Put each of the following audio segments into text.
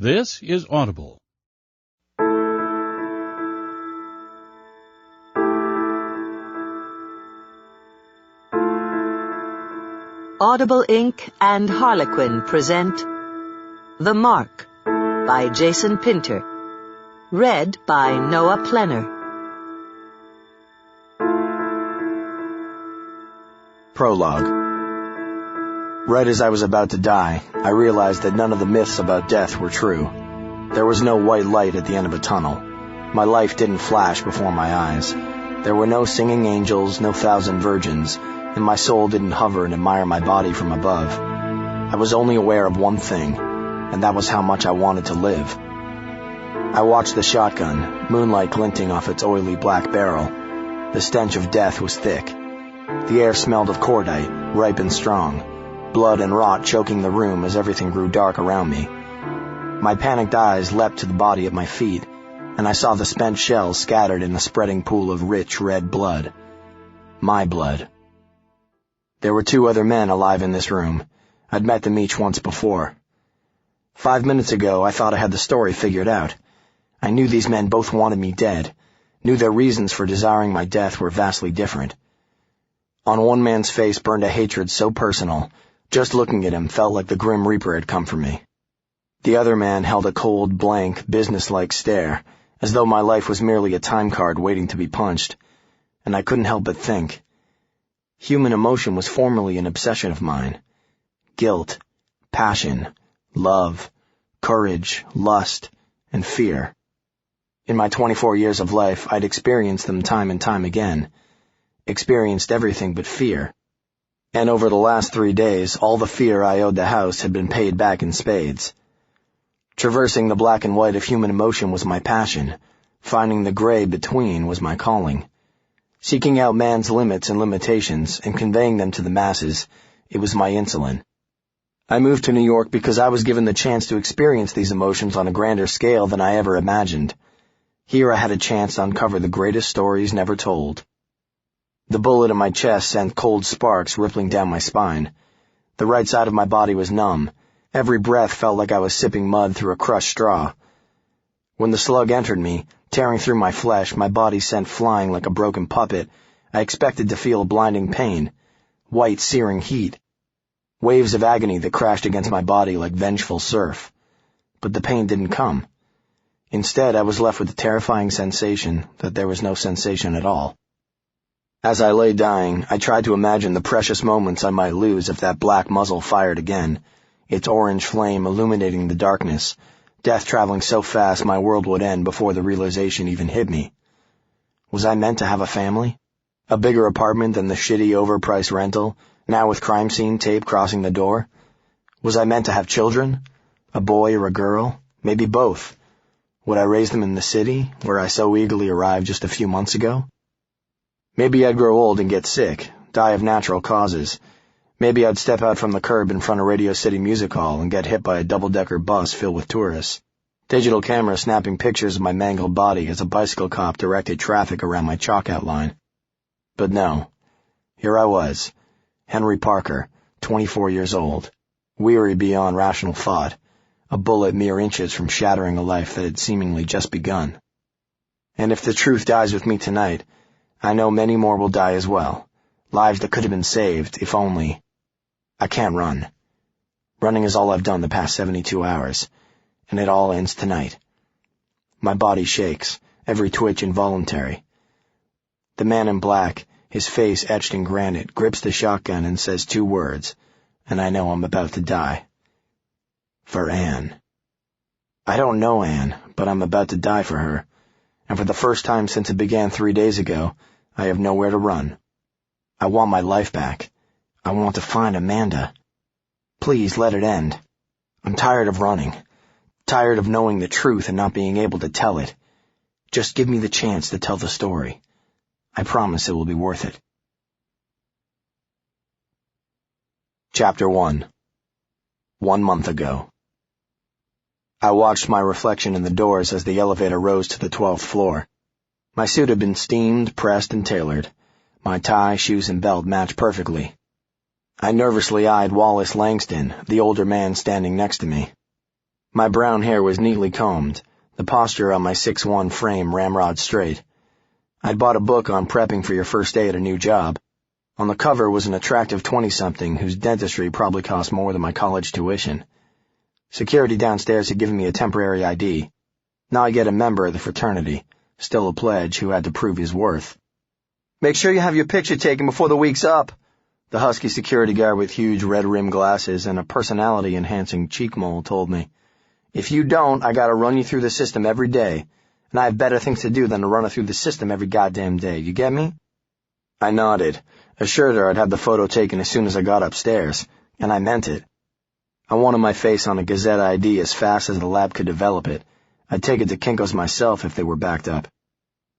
This is Audible. Audible Inc. and Harlequin present The Mark by Jason Pinter. Read by Noah Plenner. Prologue. Right as I was about to die, I realized that none of the myths about death were true. There was no white light at the end of a tunnel. My life didn't flash before my eyes. There were no singing angels, no thousand virgins, and my soul didn't hover and admire my body from above. I was only aware of one thing, and that was how much I wanted to live. I watched the shotgun, moonlight glinting off its oily black barrel. The stench of death was thick. The air smelled of cordite, ripe and strong, blood and rot choking the room as everything grew dark around me. My panicked eyes leapt to the body at my feet, and I saw the spent shells scattered in a spreading pool of rich red blood. My blood. There were 2 other men alive in this room. I'd met them each once before. 5 minutes ago, I thought I had the story figured out. I knew these men both wanted me dead, knew their reasons for desiring my death were vastly different. On one man's face burned a hatred so personal, just looking at him felt like the Grim Reaper had come for me. The other man held a cold, blank, businesslike stare, as though my life was merely a time card waiting to be punched, and I couldn't help but think. Human emotion was formerly an obsession of mine. Guilt, passion, love, courage, lust, and fear. In my 24 years of life, I'd experienced them time and time again. Experienced everything but fear. And over the last 3 days, all the fear I owed the house had been paid back in spades. Traversing the black and white of human emotion was my passion. Finding the gray between was my calling. Seeking out man's limits and limitations and conveying them to the masses, it was my insulin. I moved to New York because I was given the chance to experience these emotions on a grander scale than I ever imagined. Here I had a chance to uncover the greatest stories never told. The bullet in my chest sent cold sparks rippling down my spine. The right side of my body was numb. Every breath felt like I was sipping mud through a crushed straw. When the slug entered me, tearing through my flesh, my body sent flying like a broken puppet, I expected to feel blinding pain, white searing heat, waves of agony that crashed against my body like vengeful surf. But the pain didn't come. Instead, I was left with the terrifying sensation that there was no sensation at all. As I lay dying, I tried to imagine the precious moments I might lose if that black muzzle fired again, its orange flame illuminating the darkness, death traveling so fast my world would end before the realization even hit me. Was I meant to have a family? A bigger apartment than the shitty overpriced rental, now with crime scene tape crossing the door? Was I meant to have children? A boy or a girl? Maybe both. Would I raise them in the city, where I so eagerly arrived just a few months ago? Maybe I'd grow old and get sick, die of natural causes. Maybe I'd step out from the curb in front of Radio City Music Hall and get hit by a double-decker bus filled with tourists. Digital camera snapping pictures of my mangled body as a bicycle cop directed traffic around my chalk outline. But no. Here I was, Henry Parker, 24 years old, weary beyond rational thought, a bullet mere inches from shattering a life that had seemingly just begun. And if the truth dies with me tonight, I know many more will die as well, lives that could have been saved, if only. I can't run. Running is all I've done the past 72 hours, and it all ends tonight. My body shakes, every twitch involuntary. The man in black, his face etched in granite, grips the shotgun and says 2 words, and I know I'm about to die. For Anne. I don't know Anne, but I'm about to die for her, and for the first time since it began 3 days ago, I have nowhere to run. I want my life back. I want to find Amanda. Please let it end. I'm tired of running. Tired of knowing the truth and not being able to tell it. Just give me the chance to tell the story. I promise it will be worth it. Chapter 1. 1 month ago. I watched my reflection in the doors as the elevator rose to the 12th floor. My suit had been steamed, pressed, and tailored. My tie, shoes, and belt matched perfectly. I nervously eyed Wallace Langston, the older man standing next to me. My brown hair was neatly combed, the posture on my 6'1" frame ramrod straight. I'd bought a book on prepping for your first day at a new job. On the cover was an attractive 20-something whose dentistry probably cost more than my college tuition. Security downstairs had given me a temporary ID. Now I get a member of the fraternity, still a pledge who had to prove his worth. "Make sure you have your picture taken before the week's up," the husky security guard with huge red-rimmed glasses and a personality-enhancing cheek mole told me. "If you don't, I gotta run you through the system every day, and I have better things to do than to run it through the system every goddamn day. You get me?" I nodded, assured her I'd have the photo taken as soon as I got upstairs, and I meant it. I wanted my face on a Gazette ID as fast as the lab could develop it. I'd take it to Kinko's myself if they were backed up.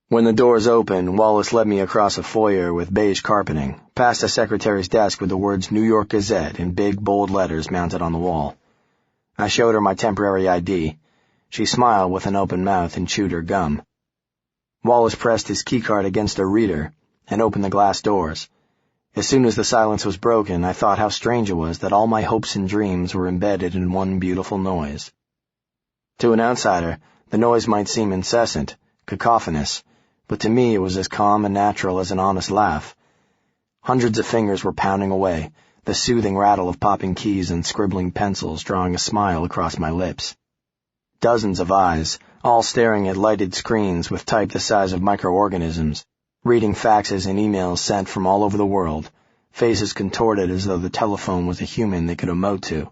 When the doors opened, Wallace led me across a foyer with beige carpeting, past a secretary's desk with the words New York Gazette in big, bold letters mounted on the wall. I showed her my temporary ID. She smiled with an open mouth and chewed her gum. Wallace pressed his keycard against a reader and opened the glass doors. As soon as the silence was broken, I thought how strange it was that all my hopes and dreams were embedded in one beautiful noise. To an outsider, the noise might seem incessant, cacophonous, but to me it was as calm and natural as an honest laugh. Hundreds of fingers were pounding away, the soothing rattle of popping keys and scribbling pencils drawing a smile across my lips. Dozens of eyes, all staring at lighted screens with type the size of microorganisms, reading faxes and emails sent from all over the world, faces contorted as though the telephone was a human they could emote to.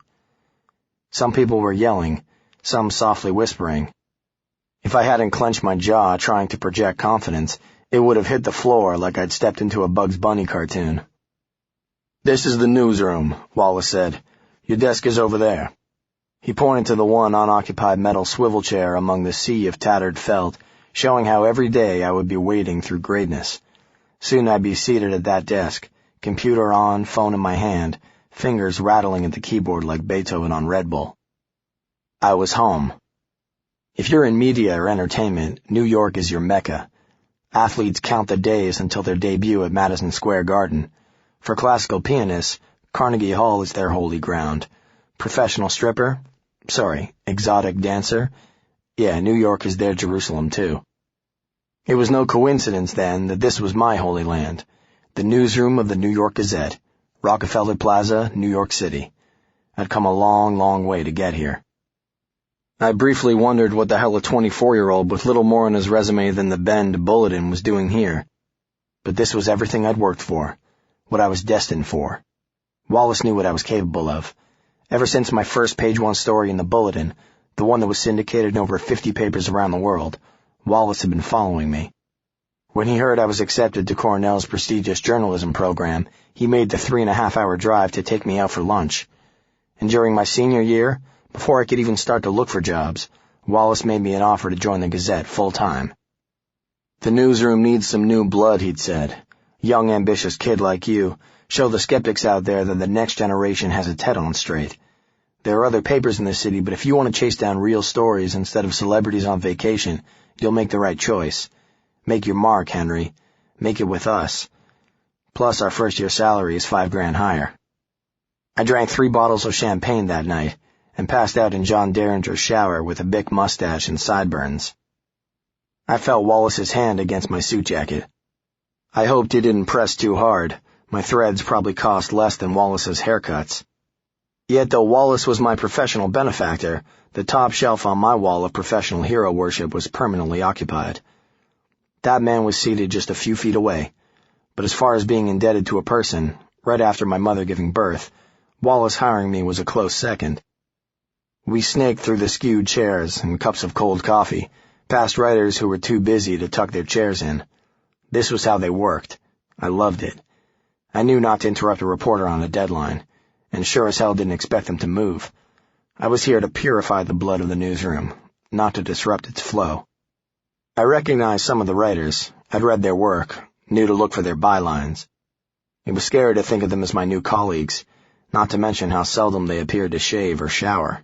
Some people were yelling, some softly whispering. If I hadn't clenched my jaw trying to project confidence, it would have hit the floor like I'd stepped into a Bugs Bunny cartoon. "This is the newsroom," Wallace said. "Your desk is over there." He pointed to the one unoccupied metal swivel chair among the sea of tattered felt, showing how every day I would be wading through greatness. Soon I'd be seated at that desk, computer on, phone in my hand, fingers rattling at the keyboard like Beethoven on Red Bull. I was home. If you're in media or entertainment, New York is your mecca. Athletes count the days until their debut at Madison Square Garden. For classical pianists, Carnegie Hall is their holy ground. Professional stripper? Exotic dancer? Yeah, New York is their Jerusalem too. It was no coincidence, then, that this was my holy land, the newsroom of the New York Gazette, Rockefeller Plaza, New York City. I'd come a long, long way to get here. I briefly wondered what the hell a 24-year-old with little more on his resume than the Bend Bulletin was doing here. But this was everything I'd worked for, what I was destined for. Wallace knew what I was capable of. Ever since my first page-one story in the Bulletin, the one that was syndicated in over 50 papers around the world, Wallace had been following me. When he heard I was accepted to Cornell's prestigious journalism program, he made the 3.5-hour drive to take me out for lunch. And during my senior year, before I could even start to look for jobs, Wallace made me an offer to join the Gazette full-time. "The newsroom needs some new blood," he'd said. "Young, ambitious kid like you. Show the skeptics out there that the next generation has its head on straight. There are other papers in the city, but if you want to chase down real stories instead of celebrities on vacation, you'll make the right choice. Make your mark, Henry. Make it with us. Plus, our first-year salary is $5,000 higher." I drank 3 bottles of champagne that night, and passed out in John Derringer's shower with a Bic mustache and sideburns. I felt Wallace's hand against my suit jacket. I hoped he didn't press too hard. My threads probably cost less than Wallace's haircuts. Yet though Wallace was my professional benefactor, the top shelf on my wall of professional hero worship was permanently occupied. That man was seated just a few feet away, but as far as being indebted to a person, right after my mother giving birth, Wallace hiring me was a close second. We snaked through the skewed chairs and cups of cold coffee, past writers who were too busy to tuck their chairs in. This was how they worked. I loved it. I knew not to interrupt a reporter on a deadline, and sure as hell didn't expect them to move. I was here to purify the blood of the newsroom, not to disrupt its flow. I recognized some of the writers. I'd read their work, knew to look for their bylines. It was scary to think of them as my new colleagues, not to mention how seldom they appeared to shave or shower.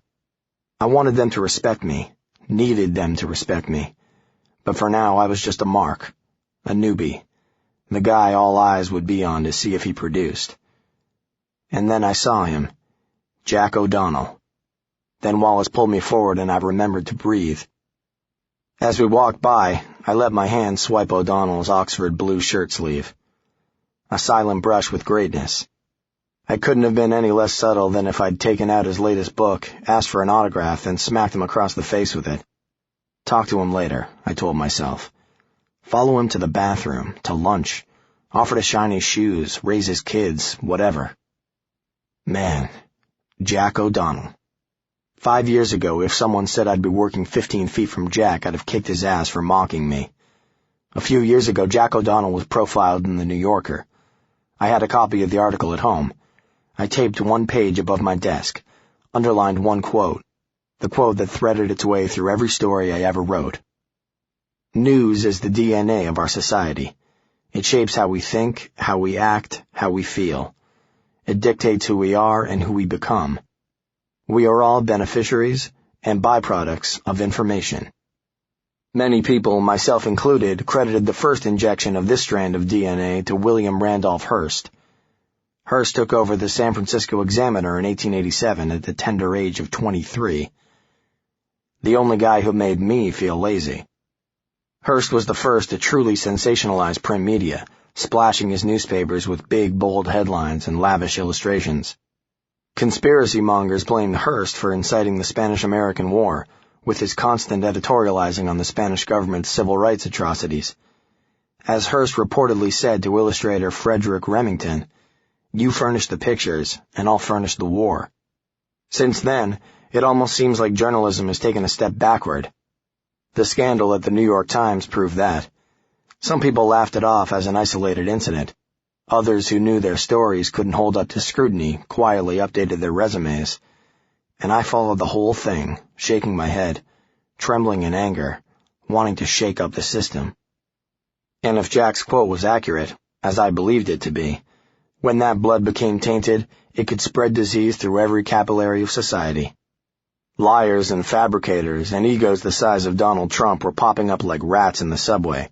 I wanted them to respect me, needed them to respect me. But for now I was just a mark, a newbie, the guy all eyes would be on to see if he produced. And then I saw him, Jack O'Donnell. Then Wallace pulled me forward and I remembered to breathe. As we walked by, I let my hand swipe O'Donnell's Oxford blue shirt sleeve. A silent brush with greatness. I couldn't have been any less subtle than if I'd taken out his latest book, asked for an autograph, then smacked him across the face with it. Talk to him later, I told myself. Follow him to the bathroom, to lunch, offer to shine his shoes, raise his kids, whatever. Man, Jack O'Donnell. 5 years ago, if someone said I'd be working 15 feet from Jack, I'd have kicked his ass for mocking me. A few years ago, Jack O'Donnell was profiled in the New Yorker. I had a copy of the article at home. I taped one page above my desk, underlined one quote, the quote that threaded its way through every story I ever wrote. News is the DNA of our society. It shapes how we think, how we act, how we feel. It dictates who we are and who we become. We are all beneficiaries and byproducts of information. Many people, myself included, credited the first injection of this strand of DNA to William Randolph Hearst. Hearst took over the San Francisco Examiner in 1887 at the tender age of 23. The only guy who made me feel lazy. Hearst was the first to truly sensationalize print media, splashing his newspapers with big, bold headlines and lavish illustrations. Conspiracy mongers blamed Hearst for inciting the Spanish-American War, with his constant editorializing on the Spanish government's civil rights atrocities. As Hearst reportedly said to illustrator Frederick Remington, "You furnish the pictures, and I'll furnish the war." Since then, it almost seems like journalism has taken a step backward. The scandal at the New York Times proved that. Some people laughed it off as an isolated incident. Others who knew their stories couldn't hold up to scrutiny quietly updated their resumes. And I followed the whole thing, shaking my head, trembling in anger, wanting to shake up the system. And if Jack's quote was accurate, as I believed it to be, when that blood became tainted, it could spread disease through every capillary of society. Liars and fabricators and egos the size of Donald Trump were popping up like rats in the subway,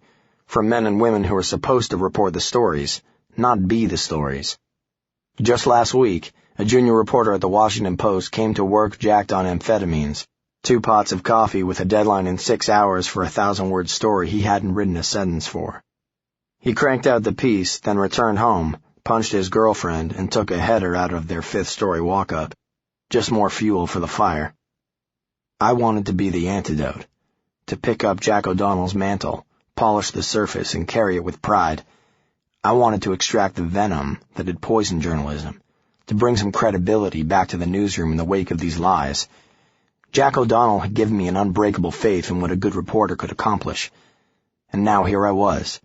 from men and women who were supposed to report the stories, not be the stories. Just last week, a junior reporter at the Washington Post came to work jacked on amphetamines, 2 pots of coffee with a deadline in 6 hours for a 1,000-word story he hadn't written a sentence for. He cranked out the piece, then returned home, punched his girlfriend, and took a header out of their 5th-story walk-up. Just more fuel for the fire. I wanted to be the antidote, to pick up Jack O'Donnell's mantle, polish the surface, and carry it with pride. I wanted to extract the venom that had poisoned journalism, to bring some credibility back to the newsroom in the wake of these lies. Jack O'Donnell had given me an unbreakable faith in what a good reporter could accomplish. And now here I was,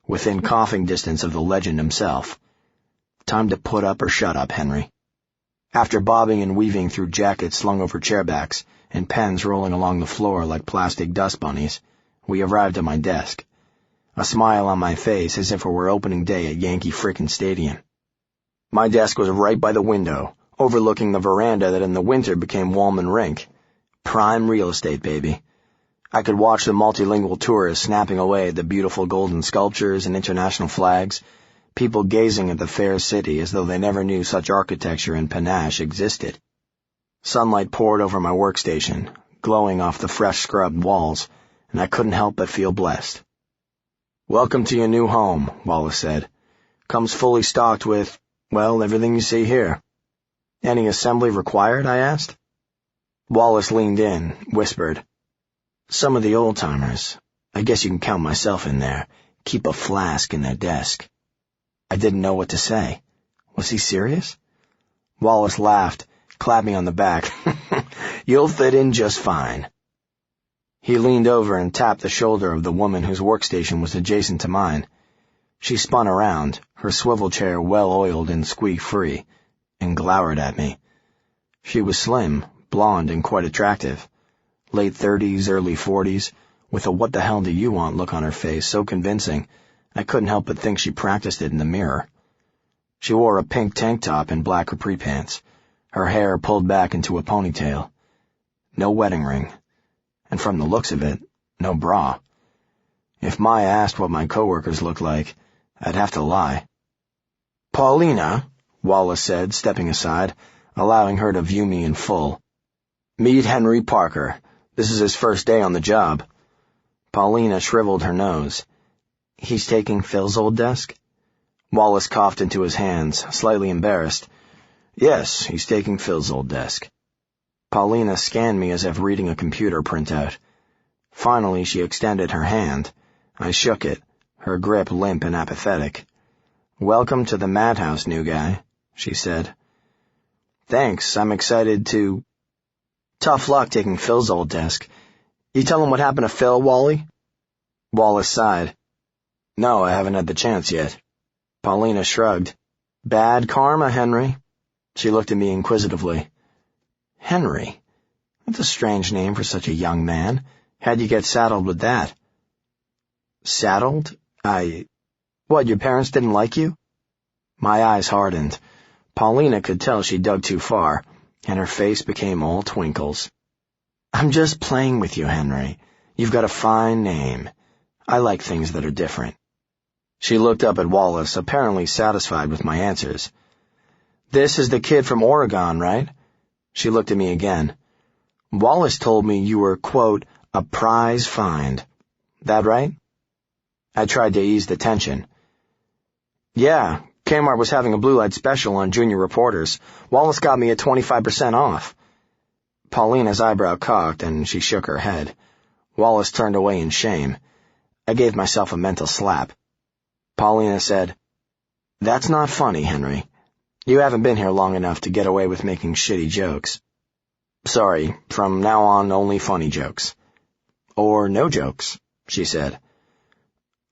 within coughing distance of the legend himself. Time to put up or shut up, Henry. After bobbing and weaving through jackets slung over chairbacks and pens rolling along the floor like plastic dust bunnies, we arrived at my desk. A smile on my face as if it were opening day at Yankee frickin' Stadium. My desk was right by the window, overlooking the veranda that in the winter became Wallman Rink. Prime real estate, baby. I could watch the multilingual tourists snapping away at the beautiful golden sculptures and international flags, people gazing at the fair city as though they never knew such architecture and panache existed. Sunlight poured over my workstation, glowing off the fresh scrubbed walls, and I couldn't help but feel blessed. "Welcome to your new home," Wallace said. "Comes fully stocked with, well, everything you see here." "Any assembly required?" I asked. Wallace leaned in, whispered, "Some of the old-timers, I guess you can count myself in there, keep a flask in their desk." I didn't know what to say. Was he serious? Wallace laughed, clapped me on the back. "You'll fit in just fine." He leaned over and tapped the shoulder of the woman whose workstation was adjacent to mine. She spun around, her swivel chair well-oiled and squeak-free, and glowered at me. She was slim, blonde, and quite attractive. Late 30s, early 40s, with a what-the-hell-do-you-want look on her face so convincing, I couldn't help but think she practiced it in the mirror. She wore a pink tank top and black capri pants, her hair pulled back into a ponytail. No wedding ring. And from the looks of it, no bra. If Maya asked what my coworkers looked like, I'd have to lie. "Paulina," Wallace said, stepping aside, allowing her to view me in full. Meet Henry Parker. This is his first day on the job. Paulina shriveled her nose. He's taking Phil's old desk? Wallace coughed into his hands, slightly embarrassed. Yes, he's taking Phil's old desk. Paulina scanned me as if reading a computer printout. Finally, she extended her hand. I shook it, her grip limp and apathetic. Welcome to the madhouse, new guy, she said. Thanks, I'm excited to... Tough luck taking Phil's old desk. You tell him what happened to Phil, Wally? Wallace sighed. No, I haven't had the chance yet. Paulina shrugged. Bad karma, Henry. She looked at me inquisitively. Henry? That's a strange name for such a young man. How'd you get saddled with that? Saddled? What, your parents didn't like you? My eyes hardened. Paulina could tell she dug too far, and her face became all twinkles. I'm just playing with you, Henry. You've got a fine name. I like things that are different. She looked up at Wallace, apparently satisfied with my answers. This is the kid from Oregon, right? She looked at me again. Wallace told me you were, quote, a prize find. That right? I tried to ease the tension. Yeah, Kmart was having a blue light special on junior reporters. Wallace got me at 25% off. Paulina's eyebrow cocked, and she shook her head. Wallace turned away in shame. I gave myself a mental slap. Paulina said, That's not funny, Henry. You haven't been here long enough to get away with making shitty jokes. Sorry, from now on only funny jokes. Or no jokes, she said.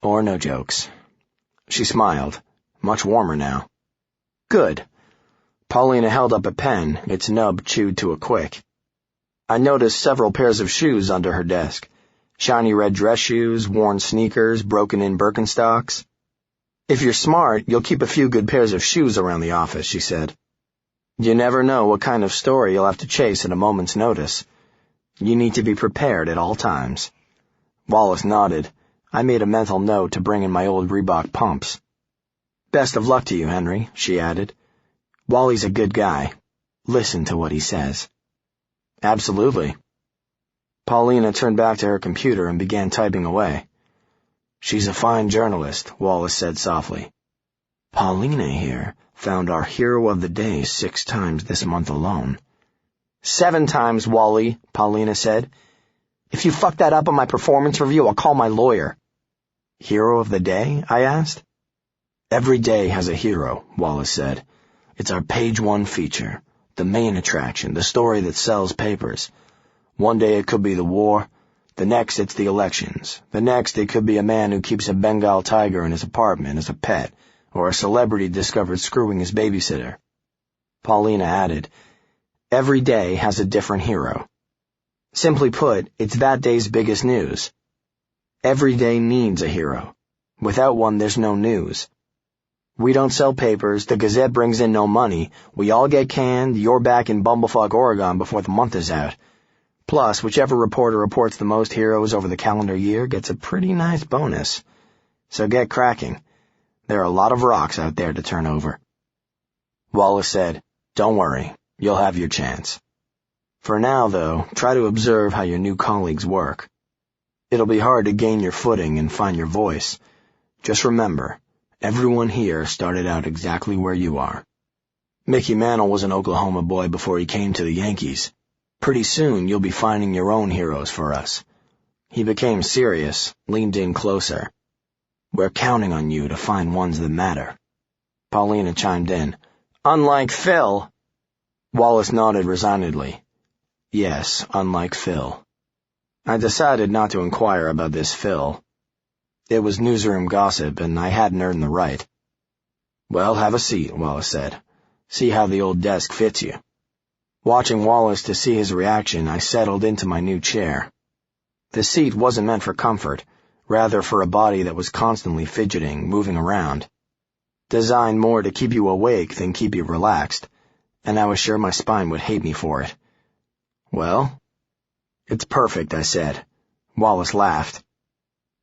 Or no jokes. She smiled, much warmer now. Good. Paulina held up a pen, its nub chewed to a quick. I noticed several pairs of shoes under her desk. Shiny red dress shoes, worn sneakers, broken-in Birkenstocks. If you're smart, you'll keep a few good pairs of shoes around the office, she said. You never know what kind of story you'll have to chase at a moment's notice. You need to be prepared at all times. Wallace nodded. I made a mental note to bring in my old Reebok pumps. Best of luck to you, Henry, she added. Wally's a good guy. Listen to what he says. Absolutely. Paulina turned back to her computer and began typing away. She's a fine journalist, Wallace said softly. Paulina here found our hero of the day 6 times this month alone. 7 times, Wally, Paulina said. If you fuck that up on my performance review, I'll call my lawyer. Hero of the day? I asked. Every day has a hero, Wallace said. It's our page 1 feature, the main attraction, the story that sells papers. One day it could be the war. The next, it's the elections. The next, it could be a man who keeps a Bengal tiger in his apartment as a pet, or a celebrity discovered screwing his babysitter. Paulina added, Every day has a different hero. Simply put, it's that day's biggest news. Every day needs a hero. Without one, there's no news. We don't sell papers, the Gazette brings in no money, we all get canned, you're back in Bumblefuck, Oregon before the month is out. Plus, whichever reporter reports the most heroes over the calendar year gets a pretty nice bonus. So get cracking. There are a lot of rocks out there to turn over. Wallace said, Don't worry, you'll have your chance. For now, though, try to observe how your new colleagues work. It'll be hard to gain your footing and find your voice. Just remember, everyone here started out exactly where you are. Mickey Mantle was an Oklahoma boy before he came to the Yankees. Pretty soon you'll be finding your own heroes for us. He became serious, leaned in closer. We're counting on you to find ones that matter. Paulina chimed in. Unlike Phil. Wallace nodded resignedly. Yes, unlike Phil. I decided not to inquire about this Phil. It was newsroom gossip, and I hadn't earned the right. Well, have a seat, Wallace said. See how the old desk fits you. Watching Wallace to see his reaction, I settled into my new chair. The seat wasn't meant for comfort, rather for a body that was constantly fidgeting, moving around. Designed more to keep you awake than keep you relaxed, and I was sure my spine would hate me for it. Well? It's perfect, I said. Wallace laughed.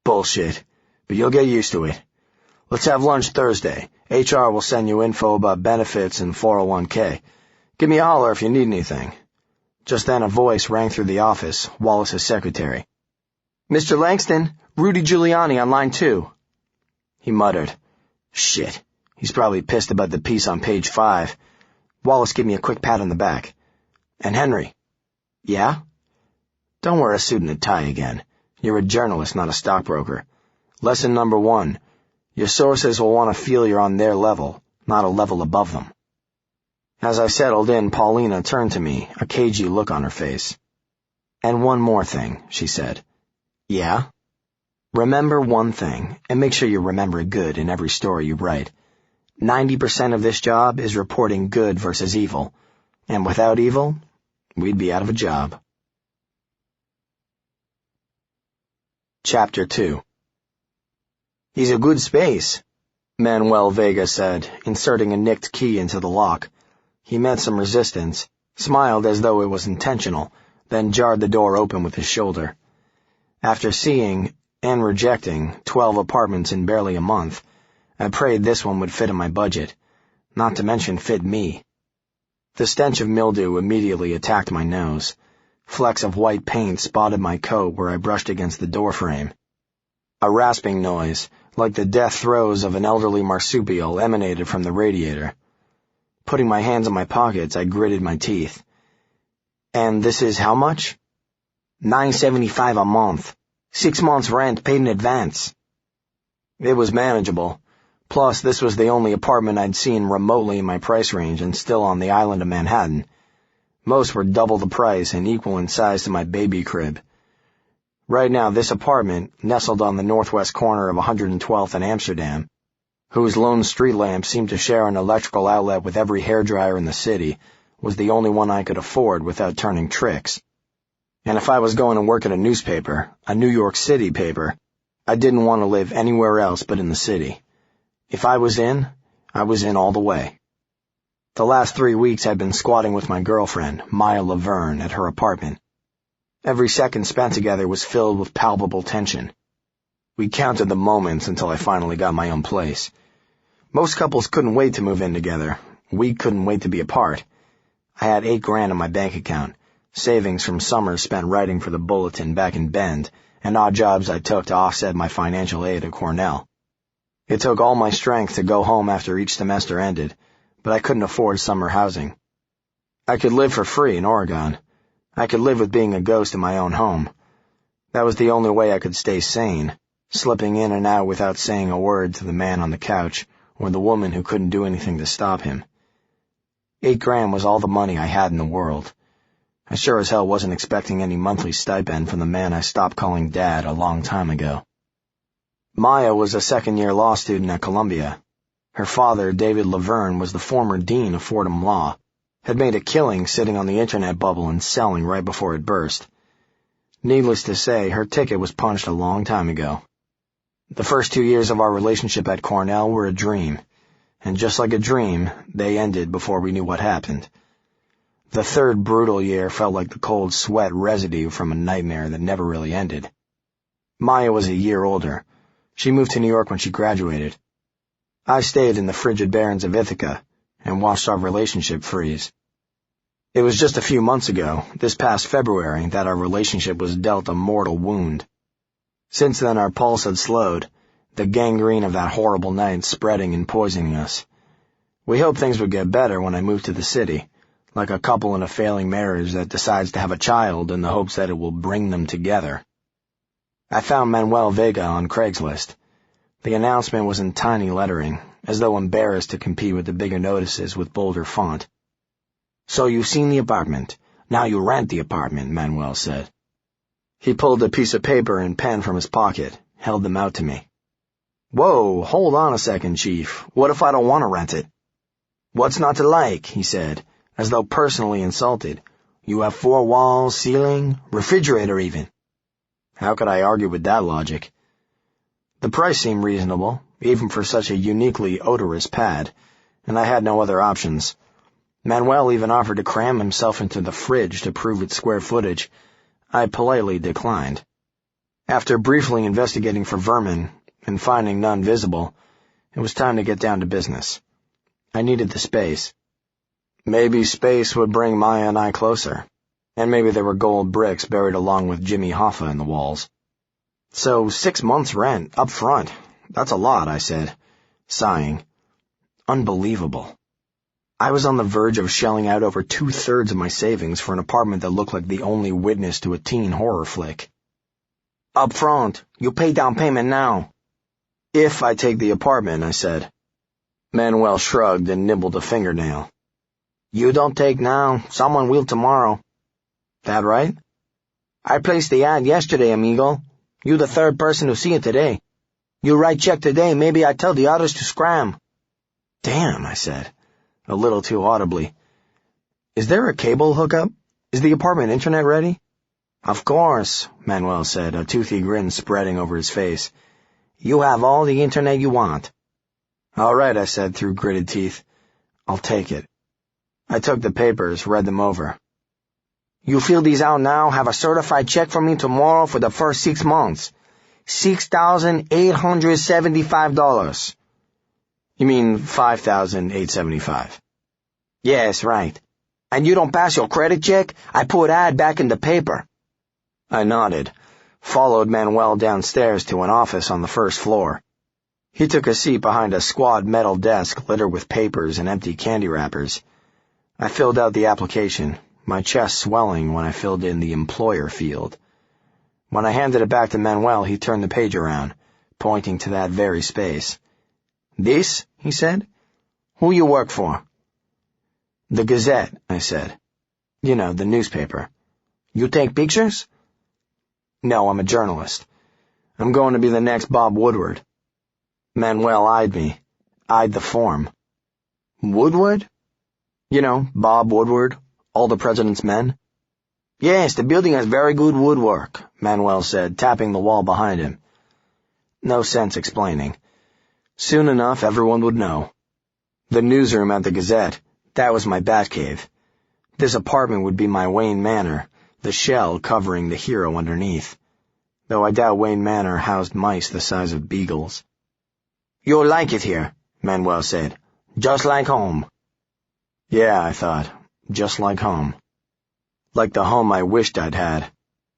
Bullshit, but you'll get used to it. Let's have lunch Thursday. HR will send you info about benefits and 401k. Give me a holler if you need anything. Just then a voice rang through the office, Wallace's secretary. "Mr. Langston, Rudy Giuliani on line 2. He muttered. "Shit. He's probably pissed about the piece on page 5. Wallace gave me a quick pat on the back. "And Henry." "Yeah?" "Don't wear a suit and a tie again. You're a journalist, not a stockbroker. Lesson number 1. Your sources will want to feel you're on their level, not a level above them." As I settled in, Paulina turned to me, a cagey look on her face. "And one more thing," she said. "Yeah?" "Remember one thing, and make sure you remember it good in every story you write. 90% of this job is reporting good versus evil, and without evil, we'd be out of a job." Chapter 2. "He's a good space," Manuel Vega said, inserting a nicked key into the lock. He met some resistance, smiled as though it was intentional, then jarred the door open with his shoulder. After seeing, and rejecting, 12 apartments in barely a month, I prayed this one would fit in my budget, not to mention fit me. The stench of mildew immediately attacked my nose. Flecks of white paint spotted my coat where I brushed against the doorframe. A rasping noise, like the death throes of an elderly marsupial, emanated from the radiator. Putting my hands in my pockets, I gritted my teeth. "And this is how much?" $9.75 a month. 6 months' rent paid in advance." It was manageable. Plus, this was the only apartment I'd seen remotely in my price range and still on the island of Manhattan. Most were double the price and equal in size to my baby crib. Right now, this apartment, nestled on the northwest corner of 112th and Amsterdam, whose lone street lamp seemed to share an electrical outlet with every hairdryer in the city, was the only one I could afford without turning tricks. And if I was going to work at a newspaper, a New York City paper, I didn't want to live anywhere else but in the city. If I was in all the way. The last 3 weeks I'd been squatting with my girlfriend, Maya Laverne, at her apartment. Every second spent together was filled with palpable tension. We counted the moments until I finally got my own place. Most couples couldn't wait to move in together. We couldn't wait to be apart. I had $8,000 in my bank account, savings from summers spent writing for the Bulletin back in Bend, and odd jobs I took to offset my financial aid at Cornell. It took all my strength to go home after each semester ended, but I couldn't afford summer housing. I could live for free in Oregon. I could live with being a ghost in my own home. That was the only way I could stay sane, slipping in and out without saying a word to the man on the couch or the woman who couldn't do anything to stop him. $8,000 was all the money I had in the world. I sure as hell wasn't expecting any monthly stipend from the man I stopped calling Dad a long time ago. Maya was a second-year law student at Columbia. Her father, David Laverne, was the former dean of Fordham Law, had made a killing sitting on the internet bubble and selling right before it burst. Needless to say, her ticket was punched a long time ago. The first 2 years of our relationship at Cornell were a dream, and just like a dream, they ended before we knew what happened. The third brutal year felt like the cold sweat residue from a nightmare that never really ended. Maya was a year older. She moved to New York when she graduated. I stayed in the frigid barrens of Ithaca and watched our relationship freeze. It was just a few months ago, this past February, that our relationship was dealt a mortal wound. Since then our pulse had slowed, the gangrene of that horrible night spreading and poisoning us. We hoped things would get better when I moved to the city, like a couple in a failing marriage that decides to have a child in the hopes that it will bring them together. I found Manuel Vega on Craigslist. The announcement was in tiny lettering, as though embarrassed to compete with the bigger notices with bolder font. "So you've seen the apartment. Now you rent the apartment," Manuel said. He pulled a piece of paper and pen from his pocket, held them out to me. "Whoa, hold on a second, Chief. What if I don't want to rent it?" "What's not to like?" he said, as though personally insulted. "You have 4 walls, ceiling, refrigerator even." How could I argue with that logic? The price seemed reasonable, even for such a uniquely odorous pad, and I had no other options. Manuel even offered to cram himself into the fridge to prove its square footage. I politely declined. After briefly investigating for vermin and finding none visible, it was time to get down to business. I needed the space. Maybe space would bring Maya and I closer. And maybe there were gold bricks buried along with Jimmy Hoffa in the walls. So 6 months' rent, up front. That's a lot, I said, sighing. Unbelievable. I was on the verge of shelling out over 2/3 of my savings for an apartment that looked like the only witness to a teen horror flick. Up front. You pay down payment now. If I take the apartment, I said. Manuel shrugged and nibbled a fingernail. You don't take now. Someone will tomorrow. That right? I placed the ad yesterday, amigo. You the third person to see it today. You write check today, maybe I tell the others to scram. Damn, I said, a little too audibly. Is there a cable hookup? Is the apartment internet ready? Of course, Manuel said, a toothy grin spreading over his face. You have all the internet you want. All right, I said through gritted teeth. I'll take it. I took the papers, read them over. You fill these out now, have a certified check from me tomorrow for the first 6 months. $6,875. You mean $5,875? Yes, right. And you don't pass your credit check, I put ad back in the paper. I nodded, followed Manuel downstairs to an office on the first floor. He took a seat behind a squat metal desk littered with papers and empty candy wrappers. I filled out the application, my chest swelling when I filled in the employer field. When I handed it back to Manuel, he turned the page around, pointing to that very space. This? He said. Who you work for? The Gazette, I said. You know, the newspaper. You take pictures? No, I'm a journalist. I'm going to be the next Bob Woodward. Manuel eyed me, eyed the form. Woodward? You know, Bob Woodward, All the President's Men. Yes, the building has very good woodwork, Manuel said, tapping the wall behind him. No sense explaining. Soon enough, everyone would know. The newsroom at the Gazette, that was my Batcave. This apartment would be my Wayne Manor, the shell covering the hero underneath. Though I doubt Wayne Manor housed mice the size of beagles. You'll like it here, Manuel said. Just like home. Yeah, I thought. Just like home. Like the home I wished I'd had.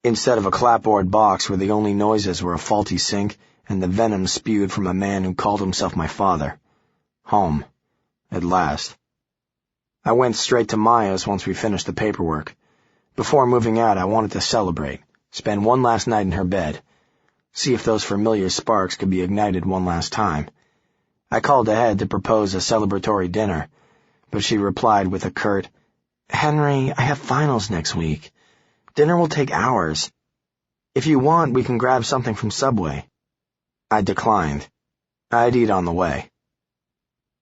Instead of a clapboard box where the only noises were a faulty sink and the venom spewed from a man who called himself my father. Home. At last. I went straight to Maya's once we finished the paperwork. Before moving out, I wanted to celebrate, spend one last night in her bed, see if those familiar sparks could be ignited one last time. I called ahead to propose a celebratory dinner, but she replied with a curt, Henry, I have finals next week. Dinner will take hours. If you want, we can grab something from Subway. I declined. I'd eat on the way.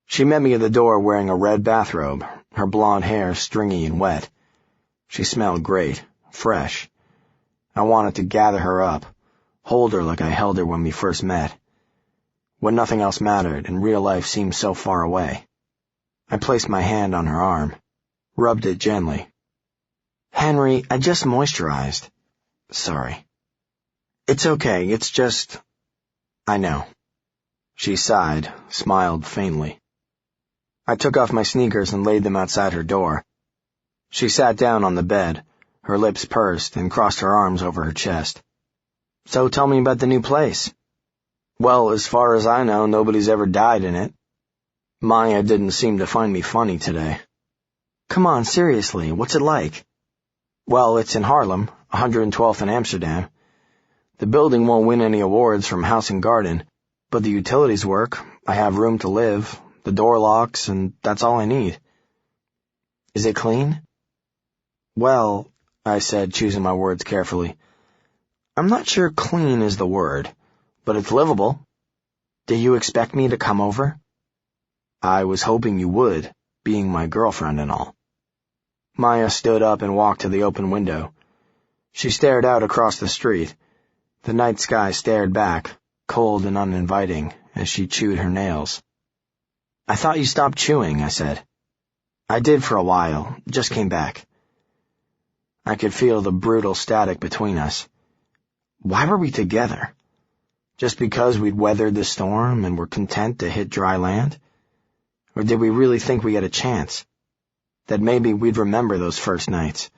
She met me at the door wearing a red bathrobe, her blonde hair stringy and wet. She smelled great, fresh. I wanted to gather her up, hold her like I held her when we first met. When nothing else mattered and real life seemed so far away. I placed my hand on her arm, rubbed it gently. Henry, I just moisturized. Sorry. It's okay, it's just... I know. She sighed, smiled faintly. I took off my sneakers and laid them outside her door. She sat down on the bed, her lips pursed, and crossed her arms over her chest. So tell me about the new place. Well, as far as I know, nobody's ever died in it. Maya didn't seem to find me funny today. Come on, seriously, what's it like? Well, it's in Harlem, 112th in Amsterdam. The building won't win any awards from House and Garden, but the utilities work, I have room to live, the door locks, and that's all I need. Is it clean? Well, I said, choosing my words carefully, I'm not sure clean is the word, but it's livable. Do you expect me to come over? I was hoping you would, being my girlfriend and all. Maya stood up and walked to the open window. She stared out across the street. The night sky stared back, cold and uninviting, as she chewed her nails. I thought you stopped chewing, I said. I did for a while, just came back. I could feel the brutal static between us. Why were we together? Just because we'd weathered the storm and were content to hit dry land? Or did we really think we had a chance? That maybe we'd remember those first nights,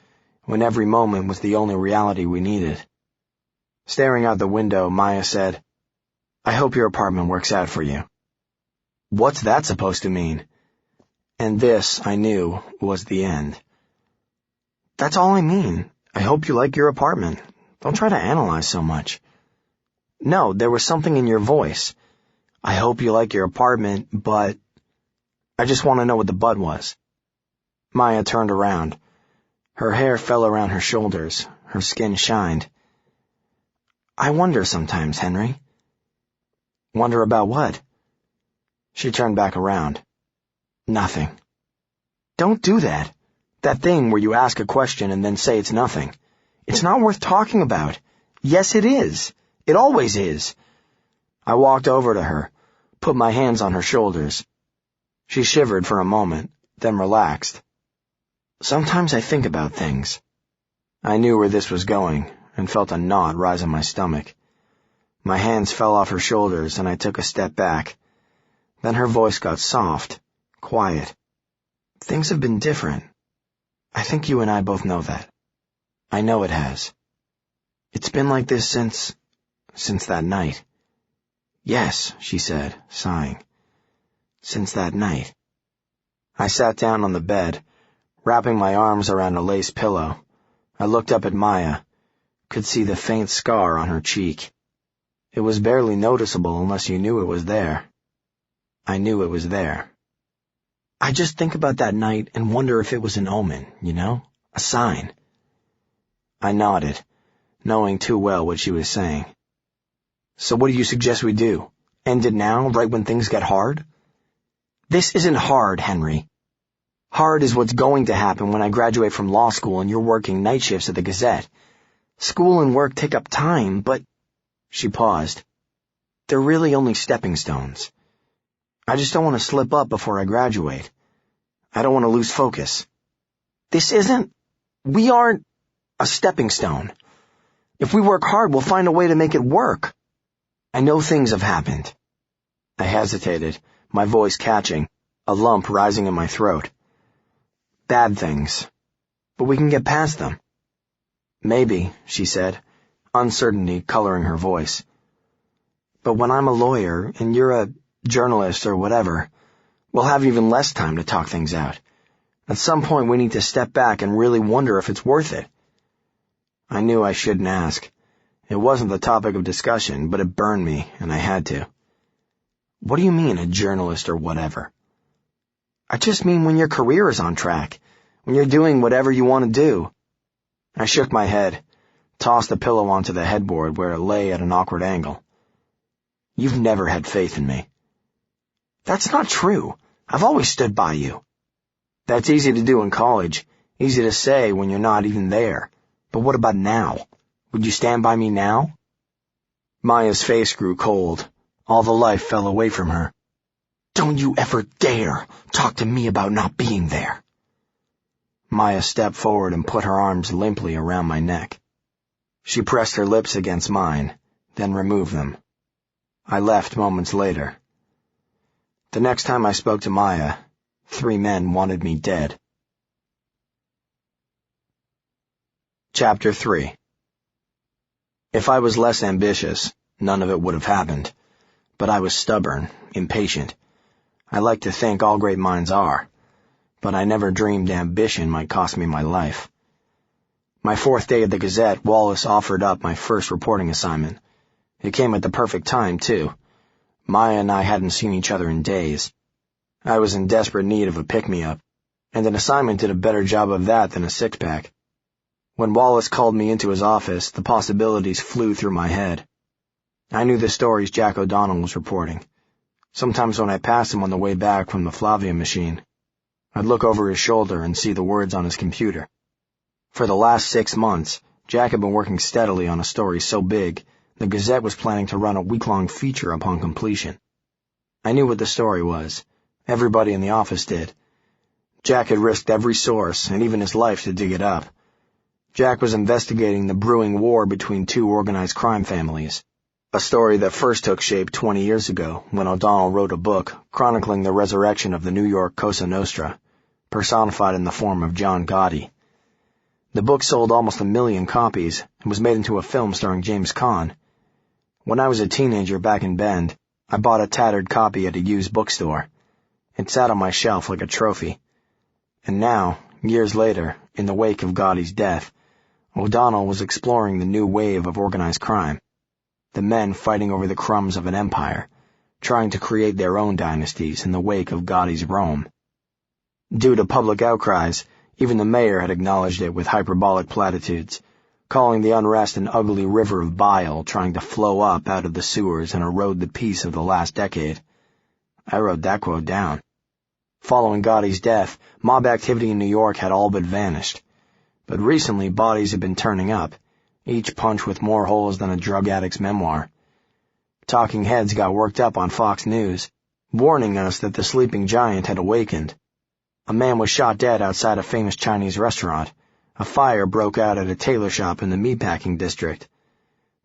when every moment was the only reality we needed. Staring out the window, Maya said, "I hope your apartment works out for you." What's that supposed to mean? And this, I knew, was the end. That's all I mean. I hope you like your apartment. Don't try to analyze so much. No, there was something in your voice. I hope you like your apartment, but... I just want to know what the but was. Maya turned around. Her hair fell around her shoulders. Her skin shined. I wonder sometimes, Henry. Wonder about what? She turned back around. Nothing. Don't do that. That thing where you ask a question and then say it's nothing. It's not worth talking about. Yes, it is. It always is. I walked over to her, put my hands on her shoulders. She shivered for a moment, then relaxed. Sometimes I think about things. I knew where this was going, and felt a knot rise in my stomach. My hands fell off her shoulders, and I took a step back. Then her voice got soft, quiet. Things have been different. I think you and I both know that. I know it has. It's been like this since that night. Yes, she said, sighing. Since that night. I sat down on the bed, wrapping my arms around a lace pillow. I looked up at Maya, could see the faint scar on her cheek. It was barely noticeable unless you knew it was there. I knew it was there. I just think about that night and wonder if it was an omen, you know? A sign. I nodded, knowing too well what she was saying. So what do you suggest we do? End it now, right when things get hard? This isn't hard, Henry. Hard is what's going to happen when I graduate from law school and you're working night shifts at the Gazette. School and work take up time, but... She paused. They're really only stepping stones. I just don't want to slip up before I graduate. I don't want to lose focus. We aren't a stepping stone. If we work hard, we'll find a way to make it work. I know things have happened. I hesitated, my voice catching, a lump rising in my throat. Bad things. But we can get past them. Maybe, she said, uncertainty coloring her voice. But when I'm a lawyer and you're a journalist or whatever, we'll have even less time to talk things out. At some point we need to step back and really wonder if it's worth it. I knew I shouldn't ask. It wasn't the topic of discussion, but it burned me, and I had to. What do you mean, a journalist or whatever? I just mean when your career is on track, when you're doing whatever you want to do. I shook my head, tossed the pillow onto the headboard where it lay at an awkward angle. You've never had faith in me. That's not true. I've always stood by you. That's easy to do in college, easy to say when you're not even there. But what about now? Would you stand by me now? Maya's face grew cold. All the life fell away from her. Don't you ever dare talk to me about not being there. Maya stepped forward and put her arms limply around my neck. She pressed her lips against mine, then removed them. I left moments later. The next time I spoke to Maya, 3 men wanted me dead. Chapter 3. If I was less ambitious, none of it would have happened. But I was stubborn, impatient. I like to think all great minds are, but I never dreamed ambition might cost me my life. My 4th day at the Gazette, Wallace offered up my first reporting assignment. It came at the perfect time, too. Maya and I hadn't seen each other in days. I was in desperate need of a pick-me-up, and an assignment did a better job of that than a six-pack. When Wallace called me into his office, the possibilities flew through my head. I knew the stories Jack O'Donnell was reporting. Sometimes when I passed him on the way back from the Flavia machine, I'd look over his shoulder and see the words on his computer. For the last 6 months, Jack had been working steadily on a story so big, the Gazette was planning to run a week-long feature upon completion. I knew what the story was. Everybody in the office did. Jack had risked every source, and even his life, to dig it up. Jack was investigating the brewing war between 2 organized crime families, a story that first took shape 20 years ago when O'Donnell wrote a book chronicling the resurrection of the New York Cosa Nostra, personified in the form of John Gotti. The book sold almost 1 million copies and was made into a film starring James Caan. When I was a teenager back in Bend, I bought a tattered copy at a used bookstore. It sat on my shelf like a trophy. And now, years later, in the wake of Gotti's death, O'Donnell was exploring the new wave of organized crime. The men fighting over the crumbs of an empire, trying to create their own dynasties in the wake of Gotti's Rome. Due to public outcries, even the mayor had acknowledged it with hyperbolic platitudes, calling the unrest an ugly river of bile trying to flow up out of the sewers and erode the peace of the last decade. I wrote that quote down. Following Gotti's death, mob activity in New York had all but vanished. But recently bodies had been turning up, each punch with more holes than a drug addict's memoir. Talking heads got worked up on Fox News, warning us that the sleeping giant had awakened. A man was shot dead outside a famous Chinese restaurant. A fire broke out at a tailor shop in the meatpacking district.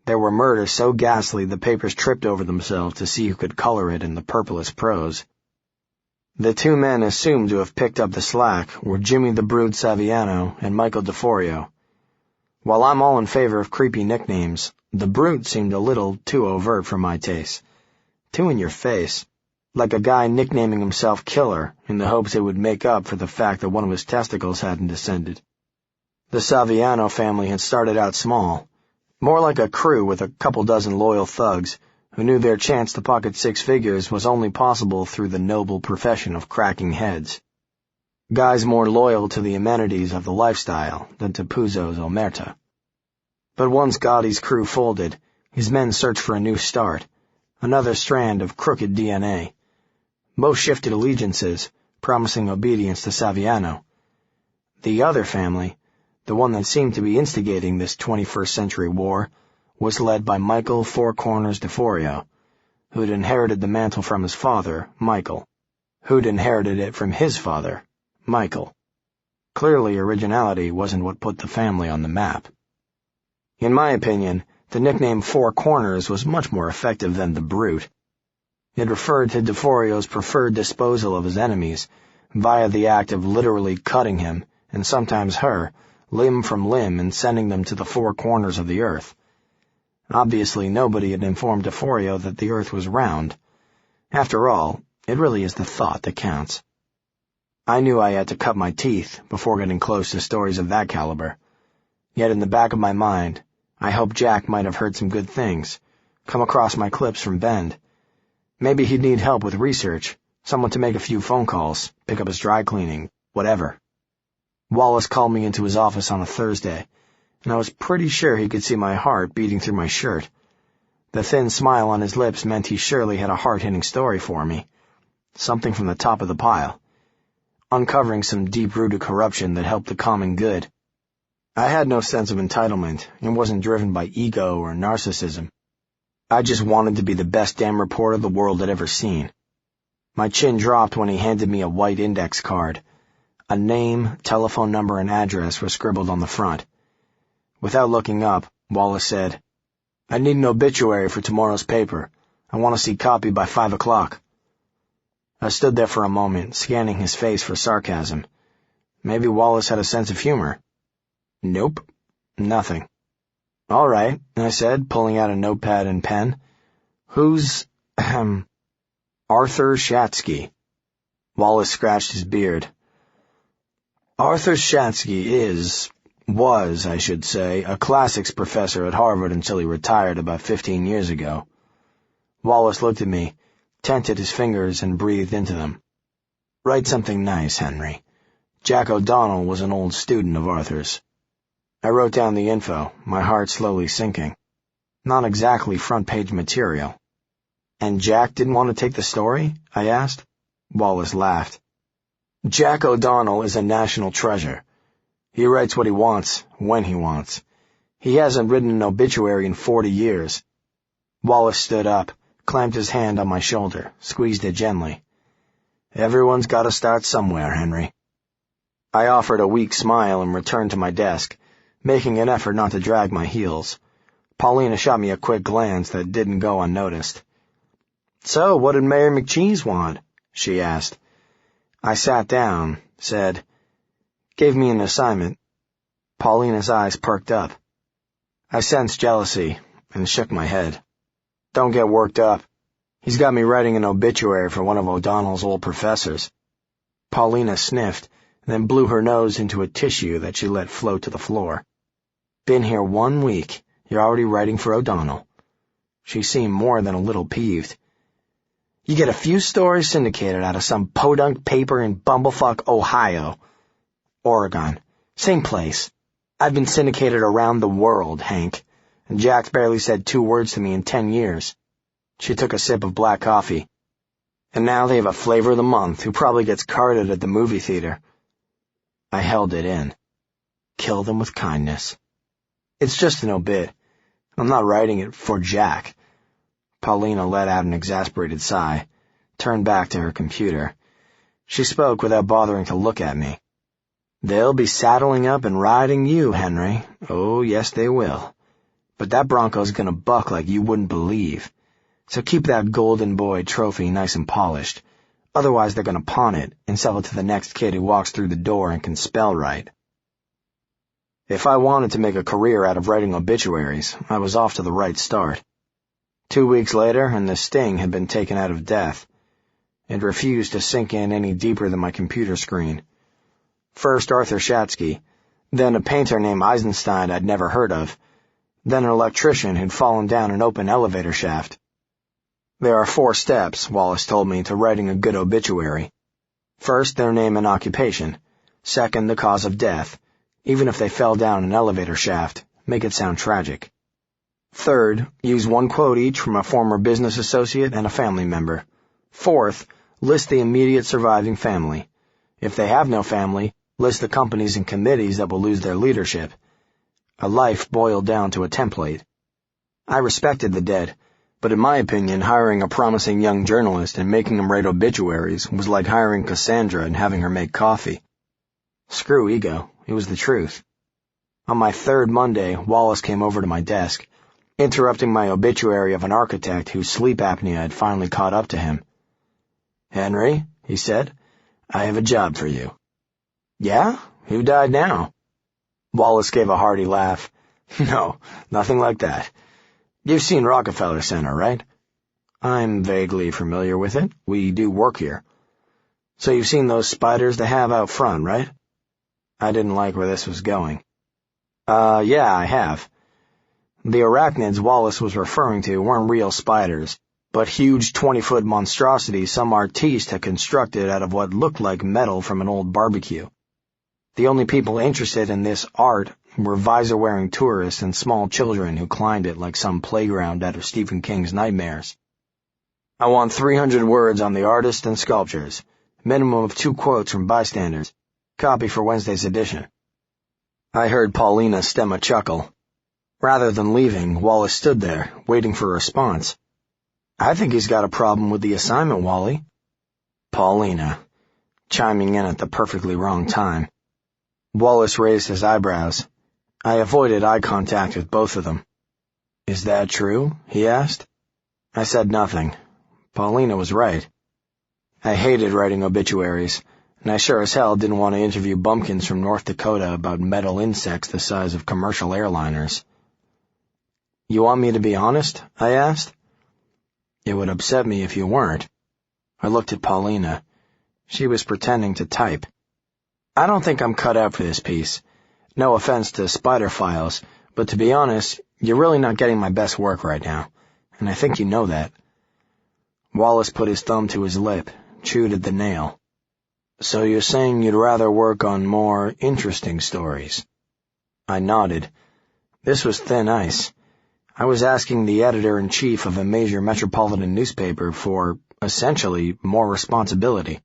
There were murders so ghastly the papers tripped over themselves to see who could color it in the purplest prose. The two men assumed to have picked up the slack were Jimmy the Brute Saviano and Michael DeForio. While I'm all in favor of creepy nicknames, the Brute seemed a little too overt for my taste. Too in your face. Like a guy nicknaming himself Killer in the hopes it would make up for the fact that one of his testicles hadn't descended. The Saviano family had started out small, more like a crew with a couple dozen loyal thugs who knew their chance to pocket 6 figures was only possible through the noble profession of cracking heads. Guys more loyal to the amenities of the lifestyle than to Puzo's omerta. But once Gotti's crew folded, his men searched for a new start, another strand of crooked DNA. Most shifted allegiances, promising obedience to Saviano. The other family, the one that seemed to be instigating this 21st century war, was led by Michael Four Corners DeForio, who'd inherited the mantle from his father, Michael, who'd inherited it from his father, Michael. Clearly, originality wasn't what put the family on the map. In my opinion, the nickname Four Corners was much more effective than the Brute. It referred to DeForio's preferred disposal of his enemies via the act of literally cutting him, and sometimes her, limb from limb and sending them to the 4 corners of the earth. Obviously, nobody had informed DeForio that the earth was round. After all, it really is the thought that counts. I knew I had to cut my teeth before getting close to stories of that caliber. Yet in the back of my mind, I hoped Jack might have heard some good things, come across my clips from Bend. Maybe he'd need help with research, someone to make a few phone calls, pick up his dry cleaning, whatever. Wallace called me into his office on a Thursday, and I was pretty sure he could see my heart beating through my shirt. The thin smile on his lips meant he surely had a hard-hitting story for me. Something from the top of the pile. Uncovering some deep-rooted corruption that helped the common good. I had no sense of entitlement and wasn't driven by ego or narcissism. I just wanted to be the best damn reporter the world had ever seen. My chin dropped when he handed me a white index card. A name, telephone number, and address were scribbled on the front. Without looking up, Wallace said, "I need an obituary for tomorrow's paper. I want to see copy by 5 o'clock. I stood there for a moment, scanning his face for sarcasm. Maybe Wallace had a sense of humor. Nope. Nothing. "All right," I said, pulling out a notepad and pen. "Who's, Arthur Shatsky?" Wallace scratched his beard. "Arthur Shatsky was, I should say, a classics professor at Harvard until he retired about 15 years ago." Wallace looked at me, tented his fingers, and breathed into them. "Write something nice, Henry. Jack O'Donnell was an old student of Arthur's." I wrote down the info, my heart slowly sinking. Not exactly front-page material. "And Jack didn't want to take the story?" I asked. Wallace laughed. "Jack O'Donnell is a national treasure. He writes what he wants, when he wants. He hasn't written an obituary in 40 years. Wallace stood up, clamped his hand on my shoulder, squeezed it gently. "Everyone's got to start somewhere, Henry." I offered a weak smile and returned to my desk, making an effort not to drag my heels. Paulina shot me a quick glance that didn't go unnoticed. "So, what did Mayor McCheese want?" she asked. I sat down, said, "Gave me an assignment." Paulina's eyes perked up. I sensed jealousy and shook my head. Don't get worked up. He's got me writing an obituary for one of O'Donnell's old professors. Paulina sniffed and then blew her nose into a tissue that she let float to the floor. Been here 1 week. You're already writing for O'Donnell. She seemed more than a little peeved. You get a few stories syndicated out of some podunk paper in bumblefuck Ohio. Oregon. Same place. I've been syndicated around the world, Hank, and Jack's barely said 2 words to me in 10 years. She took a sip of black coffee. And now they have a flavor of the month who probably gets carded at the movie theater. I held it in. Kill them with kindness. It's just an obit. I'm not writing it for Jack. Paulina let out an exasperated sigh, turned back to her computer. She spoke without bothering to look at me. They'll be saddling up and riding you, Henry. Oh, yes, they will. But that bronco's gonna buck like you wouldn't believe. So keep that golden boy trophy nice and polished. Otherwise they're gonna pawn it and sell it to the next kid who walks through the door and can spell right. If I wanted to make a career out of writing obituaries, I was off to the right start. 2 weeks later, and the sting had been taken out of death. It refused to sink in any deeper than my computer screen. First Arthur Shatsky, then a painter named Eisenstein I'd never heard of, then an electrician who'd fallen down an open elevator shaft. There are 4 steps, Wallace told me, to writing a good obituary. First, their name and occupation. Second, the cause of death. Even if they fell down an elevator shaft, make it sound tragic. Third, use 1 quote each from a former business associate and a family member. Fourth, list the immediate surviving family. If they have no family, list the companies and committees that will lose their leadership. A life boiled down to a template. I respected the dead, but in my opinion, hiring a promising young journalist and making him write obituaries was like hiring Cassandra and having her make coffee. Screw ego. It was the truth. On my 3rd Monday, Wallace came over to my desk, interrupting my obituary of an architect whose sleep apnea had finally caught up to him. Henry, he said, I have a job for you. Yeah? Who died now? Wallace gave a hearty laugh. No, nothing like that. You've seen Rockefeller Center, right? I'm vaguely familiar with it. We do work here. So you've seen those spiders they have out front, right? I didn't like where this was going. Yeah, I have. The arachnids Wallace was referring to weren't real spiders, but huge 20-foot monstrosities some artiste had constructed out of what looked like metal from an old barbecue. The only people interested in this art were visor-wearing tourists and small children who climbed it like some playground out of Stephen King's nightmares. I want 300 words on the artist and sculptures, minimum of 2 quotes from bystanders. Copy for Wednesday's edition. I heard Paulina stem a chuckle. Rather than leaving, Wallace stood there, waiting for a response. I think he's got a problem with the assignment, Wally. Paulina, chiming in at the perfectly wrong time. Wallace raised his eyebrows. I avoided eye contact with both of them. Is that true? He asked. I said nothing. Paulina was right. I hated writing obituaries, and I sure as hell didn't want to interview bumpkins from North Dakota about metal insects the size of commercial airliners. You want me to be honest? I asked. It would upset me if you weren't. I looked at Paulina. She was pretending to type. I don't think I'm cut out for this piece. No offense to Spider Files, but to be honest, you're really not getting my best work right now, and I think you know that. Wallace put his thumb to his lip, chewed at the nail. So you're saying you'd rather work on more interesting stories? I nodded. This was thin ice. I was asking the editor-in-chief of a major metropolitan newspaper for, essentially, more responsibility.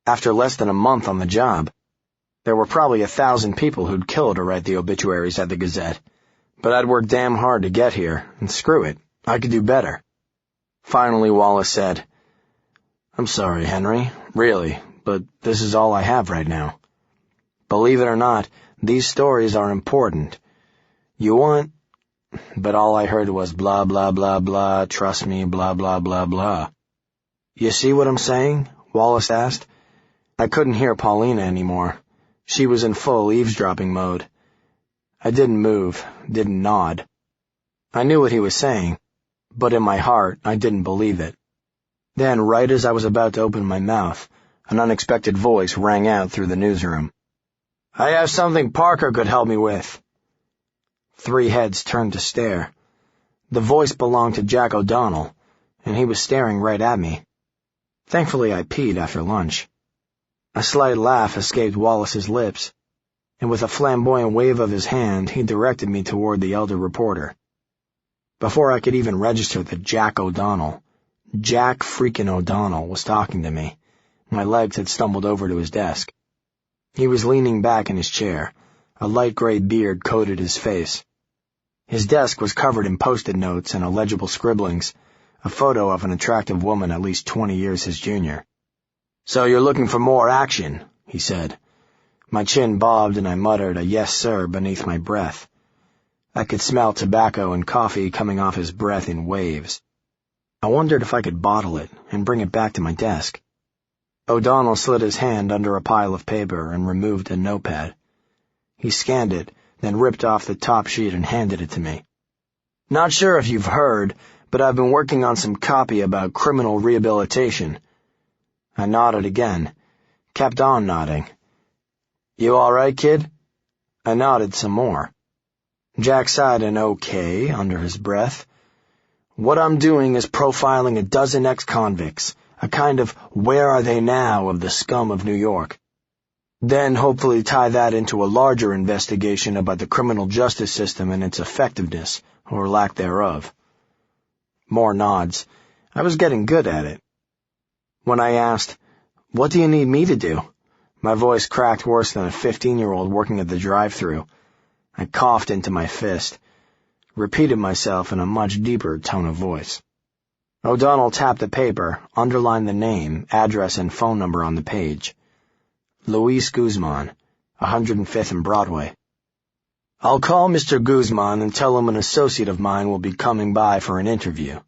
After less than a month on the job, there were probably 1,000 people who'd kill to write the obituaries at the Gazette, but I'd worked damn hard to get here, and screw it, I could do better. Finally, Wallace said, I'm sorry, Henry, really, but this is all I have right now. Believe it or not, these stories are important. You want... But all I heard was blah, blah, blah, blah, trust me, blah, blah, blah, blah. You see what I'm saying? Wallace asked. I couldn't hear Paulina anymore. She was in full eavesdropping mode. I didn't move, didn't nod. I knew what he was saying, but in my heart, I didn't believe it. Then, right as I was about to open my mouth, an unexpected voice rang out through the newsroom. "I have something Parker could help me with." 3 heads turned to stare. The voice belonged to Jack O'Donnell, and he was staring right at me. Thankfully, I peed after lunch. A slight laugh escaped Wallace's lips, and with a flamboyant wave of his hand, he directed me toward the elder reporter. Before I could even register that Jack freaking O'Donnell was talking to me, my legs had stumbled over to his desk. He was leaning back in his chair. A light gray beard coated his face. His desk was covered in Post-it notes and illegible scribblings, a photo of an attractive woman at least 20 years his junior. "So you're looking for more action," he said. My chin bobbed and I muttered a "yes, sir" beneath my breath. I could smell tobacco and coffee coming off his breath in waves. I wondered if I could bottle it and bring it back to my desk. O'Donnell slid his hand under a pile of paper and removed a notepad. He scanned it, then ripped off the top sheet and handed it to me. "Not sure if you've heard, but I've been working on some copy about criminal rehabilitation." I nodded again, kept on nodding. "You all right, kid?" I nodded some more. Jack sighed an okay under his breath. "What I'm doing is profiling a dozen ex-convicts, a kind of where are they now of the scum of New York. Then hopefully tie that into a larger investigation about the criminal justice system and its effectiveness, or lack thereof." More nods. I was getting good at it. When I asked, "What do you need me to do?" my voice cracked worse than a 15-year-old working at the drive-thru. I coughed into my fist, repeated myself in a much deeper tone of voice. O'Donnell tapped the paper, underlined the name, address, and phone number on the page. Luis Guzman, 105th and Broadway. "I'll call Mr. Guzman and tell him an associate of mine will be coming by for an interview.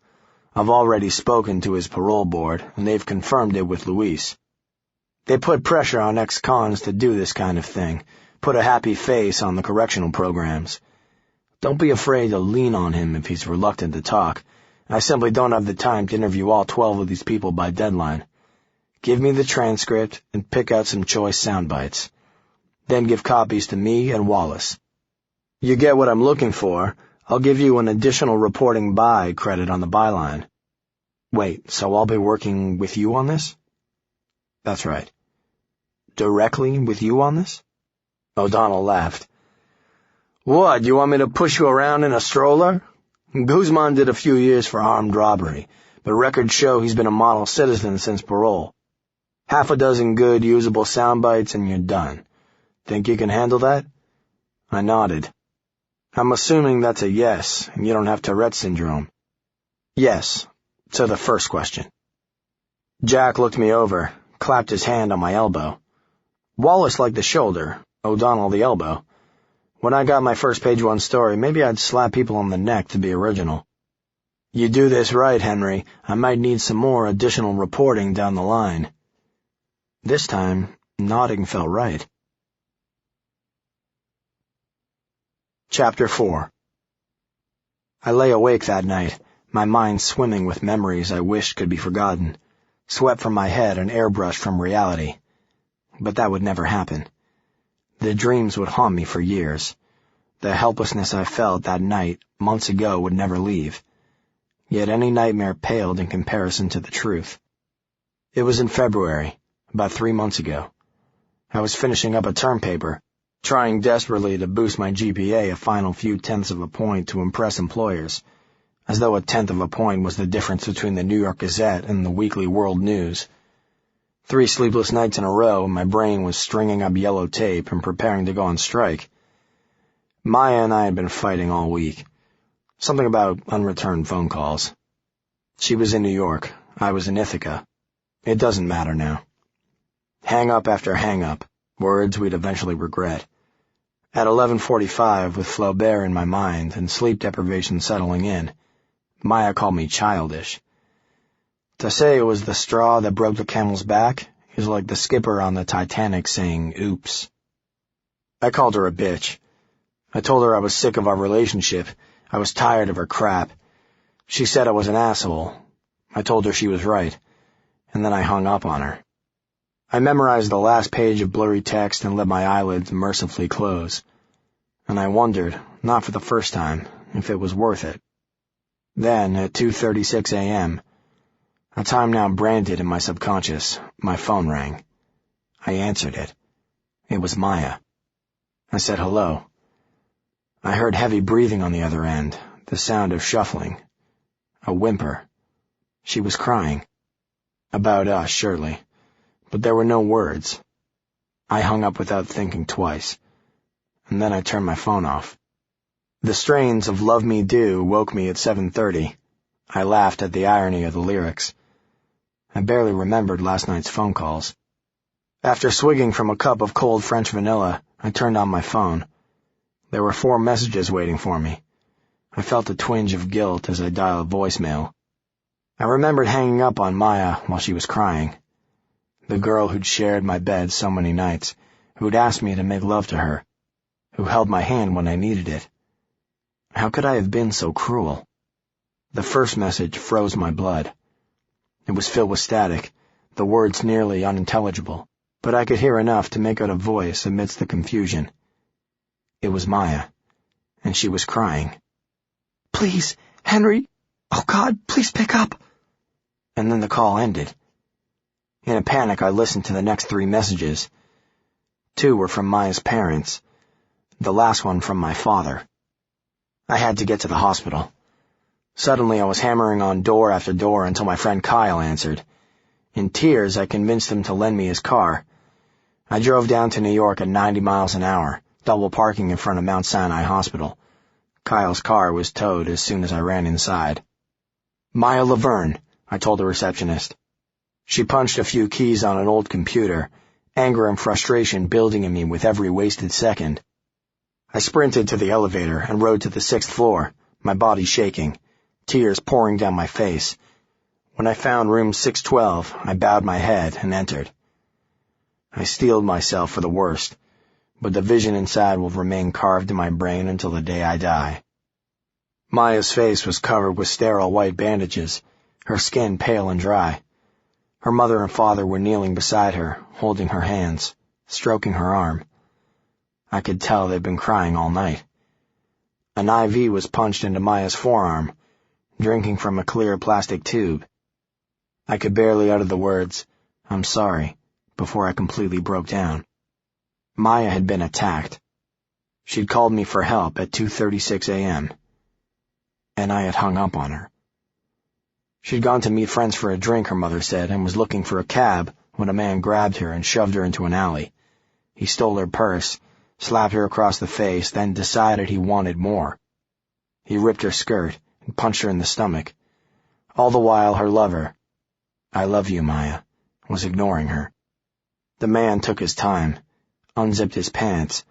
I've already spoken to his parole board, and they've confirmed it with Luis. They put pressure on ex-cons to do this kind of thing, put a happy face on the correctional programs. Don't be afraid to lean on him if he's reluctant to talk. I simply don't have the time to interview all 12 of these people by deadline. Give me the transcript and pick out some choice sound bites. Then give copies to me and Wallace. You get what I'm looking for. I'll give you an additional reporting by credit on the byline." "Wait, so I'll be working with you on this?" "That's right." "Directly with you on this?" O'Donnell laughed. "What, you want me to push you around in a stroller? Guzman did a few years for armed robbery, but records show he's been a model citizen since parole. Half a dozen good, usable sound bites and you're done. Think you can handle that?" I nodded. "I'm assuming that's a yes, and you don't have Tourette syndrome." "Yes, to the first question." Jack looked me over, clapped his hand on my elbow. Wallace liked the shoulder, O'Donnell the elbow. When I got my first page 1 story, maybe I'd slap people on the neck to be original. "You do this right, Henry. I might need some more additional reporting down the line." This time, nodding felt right. Chapter 4. I lay awake that night, my mind swimming with memories I wished could be forgotten, swept from my head and airbrushed from reality. But that would never happen. The dreams would haunt me for years. The helplessness I felt that night, months ago, would never leave. Yet any nightmare paled in comparison to the truth. It was in February, about 3 months ago. I was finishing up a term paper, trying desperately to boost my GPA a final few tenths of a point to impress employers, as though a tenth of a point was the difference between the New York Gazette and the Weekly World News. 3 sleepless nights in a row, my brain was stringing up yellow tape and preparing to go on strike. Maya and I had been fighting all week. Something about unreturned phone calls. She was in New York. I was in Ithaca. It doesn't matter now. Hang-up after hang-up, words we'd eventually regret. At 11:45, with Flaubert in my mind and sleep deprivation settling in, Maya called me childish. To say it was the straw that broke the camel's back is like the skipper on the Titanic saying, "Oops." I called her a bitch. I told her I was sick of our relationship. I was tired of her crap. She said I was an asshole. I told her she was right, and then I hung up on her. I memorized the last page of blurry text and let my eyelids mercifully close. And I wondered, not for the first time, if it was worth it. Then, at 2:36 a.m., a time now branded in my subconscious, my phone rang. I answered it. It was Maya. I said hello. I heard heavy breathing on the other end, the sound of shuffling. A whimper. She was crying. About us, surely. But there were no words. I hung up without thinking twice. And then I turned my phone off. The strains of Love Me Do woke me at 7:30. I laughed at the irony of the lyrics. I barely remembered last night's phone calls. After swigging from a cup of cold French vanilla, I turned on my phone. There were 4 messages waiting for me. I felt a twinge of guilt as I dialed voicemail. I remembered hanging up on Maya while she was crying. The girl who'd shared my bed so many nights, who'd asked me to make love to her, who held my hand when I needed it. How could I have been so cruel? The first message froze my blood. It was filled with static, the words nearly unintelligible, but I could hear enough to make out a voice amidst the confusion. It was Maya, and she was crying. "Please, Henry! Oh God, please pick up!" And then the call ended. In a panic, I listened to the next 3 messages. 2 were from Maya's parents, the last one from my father. I had to get to the hospital. Suddenly, I was hammering on door after door until my friend Kyle answered. In tears, I convinced him to lend me his car. I drove down to New York at 90 miles an hour, double parking in front of Mount Sinai Hospital. Kyle's car was towed as soon as I ran inside. "Maya Laverne," I told the receptionist. She punched a few keys on an old computer, anger and frustration building in me with every wasted second. I sprinted to the elevator and rode to the 6th floor, my body shaking, tears pouring down my face. When I found room 612, I bowed my head and entered. I steeled myself for the worst, but the vision inside will remain carved in my brain until the day I die. Maya's face was covered with sterile white bandages, her skin pale and dry. Her mother and father were kneeling beside her, holding her hands, stroking her arm. I could tell they'd been crying all night. An IV was punched into Maya's forearm, drinking from a clear plastic tube. I could barely utter the words, "I'm sorry," before I completely broke down. Maya had been attacked. She'd called me for help at 2:36 a.m., and I had hung up on her. She'd gone to meet friends for a drink, her mother said, and was looking for a cab when a man grabbed her and shoved her into an alley. He stole her purse, slapped her across the face, then decided he wanted more. He ripped her skirt and punched her in the stomach. All the while, her lover, "I love you, Maya," was ignoring her. The man took his time, unzipped his pants.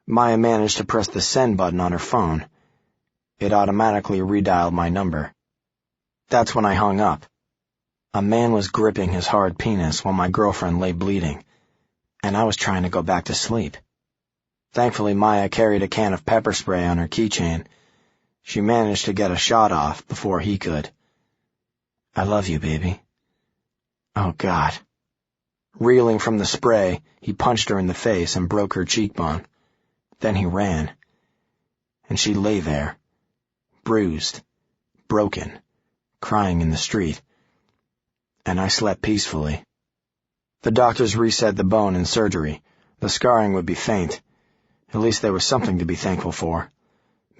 Maya managed to press the send button on her phone. It automatically redialed my number. That's when I hung up. A man was gripping his hard penis while my girlfriend lay bleeding, and I was trying to go back to sleep. Thankfully, Maya carried a can of pepper spray on her keychain. She managed to get a shot off before he could. "I love you, baby." Oh, God. Reeling from the spray, he punched her in the face and broke her cheekbone. Then he ran. And she lay there, bruised, broken, crying in the street. And I slept peacefully. The doctors reset the bone in surgery. The scarring would be faint. At least there was something to be thankful for.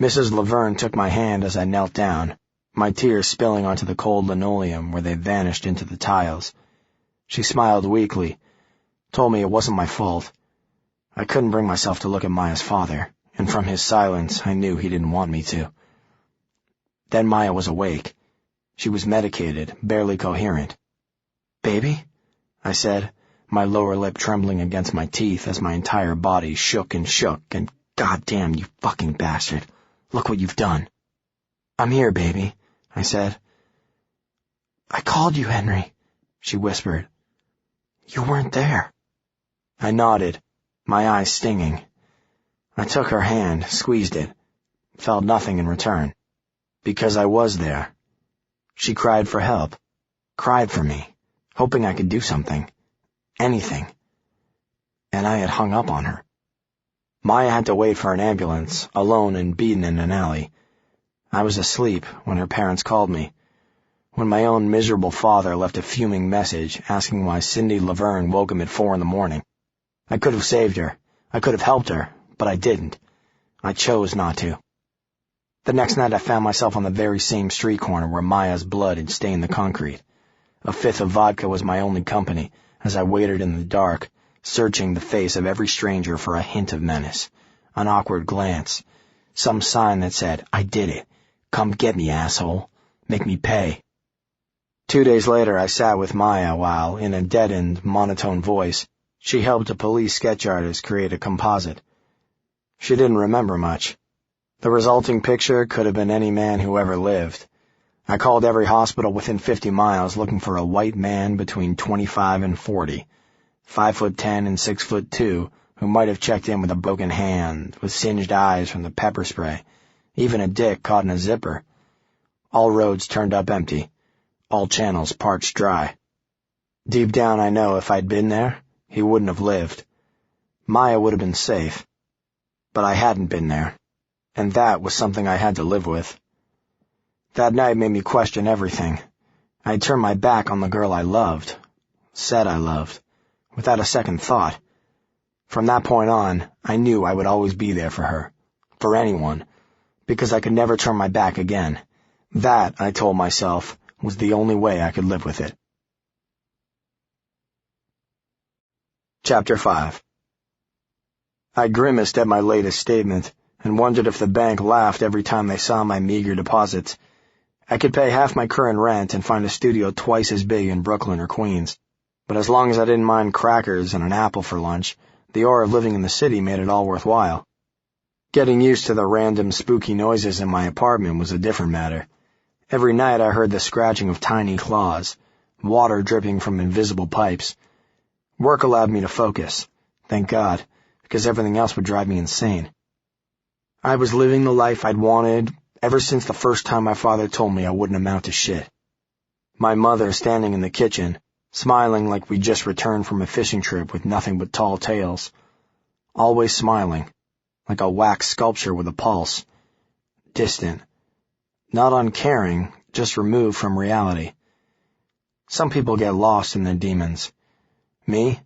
Mrs. Laverne took my hand as I knelt down, my tears spilling onto the cold linoleum where they vanished into the tiles. She smiled weakly, told me it wasn't my fault. I couldn't bring myself to look at Maya's father, and from his silence I knew he didn't want me to. Then Maya was awake. She was medicated, barely coherent. "Baby?" I said, my lower lip trembling against my teeth as my entire body shook, and goddamn, you fucking bastard, look what you've done. "I'm here, baby," I said. "I called you, Henry," she whispered. "You weren't there." I nodded, my eyes stinging. I took her hand, squeezed it, felt nothing in return. Because I was there. She cried for help, cried for me, hoping I could do something. Anything. And I had hung up on her. Maya had to wait for an ambulance, alone and beaten in an alley. I was asleep when her parents called me. When my own miserable father left a fuming message asking why Cindy Laverne woke him at 4 a.m. I could have saved her. I could have helped her, but I didn't. I chose not to. The next night I found myself on the very same street corner where Maya's blood had stained the concrete. A fifth of vodka was my only company as I waited in the dark, searching the face of every stranger for a hint of menace, an awkward glance, some sign that said, "I did it. Come get me, asshole. Make me pay." 2 days later, I sat with Maya while, in a deadened, monotone voice, she helped a police sketch artist create a composite. She didn't remember much. The resulting picture could have been any man who ever lived. I called every hospital within 50 miles looking for a white man between 25 and 40, 5'10" and 6'2", who might have checked in with a broken hand, with singed eyes from the pepper spray, even a dick caught in a zipper. All roads turned up empty. All channels parched dry. Deep down I know if I'd been there, he wouldn't have lived. Maya would have been safe. But I hadn't been there, and that was something I had to live with. That night made me question everything. I had turned my back on the girl I loved, said I loved, without a second thought. From that point on, I knew I would always be there for her, for anyone, because I could never turn my back again. That, I told myself, was the only way I could live with it. Chapter 5. I grimaced at my latest statement and wondered if the bank laughed every time they saw my meager deposits. I could pay half my current rent and find a studio twice as big in Brooklyn or Queens. But as long as I didn't mind crackers and an apple for lunch, the aura of living in the city made it all worthwhile. Getting used to the random spooky noises in my apartment was a different matter. Every night I heard the scratching of tiny claws, water dripping from invisible pipes. Work allowed me to focus, thank God, because everything else would drive me insane. I was living the life I'd wanted ever since the first time my father told me I wouldn't amount to shit. My mother standing in the kitchen, smiling like we'd just returned from a fishing trip with nothing but tall tales. Always smiling, like a wax sculpture with a pulse. Distant. Not uncaring, just removed from reality. Some people get lost in their demons. Me?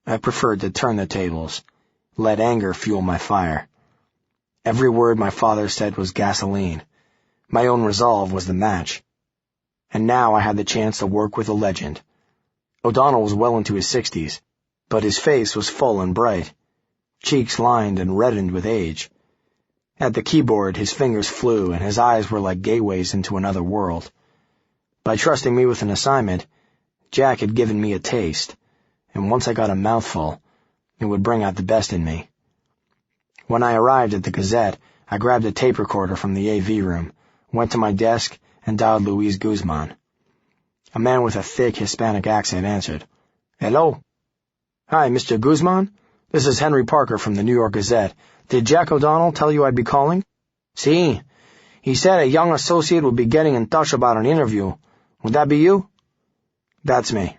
I preferred to turn the tables, let anger fuel my fire. Every word my father said was gasoline. My own resolve was the match. And now I had the chance to work with a legend. O'Donnell was well into his 60s, but his face was full and bright, cheeks lined and reddened with age. At the keyboard, his fingers flew and his eyes were like gateways into another world. By trusting me with an assignment, Jack had given me a taste, and once I got a mouthful, it would bring out the best in me. When I arrived at the Gazette, I grabbed a tape recorder from the AV room, went to my desk, and dialed Luis Guzman. A man with a thick Hispanic accent answered. "Hello?" "Hi, Mr. Guzman? This is Henry Parker from the New York Gazette. Did Jack O'Donnell tell you I'd be calling?" "Si. He said a young associate would be getting in touch about an interview. Would that be you?" "That's me.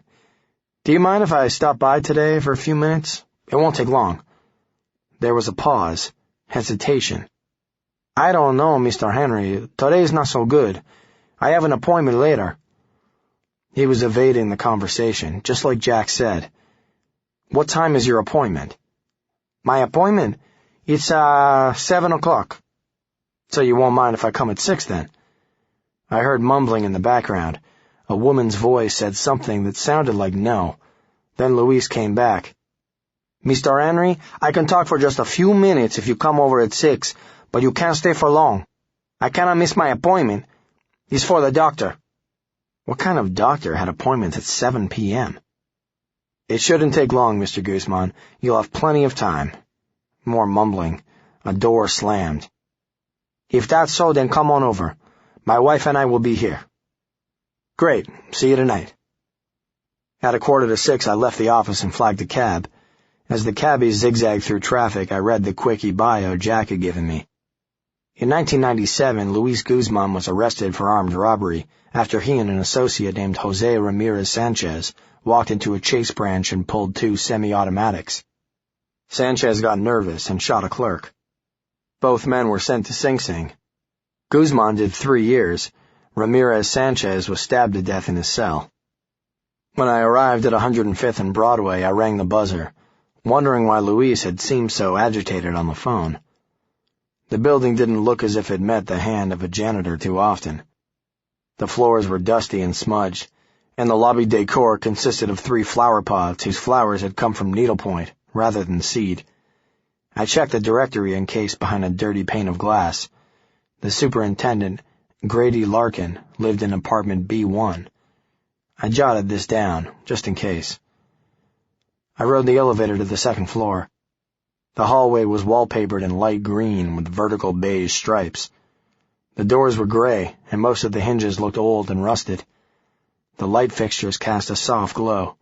Do you mind if I stop by today for a few minutes? It won't take long." There was a pause, hesitation. "I don't know, Mr. Henry. Today's not so good. I have an appointment later." He was evading the conversation, just like Jack said. "What time is your appointment?" "My appointment? It's 7 o'clock. "So you won't mind if I come at 6 then?" I heard mumbling in the background. A woman's voice said something that sounded like no. Then Luis came back. "Mr. Henry, I can talk for just a few minutes if you come over at 6, but you can't stay for long. I cannot miss my appointment. It's for the doctor." What kind of doctor had appointments at 7 p.m.? "It shouldn't take long, Mr. Guzman. You'll have plenty of time." More mumbling. A door slammed. "If that's so, then come on over. My wife and I will be here." "Great. See you tonight." At 5:45, I left the office and flagged a cab. As the cabbie zigzagged through traffic, I read the quickie bio Jack had given me. In 1997, Luis Guzman was arrested for armed robbery after he and an associate named Jose Ramirez Sanchez walked into a Chase branch and pulled 2 semi-automatics. Sanchez got nervous and shot a clerk. Both men were sent to Sing Sing. Guzman did 3 years. Ramirez Sanchez was stabbed to death in his cell. When I arrived at 105th and Broadway, I rang the buzzer, wondering why Luis had seemed so agitated on the phone. The building didn't look as if it met the hand of a janitor too often. The floors were dusty and smudged, and the lobby decor consisted of 3 flower pots whose flowers had come from needlepoint rather than seed. I checked the directory encased behind a dirty pane of glass. The superintendent, Grady Larkin, lived in apartment B1. I jotted this down, just in case. I rode the elevator to the 2nd floor. The hallway was wallpapered in light green with vertical beige stripes. The doors were gray, and most of the hinges looked old and rusted. The light fixtures cast a soft glow.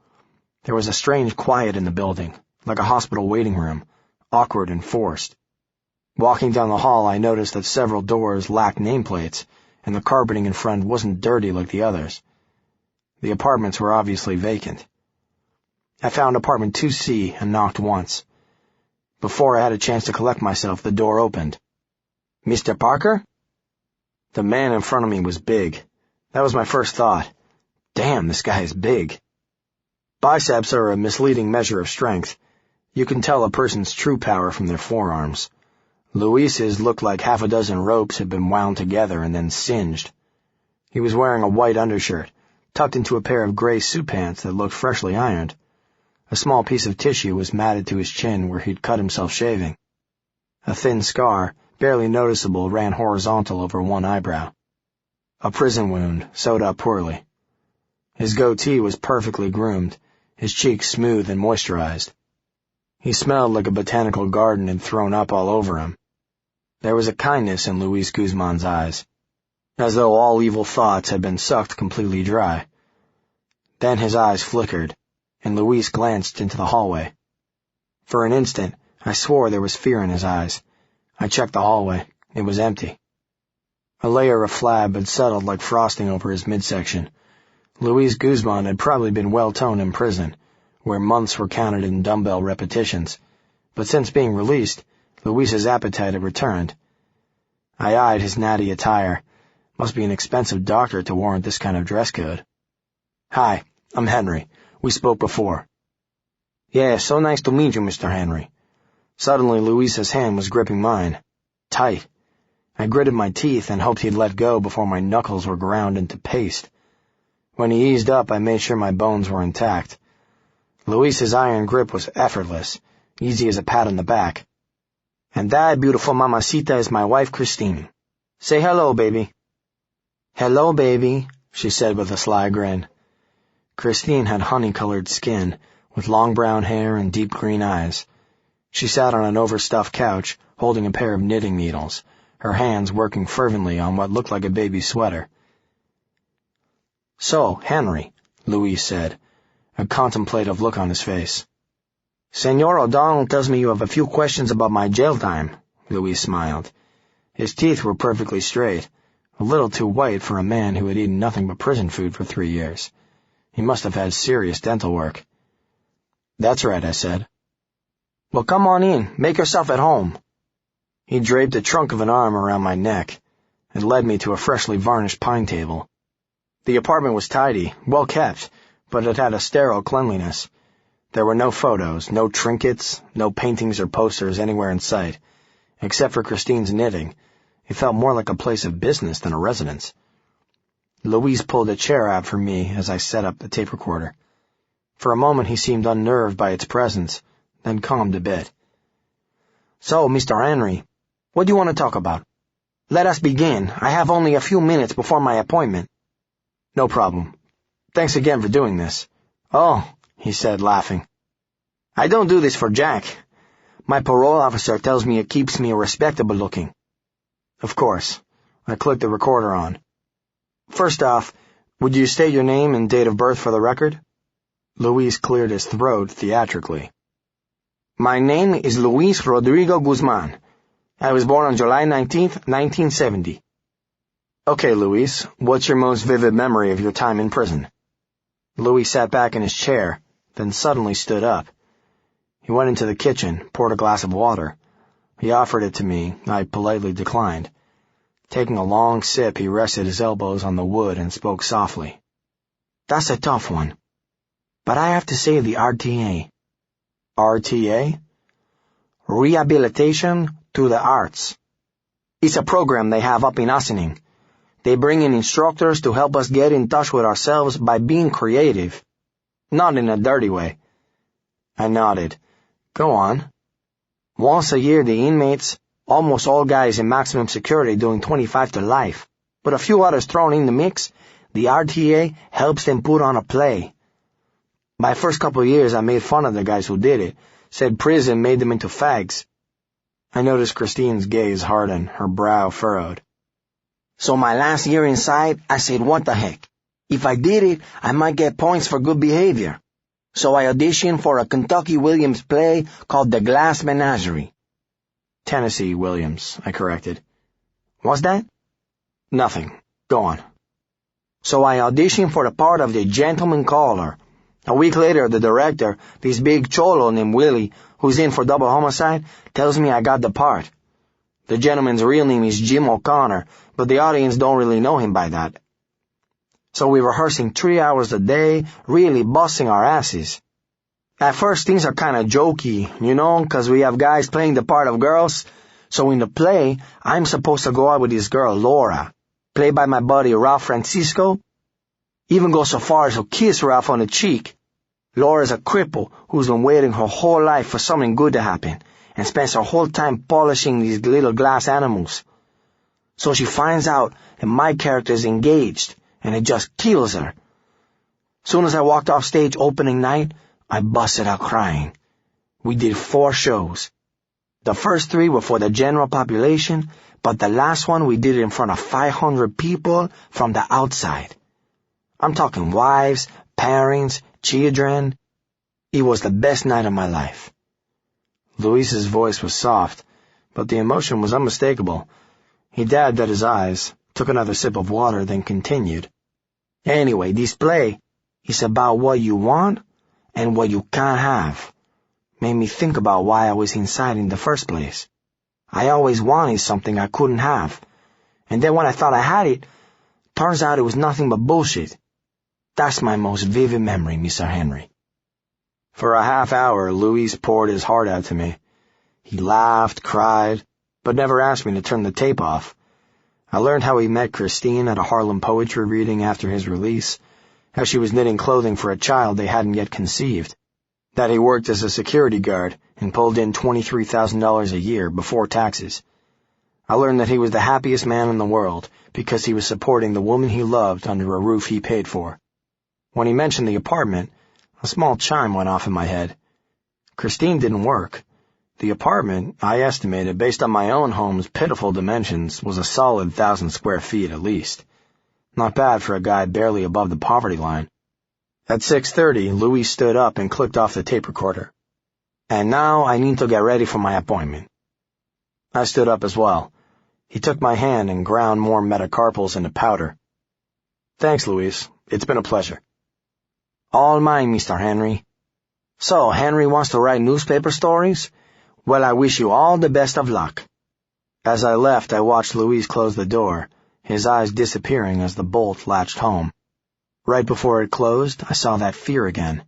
There was a strange quiet in the building, like a hospital waiting room, awkward and forced. Walking down the hall, I noticed that several doors lacked nameplates, and the carpeting in front wasn't dirty like the others. The apartments were obviously vacant. I found apartment 2C and knocked once. Before I had a chance to collect myself, the door opened. "Mr. Parker?" The man in front of me was big. That was my first thought. Damn, this guy is big. Biceps are a misleading measure of strength. You can tell a person's true power from their forearms. Luis's looked like half a dozen ropes had been wound together and then singed. He was wearing a white undershirt, tucked into a pair of gray suit pants that looked freshly ironed. A small piece of tissue was matted to his chin where he'd cut himself shaving. A thin scar, barely noticeable, ran horizontal over one eyebrow. A prison wound, sewed up poorly. His goatee was perfectly groomed, his cheeks smooth and moisturized. He smelled like a botanical garden had thrown up all over him. There was a kindness in Luis Guzman's eyes, as though all evil thoughts had been sucked completely dry. Then his eyes flickered, and Luis glanced into the hallway. For an instant, I swore there was fear in his eyes. I checked the hallway. It was empty. A layer of flab had settled like frosting over his midsection. Luis Guzman had probably been well-toned in prison, where months were counted in dumbbell repetitions, but since being released, Luis's appetite had returned. I eyed his natty attire. Must be an expensive doctor to warrant this kind of dress code. "Hi, I'm Henry. We spoke before." "Yeah, so nice to meet you, Mr. Henry." Suddenly, Luis's hand was gripping mine. Tight. I gritted my teeth and hoped he'd let go before my knuckles were ground into paste. When he eased up, I made sure my bones were intact. Luis's iron grip was effortless, easy as a pat on the back. "And that beautiful mamacita is my wife, Christine. Say hello, baby." "Hello, baby," she said with a sly grin. Christine had honey-colored skin, with long brown hair and deep green eyes. She sat on an overstuffed couch, holding a pair of knitting needles, her hands working fervently on what looked like a baby sweater. "So, Henry," Luis said, a contemplative look on his face. "Senor O'Donnell tells me you have a few questions about my jail time," Luis smiled. His teeth were perfectly straight, a little too white for a man who had eaten nothing but prison food for 3 years. He must have had serious dental work. "That's right," I said. "Well, come on in. Make yourself at home." He draped the trunk of an arm around my neck and led me to a freshly varnished pine table. The apartment was tidy, well kept, but it had a sterile cleanliness. There were no photos, no trinkets, no paintings or posters anywhere in sight. Except for Christine's knitting, it felt more like a place of business than a residence. Luis pulled a chair out for me as I set up the tape recorder. For a moment he seemed unnerved by its presence, then calmed a bit. "So, Mr. Henry, what do you want to talk about? Let us begin. I have only a few minutes before my appointment." "No problem. Thanks again for doing this." "Oh," he said, laughing. "I don't do this for Jack. My parole officer tells me it keeps me respectable looking." "Of course." I clicked the recorder on. "First off, would you state your name and date of birth for the record?" Luis cleared his throat theatrically. My name is Luis Rodrigo Guzman. I was born on July 19th, 1970. Okay, Luis, what's your most vivid memory of your time in prison? Luis sat back in his chair, then suddenly stood up. He went into the kitchen, poured a glass of water. He offered it to me. I politely declined. Taking a long sip, he rested his elbows on the wood and spoke softly. That's a tough one. But I have to say the RTA. RTA? Rehabilitation through the Arts. It's a program they have up in Ossining. They bring in instructors to help us get in touch with ourselves by being creative. Not in a dirty way. I nodded. Go on. Once a year, the inmates, almost all guys in maximum security doing 25 to life, but a few others thrown in the mix, the RTA helps them put on a play. My first couple of years, I made fun of the guys who did it, said prison made them into fags. I noticed Christine's gaze harden, her brow furrowed. So my last year inside, I said, what the heck? If I did it, I might get points for good behavior. So I auditioned for a Kentucky Williams play called The Glass Menagerie. Tennessee Williams, I corrected. What's that? Nothing. Go on. So I auditioned for the part of the gentleman caller. A week later, the director, this big cholo named Willie, who's in for double homicide, tells me I got the part. The gentleman's real name is Jim O'Connor, but the audience don't really know him by that. So we're rehearsing 3 hours a day, really busting our asses. At first, things are kind of jokey, 'cause we have guys playing the part of girls. So in the play, I'm supposed to go out with this girl, Laura, played by my buddy Ralph Francisco. Even go so far as to kiss Ralph on the cheek. Laura's a cripple who's been waiting her whole life for something good to happen, and spends her whole time polishing these little glass animals. So she finds out that my character is engaged, and it just kills her. Soon as I walked off stage opening night, I busted out crying. We did 4 shows. The first 3 were for the general population, but the last one we did in front of 500 people from the outside. I'm talking wives, parents, children. It was the best night of my life. Luis's voice was soft, but the emotion was unmistakable. He dabbed at his eyes, took another sip of water, then continued. Anyway, this play is about what you want and what you can't have. Made me think about why I was inside in the first place. I always wanted something I couldn't have. And then when I thought I had it, turns out it was nothing but bullshit. That's my most vivid memory, Mr. Henry. For a half hour, Luis poured his heart out to me. He laughed, cried, but never asked me to turn the tape off. I learned how he met Christine at a Harlem poetry reading after his release, how she was knitting clothing for a child they hadn't yet conceived, that he worked as a security guard and pulled in $23,000 a year before taxes. I learned that he was the happiest man in the world because he was supporting the woman he loved under a roof he paid for. When he mentioned the apartment, a small chime went off in my head. Christine didn't work. The apartment, I estimated, based on my own home's pitiful dimensions, was a solid 1,000 square feet at least. Not bad for a guy barely above the poverty line. At 6:30, Luis stood up and clicked off the tape recorder. And now I need to get ready for my appointment. I stood up as well. He took my hand and ground more metacarpals into powder. Thanks, Luis. It's been a pleasure. All mine, Mr. Henry. So, Henry wants to write newspaper stories? Well, I wish you all the best of luck. As I left, I watched Luis close the door, his eyes disappearing as the bolt latched home. Right before it closed, I saw that fear again,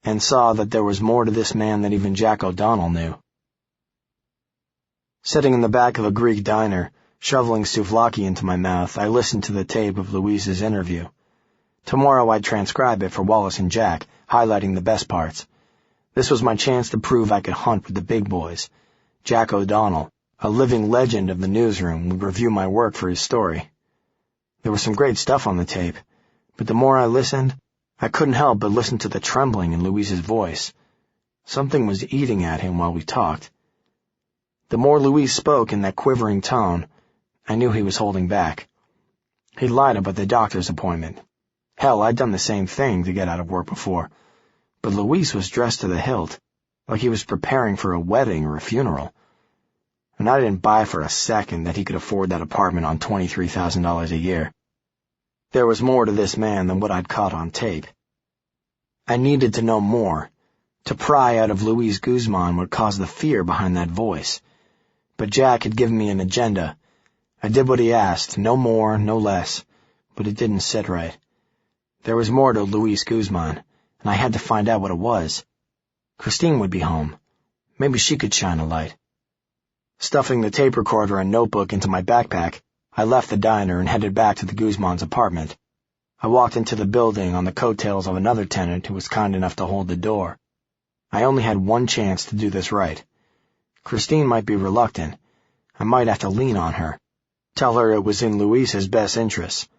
and saw that there was more to this man than even Jack O'Donnell knew. Sitting in the back of a Greek diner, shoveling souvlaki into my mouth, I listened to the tape of Luis's interview. Tomorrow I'd transcribe it for Wallace and Jack, highlighting the best parts. This was my chance to prove I could hunt with the big boys. Jack O'Donnell, a living legend of the newsroom, would review my work for his story. There was some great stuff on the tape, but the more I listened, I couldn't help but listen to the trembling in Luis's voice. Something was eating at him while we talked. The more Luis spoke in that quivering tone, I knew he was holding back. He lied about the doctor's appointment. Hell, I'd done the same thing to get out of work before. But Luis was dressed to the hilt. like he was preparing for a wedding or a funeral. And I didn't buy for a second that he could afford that apartment on $23,000 a year. There was more to this man than what I'd caught on tape. I needed to know more. To pry out of Luis Guzman would cause the fear behind that voice. But Jack had given me an agenda. I did what he asked, no more, no less, but it didn't sit right. There was more to Luis Guzman, and I had to find out what it was. Christine would be home. Maybe she could shine a light. Stuffing the tape recorder and notebook into my backpack, I left the diner and headed back to the Guzman's apartment. I walked into the building on the coattails of another tenant who was kind enough to hold the door. I only had one chance to do this right. Christine might be reluctant. I might have to lean on her. Tell her it was in Luis's best interests.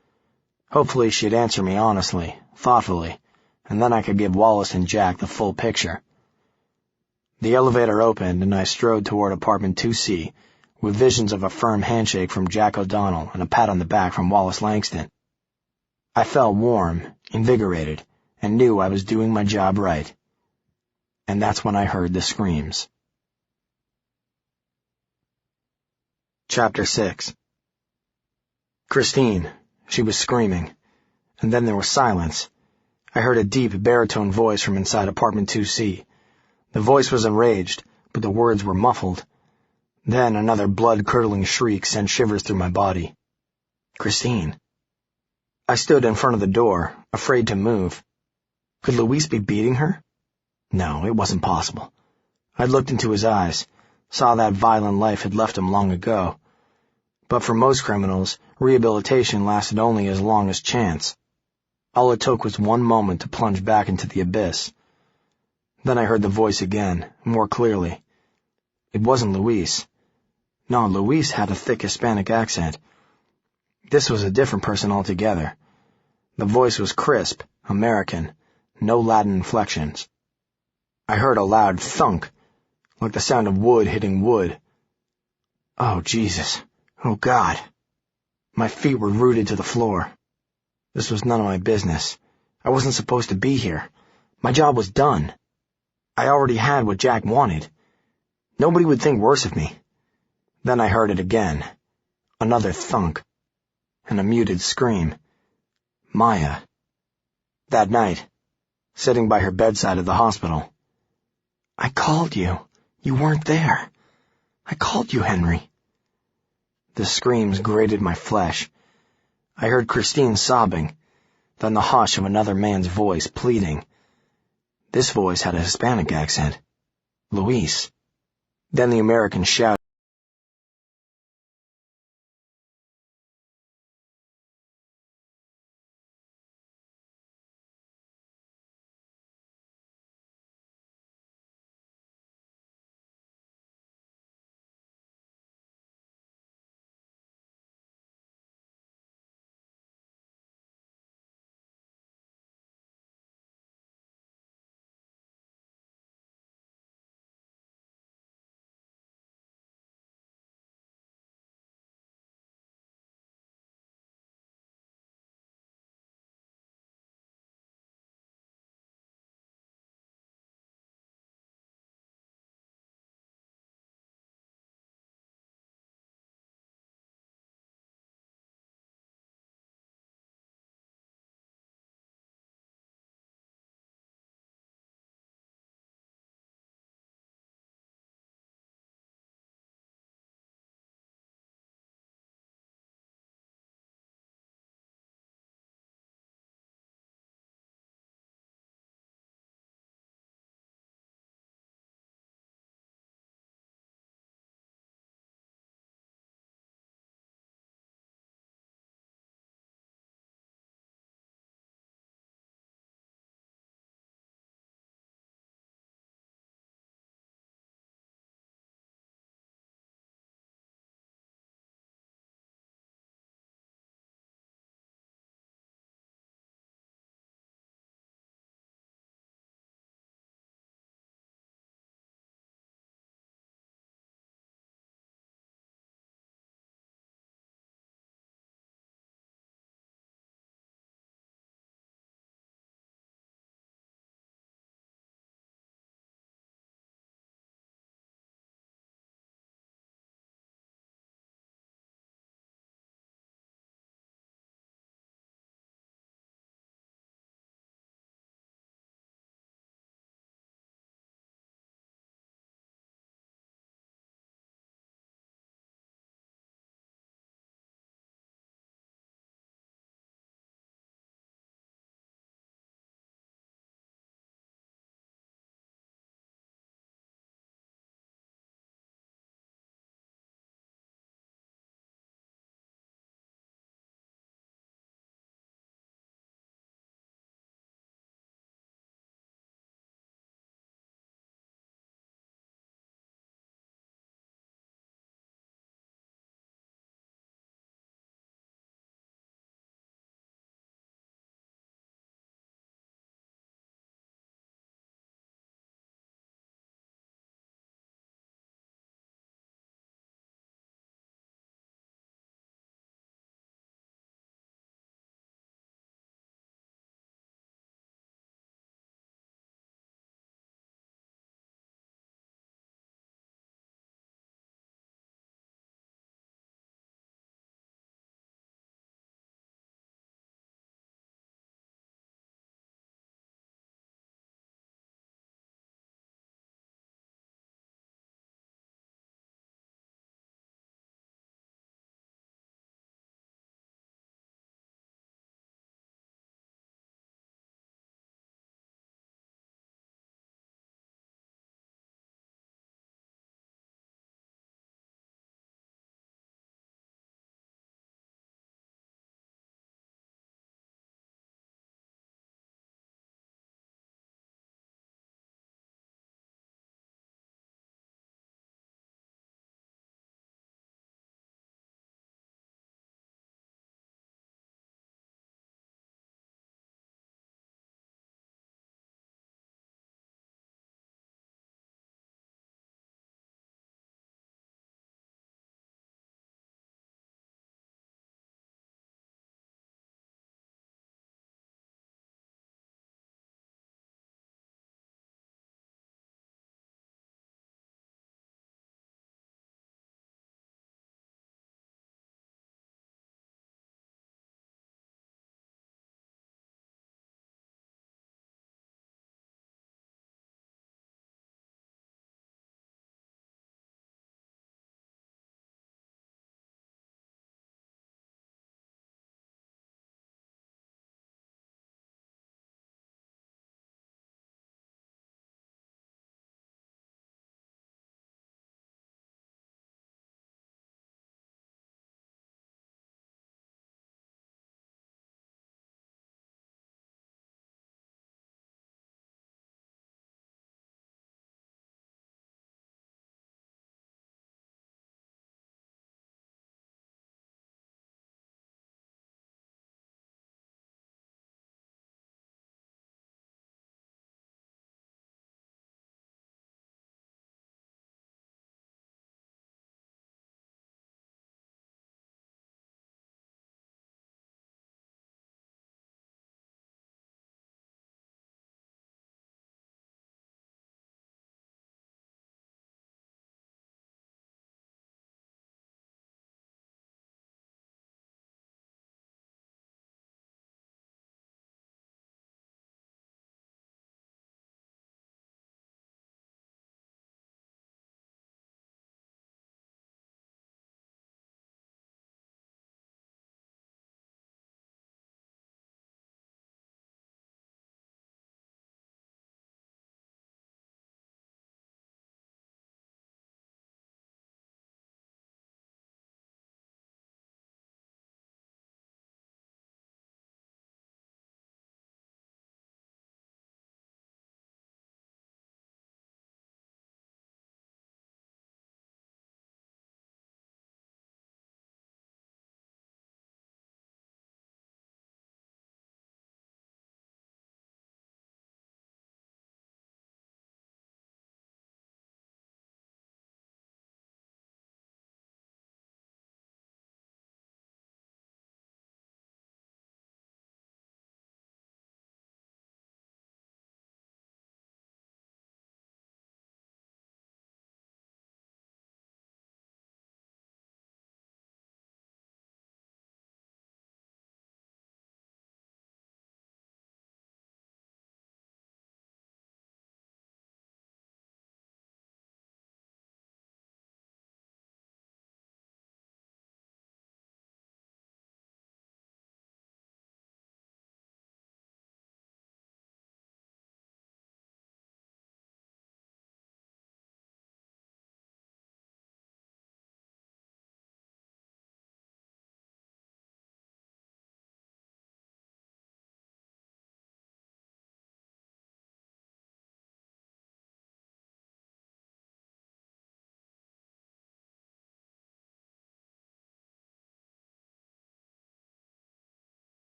Hopefully she'd answer me honestly, thoughtfully, and then I could give Wallace and Jack the full picture. The elevator opened and I strode toward apartment 2C, with visions of a firm handshake from Jack O'Donnell and a pat on the back from Wallace Langston. I felt warm, invigorated, and knew I was doing my job right. And that's when I heard the screams. Chapter 6. Christine. She was screaming. And then there was silence. I heard a deep baritone voice from inside apartment 2C. The voice was enraged, but the words were muffled. Then another blood-curdling shriek sent shivers through my body. Christine. I stood in front of the door, afraid to move. Could Luis be beating her? No, it wasn't possible. I looked into his eyes, saw that violent life had left him long ago. But for most criminals, rehabilitation lasted only as long as chance. All it took was one moment to plunge back into the abyss. Then I heard the voice again, more clearly. It wasn't Luis. No, Luis had a thick Hispanic accent. This was a different person altogether. The voice was crisp, American, no Latin inflections. I heard a loud thunk, like the sound of wood hitting wood. Oh, Jesus. Oh, God. My feet were rooted to the floor. This was none of my business. I wasn't supposed to be here. My job was done. I already had what Jack wanted. Nobody would think worse of me. Then I heard it again. Another thunk. And a muted scream. Maya. That night, sitting by her bedside at the hospital. I called you. You weren't there. I called you, Henry. The screams grated my flesh. I heard Christine sobbing, then the hush of another man's voice pleading. This voice had a Hispanic accent. Luis. Then the American shouted.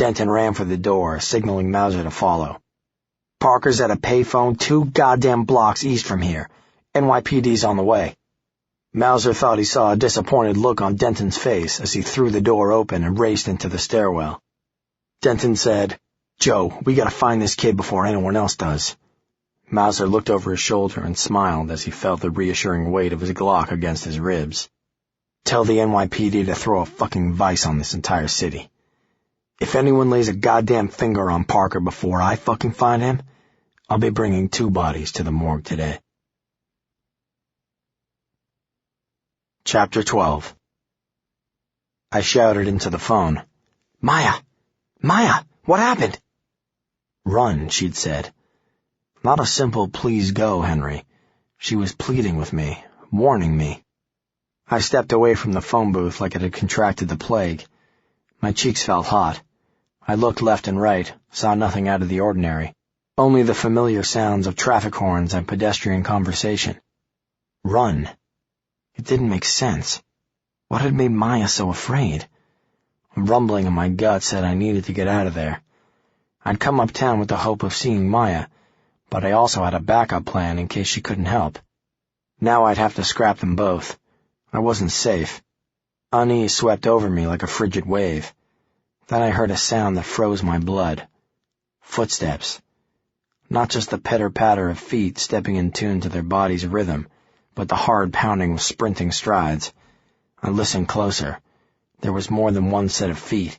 Denton ran for the door, signaling Mauser to follow. Parker's at a payphone 2 goddamn blocks east from here. NYPD's on the way. Mauser thought he saw a disappointed look on Denton's face as he threw the door open and raced into the stairwell. Denton said, "Joe, we gotta find this kid before anyone else does." Mauser looked over his shoulder and smiled as he felt the reassuring weight of his Glock against his ribs. "Tell the NYPD to throw a fucking vice on this entire city. If anyone lays a goddamn finger on Parker before I fucking find him, I'll be bringing 2 bodies to the morgue today." Chapter 12. I shouted into the phone, "Maya! Maya! What happened?" "Run," she'd said. Not a simple "please go, Henry." She was pleading with me, warning me. I stepped away from the phone booth like it had contracted the plague. My cheeks felt hot. I looked left and right, saw nothing out of the ordinary, only the familiar sounds of traffic horns and pedestrian conversation. Run. It didn't make sense. What had made Maya so afraid? A rumbling in my gut said I needed to get out of there. I'd come uptown with the hope of seeing Maya, but I also had a backup plan in case she couldn't help. Now I'd have to scrap them both. I wasn't safe. Unease swept over me like a frigid wave. Then I heard a sound that froze my blood. Footsteps. Not just the pitter-patter of feet stepping in tune to their body's rhythm, but the hard pounding of sprinting strides. I listened closer. There was more than one set of feet.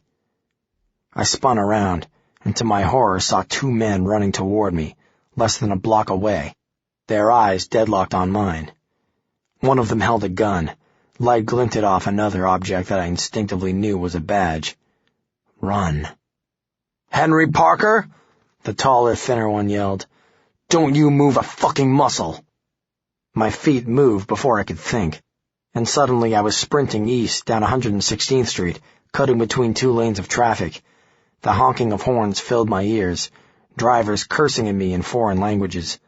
I spun around, and to my horror saw 2 men running toward me, less than a block away, their eyes deadlocked on mine. One of them held a gun. Light glinted off another object that I instinctively knew was a badge. Run. "Henry Parker?" the taller, thinner one yelled. "Don't you move a fucking muscle." My feet moved before I could think, and suddenly I was sprinting east down 116th Street, cutting between 2 lanes of traffic. The honking of horns filled my ears, drivers cursing at me in foreign languages.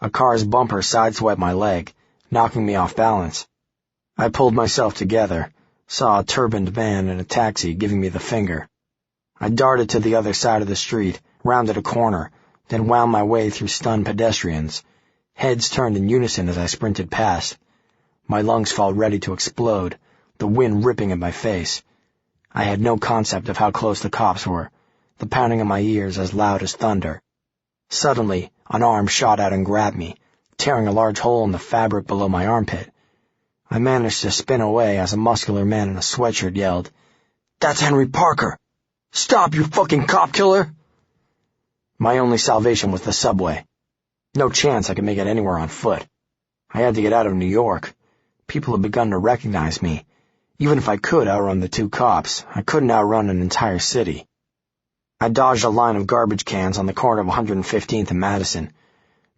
A car's bumper sideswiped my leg, knocking me off balance. I pulled myself together, saw a turbaned man in a taxi giving me the finger. I darted to the other side of the street, rounded a corner, then wound my way through stunned pedestrians. Heads turned in unison as I sprinted past. My lungs felt ready to explode, the wind ripping at my face. I had no concept of how close the cops were, the pounding in my ears as loud as thunder. Suddenly, an arm shot out and grabbed me, tearing a large hole in the fabric below my armpit. I managed to spin away as a muscular man in a sweatshirt yelled, "That's Henry Parker! Stop, you fucking cop killer!" My only salvation was the subway. No chance I could make it anywhere on foot. I had to get out of New York. People had begun to recognize me. Even if I could outrun the 2 cops, I couldn't outrun an entire city. I dodged a line of garbage cans on the corner of 115th and Madison.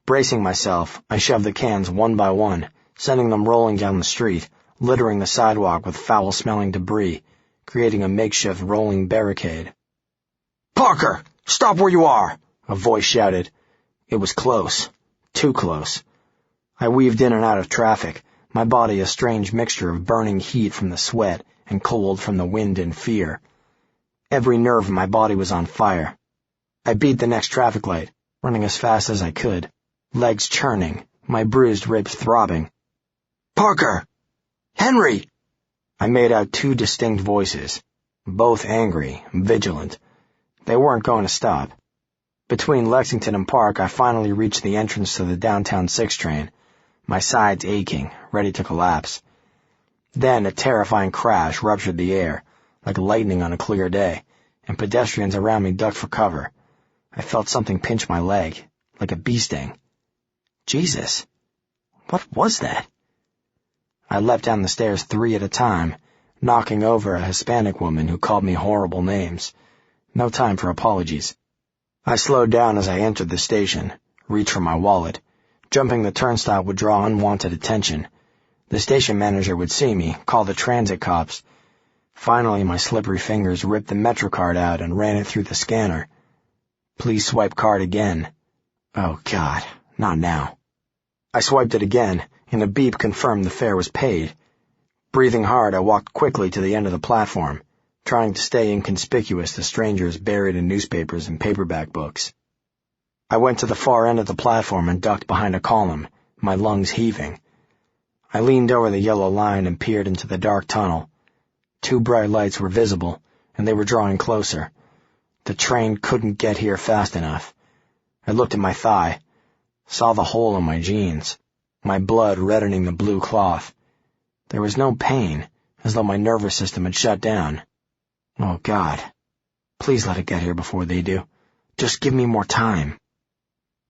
Bracing myself, I shoved the cans one by one, sending them rolling down the street, littering the sidewalk with foul-smelling debris, creating a makeshift rolling barricade. "Parker! Stop where you are!" a voice shouted. It was close. Too close. I weaved in and out of traffic, my body a strange mixture of burning heat from the sweat and cold from the wind and fear. Every nerve in my body was on fire. I beat the next traffic light, running as fast as I could, legs churning, my bruised ribs throbbing. "Parker! Henry!" I made out 2 distinct voices, both angry, vigilant. They weren't going to stop. Between Lexington and Park, I finally reached the entrance to the downtown 6 train, my sides aching, ready to collapse. Then a terrifying crash ruptured the air, like lightning on a clear day, and pedestrians around me ducked for cover. I felt something pinch my leg, like a bee sting. Jesus! What was that? I leapt down the stairs 3 at a time, knocking over a Hispanic woman who called me horrible names. No time for apologies. I slowed down as I entered the station, reached for my wallet. Jumping the turnstile would draw unwanted attention. The station manager would see me, call the transit cops. Finally, my slippery fingers ripped the MetroCard out and ran it through the scanner. Please swipe card again. Oh, God, not now. I swiped it again, and a beep confirmed the fare was paid. Breathing hard, I walked quickly to the end of the platform. trying to stay inconspicuous to strangers buried in newspapers and paperback books. I went to the far end of the platform and ducked behind a column, my lungs heaving. I leaned over the yellow line and peered into the dark tunnel. 2 bright lights were visible, and they were drawing closer. The train couldn't get here fast enough. I looked at my thigh, saw the hole in my jeans, my blood reddening the blue cloth. There was no pain, as though my nervous system had shut down. Oh, God. Please let it get here before they do. Just give me more time.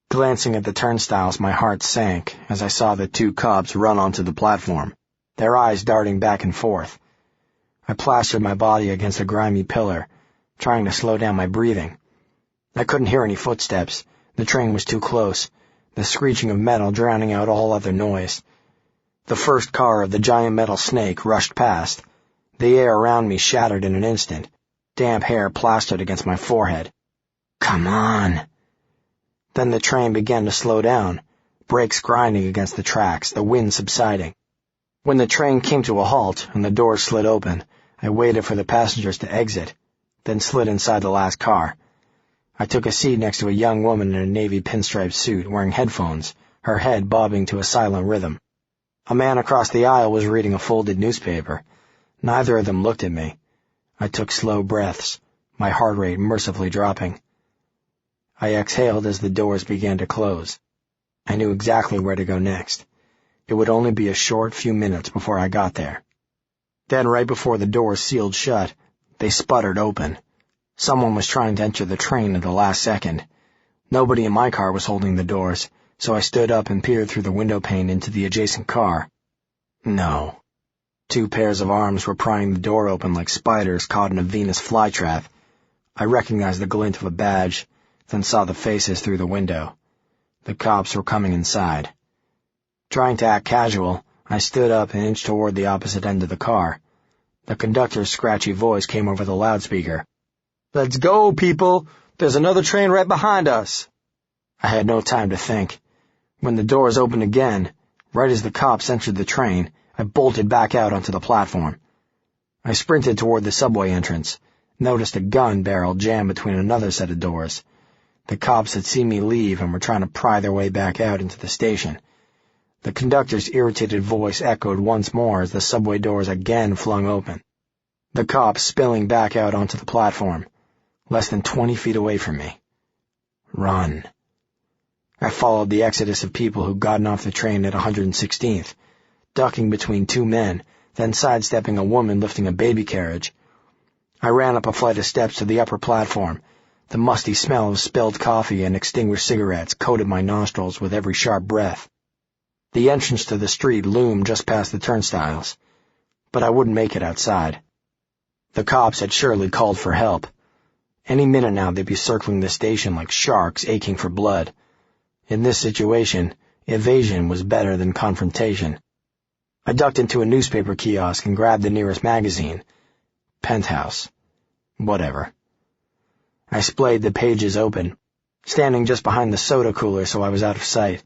Glancing at the turnstiles, my heart sank as I saw the 2 cops run onto the platform, their eyes darting back and forth. I plastered my body against a grimy pillar, trying to slow down my breathing. I couldn't hear any footsteps. The train was too close, the screeching of metal drowning out all other noise. The first car of the giant metal snake rushed past. The air around me shattered in an instant. Damp hair plastered against my forehead. Come on. Then the train began to slow down, brakes grinding against the tracks, the wind subsiding. When the train came to a halt and the doors slid open, I waited for the passengers to exit, then slid inside the last car. I took a seat next to a young woman in a navy pinstripe suit, wearing headphones, her head bobbing to a silent rhythm. A man across the aisle was reading a folded newspaper. Neither of them looked at me. I took slow breaths, my heart rate mercifully dropping. I exhaled as the doors began to close. I knew exactly where to go next. It would only be a short few minutes before I got there. Then, right before the doors sealed shut, they sputtered open. Someone was trying to enter the train at the last second. Nobody in my car was holding the doors, so I stood up and peered through the window pane into the adjacent car. No. 2 pairs of arms were prying the door open like spiders caught in a Venus flytrap. I recognized the glint of a badge, then saw the faces through the window. The cops were coming inside. Trying to act casual, I stood up and inched toward the opposite end of the car. The conductor's scratchy voice came over the loudspeaker. "Let's go, people! There's another train right behind us!" I had no time to think. When the doors opened again, right as the cops entered the train, I bolted back out onto the platform. I sprinted toward the subway entrance, noticed a gun barrel jammed between another set of doors. The cops had seen me leave and were trying to pry their way back out into the station. The conductor's irritated voice echoed once more as the subway doors again flung open. The cops spilling back out onto the platform, less than 20 feet away from me. Run. I followed the exodus of people who'd gotten off the train at 116th, ducking between 2 men, then sidestepping a woman lifting a baby carriage. I ran up a flight of steps to the upper platform. The musty smell of spilled coffee and extinguished cigarettes coated my nostrils with every sharp breath. The entrance to the street loomed just past the turnstiles, but I wouldn't make it outside. The cops had surely called for help. Any minute now they'd be circling the station like sharks aching for blood. In this situation, evasion was better than confrontation. I ducked into a newspaper kiosk and grabbed the nearest magazine. Penthouse. Whatever. I splayed the pages open, standing just behind the soda cooler so I was out of sight.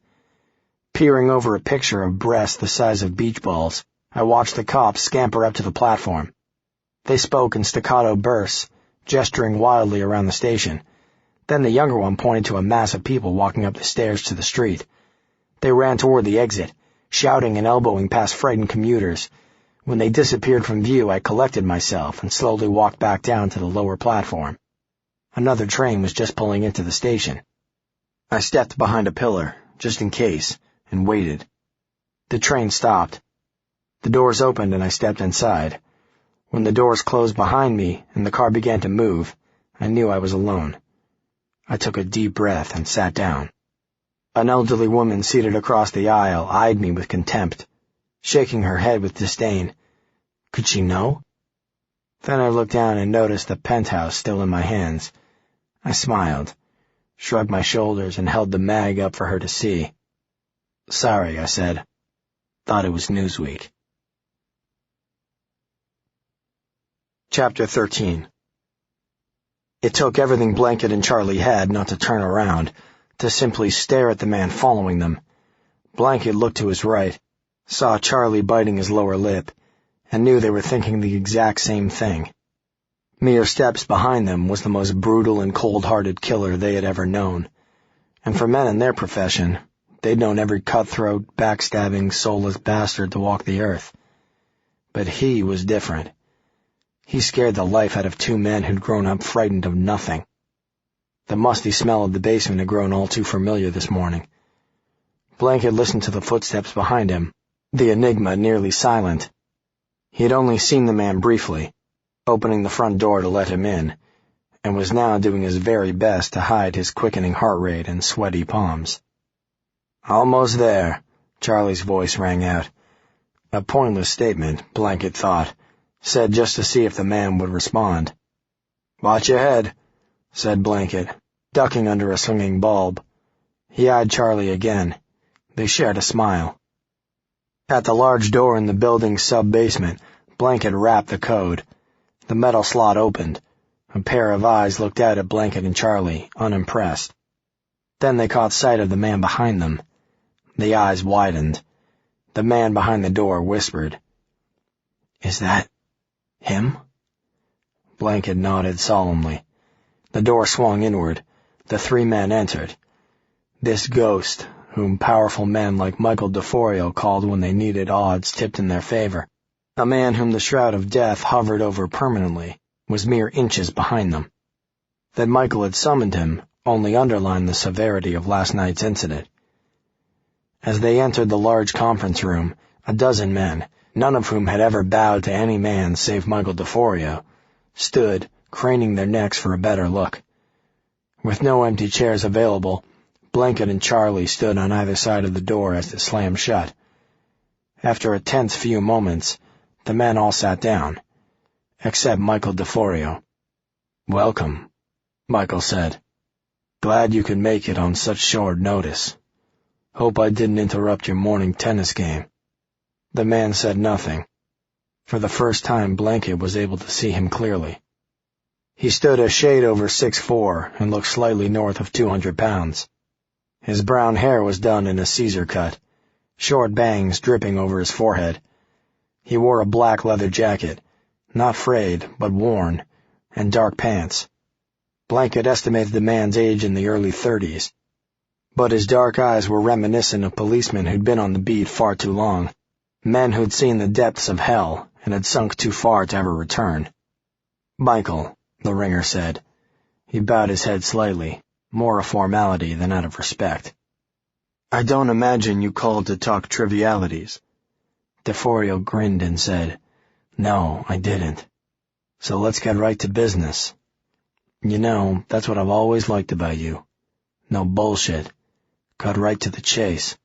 Peering over a picture of breasts the size of beach balls, I watched the cops scamper up to the platform. They spoke in staccato bursts, gesturing wildly around the station. Then the younger one pointed to a mass of people walking up the stairs to the street. They ran toward the exit, shouting and elbowing past frightened commuters. When they disappeared from view, I collected myself and slowly walked back down to the lower platform. Another train was just pulling into the station. I stepped behind a pillar, just in case, and waited. The train stopped. The doors opened and I stepped inside. When the doors closed behind me and the car began to move, I knew I was alone. I took a deep breath and sat down. An elderly woman seated across the aisle eyed me with contempt, shaking her head with disdain. Could she know? Then I looked down and noticed the Penthouse still in my hands. I smiled, shrugged my shoulders, and held the mag up for her to see. "Sorry," I said. "Thought it was Newsweek." Chapter 13. It took everything Blanket and Charlie had not to turn around, to simply stare at the man following them. Blanket looked to his right, saw Charlie biting his lower lip, and knew they were thinking the exact same thing. Mere steps behind them was the most brutal and cold-hearted killer they had ever known. And for men in their profession, they'd known every cutthroat, backstabbing, soulless bastard to walk the earth. But he was different. He scared the life out of two men who'd grown up frightened of nothing. The musty smell of the basement had grown all too familiar this morning. Blanket listened to the footsteps behind him, the enigma nearly silent. He had only seen the man briefly, opening the front door to let him in, and was now doing his very best to hide his quickening heart rate and sweaty palms. "Almost there," Charlie's voice rang out. A pointless statement, Blanket thought, said just to see if the man would respond. "Watch your head," said Blanket, ducking under a swinging bulb. He eyed Charlie again. They shared a smile. At the large door in the building's sub-basement, Blanket rapped the code. The metal slot opened. A pair of eyes looked out at Blanket and Charlie, unimpressed. Then they caught sight of the man behind them. The eyes widened. The man behind the door whispered, "Is that him?" Blanket nodded solemnly. The door swung inward. The three men entered. This ghost, whom powerful men like Michael DeForio called when they needed odds tipped in their favor, a man whom the shroud of death hovered over permanently, was mere inches behind them. That Michael had summoned him only underlined the severity of last night's incident. As they entered the large conference room, a dozen men, none of whom had ever bowed to any man save Michael DeForio, stood, craning their necks for a better look. With no empty chairs available, Blanket and Charlie stood on either side of the door as it slammed shut. After a tense few moments, the men all sat down, except Michael DeForio. "Welcome," Michael said. "Glad you could make it on such short notice. Hope I didn't interrupt your morning tennis game." The man said nothing. For the first time, Blanket was able to see him clearly. He stood a shade over 6'4" and looked slightly north of 200 pounds. His brown hair was done in a Caesar cut, short bangs dripping over his forehead. He wore a black leather jacket, not frayed, but worn, and dark pants. Blanket estimated the man's age in the early 30s, but his dark eyes were reminiscent of policemen who'd been on the beat far too long, men who'd seen the depths of hell and had sunk too far to ever return. "Michael," the ringer said. He bowed his head slightly, more a formality than out of respect. "I don't imagine you called to talk trivialities." DeForio grinned and said, "No, I didn't. So let's get right to business. You know, that's what I've always liked about you. No bullshit. Cut right to the chase."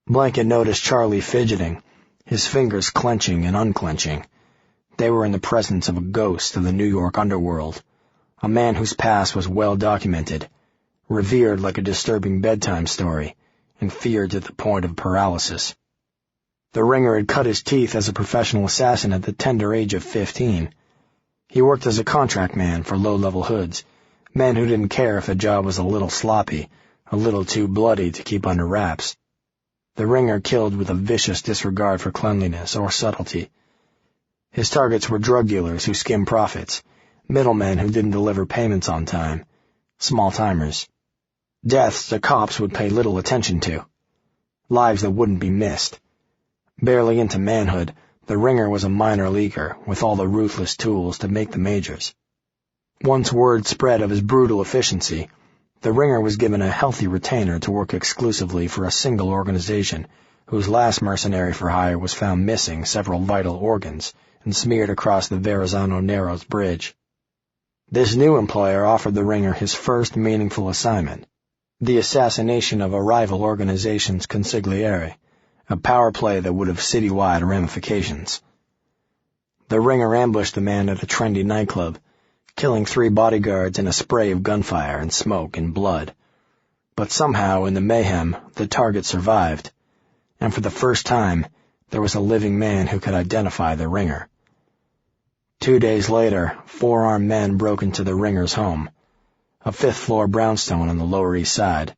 Blanket noticed Charlie fidgeting, his fingers clenching and unclenching. They were in the presence of a ghost of the New York underworld, a man whose past was well documented, revered like a disturbing bedtime story, and feared to the point of paralysis. The ringer had cut his teeth as a professional assassin at the tender age of 15. He worked as a contract man for low-level hoods, men who didn't care if a job was a little sloppy, a little too bloody to keep under wraps. The ringer killed with a vicious disregard for cleanliness or subtlety. His targets were drug dealers who skimmed profits, middlemen who didn't deliver payments on time, small-timers. Deaths the cops would pay little attention to. Lives that wouldn't be missed. Barely into manhood, the ringer was a minor leaguer with all the ruthless tools to make the majors. Once word spread of his brutal efficiency, the ringer was given a healthy retainer to work exclusively for a single organization whose last mercenary for hire was found missing several vital organs and smeared across the Verrazano Narrows Bridge. This new employer offered the ringer his first meaningful assignment, the assassination of a rival organization's consigliere, a power play that would have citywide ramifications. The ringer ambushed the man at a trendy nightclub, killing 3 bodyguards in a spray of gunfire and smoke and blood. But somehow, in the mayhem, the target survived, and for the first time, there was a living man who could identify the ringer. 2 days later, 4 armed men broke into the ringer's home, a 5th-floor brownstone on the Lower East Side.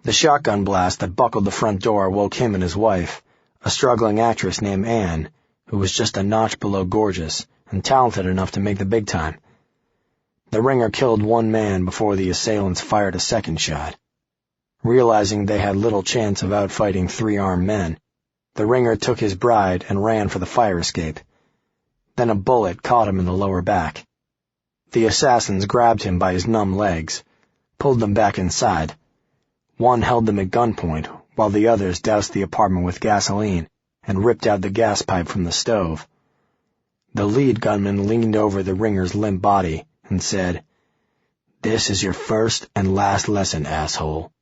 The shotgun blast that buckled the front door woke him and his wife, a struggling actress named Anne, who was just a notch below gorgeous and talented enough to make the big time. The ringer killed one man before the assailants fired a second shot. Realizing they had little chance of outfighting 3 armed men, the ringer took his bride and ran for the fire escape. Then a bullet caught him in the lower back. The assassins grabbed him by his numb legs, pulled them back inside. One held them at gunpoint, while the others doused the apartment with gasoline and ripped out the gas pipe from the stove. The lead gunman leaned over the ringer's limp body and said, "This is your first and last lesson, asshole."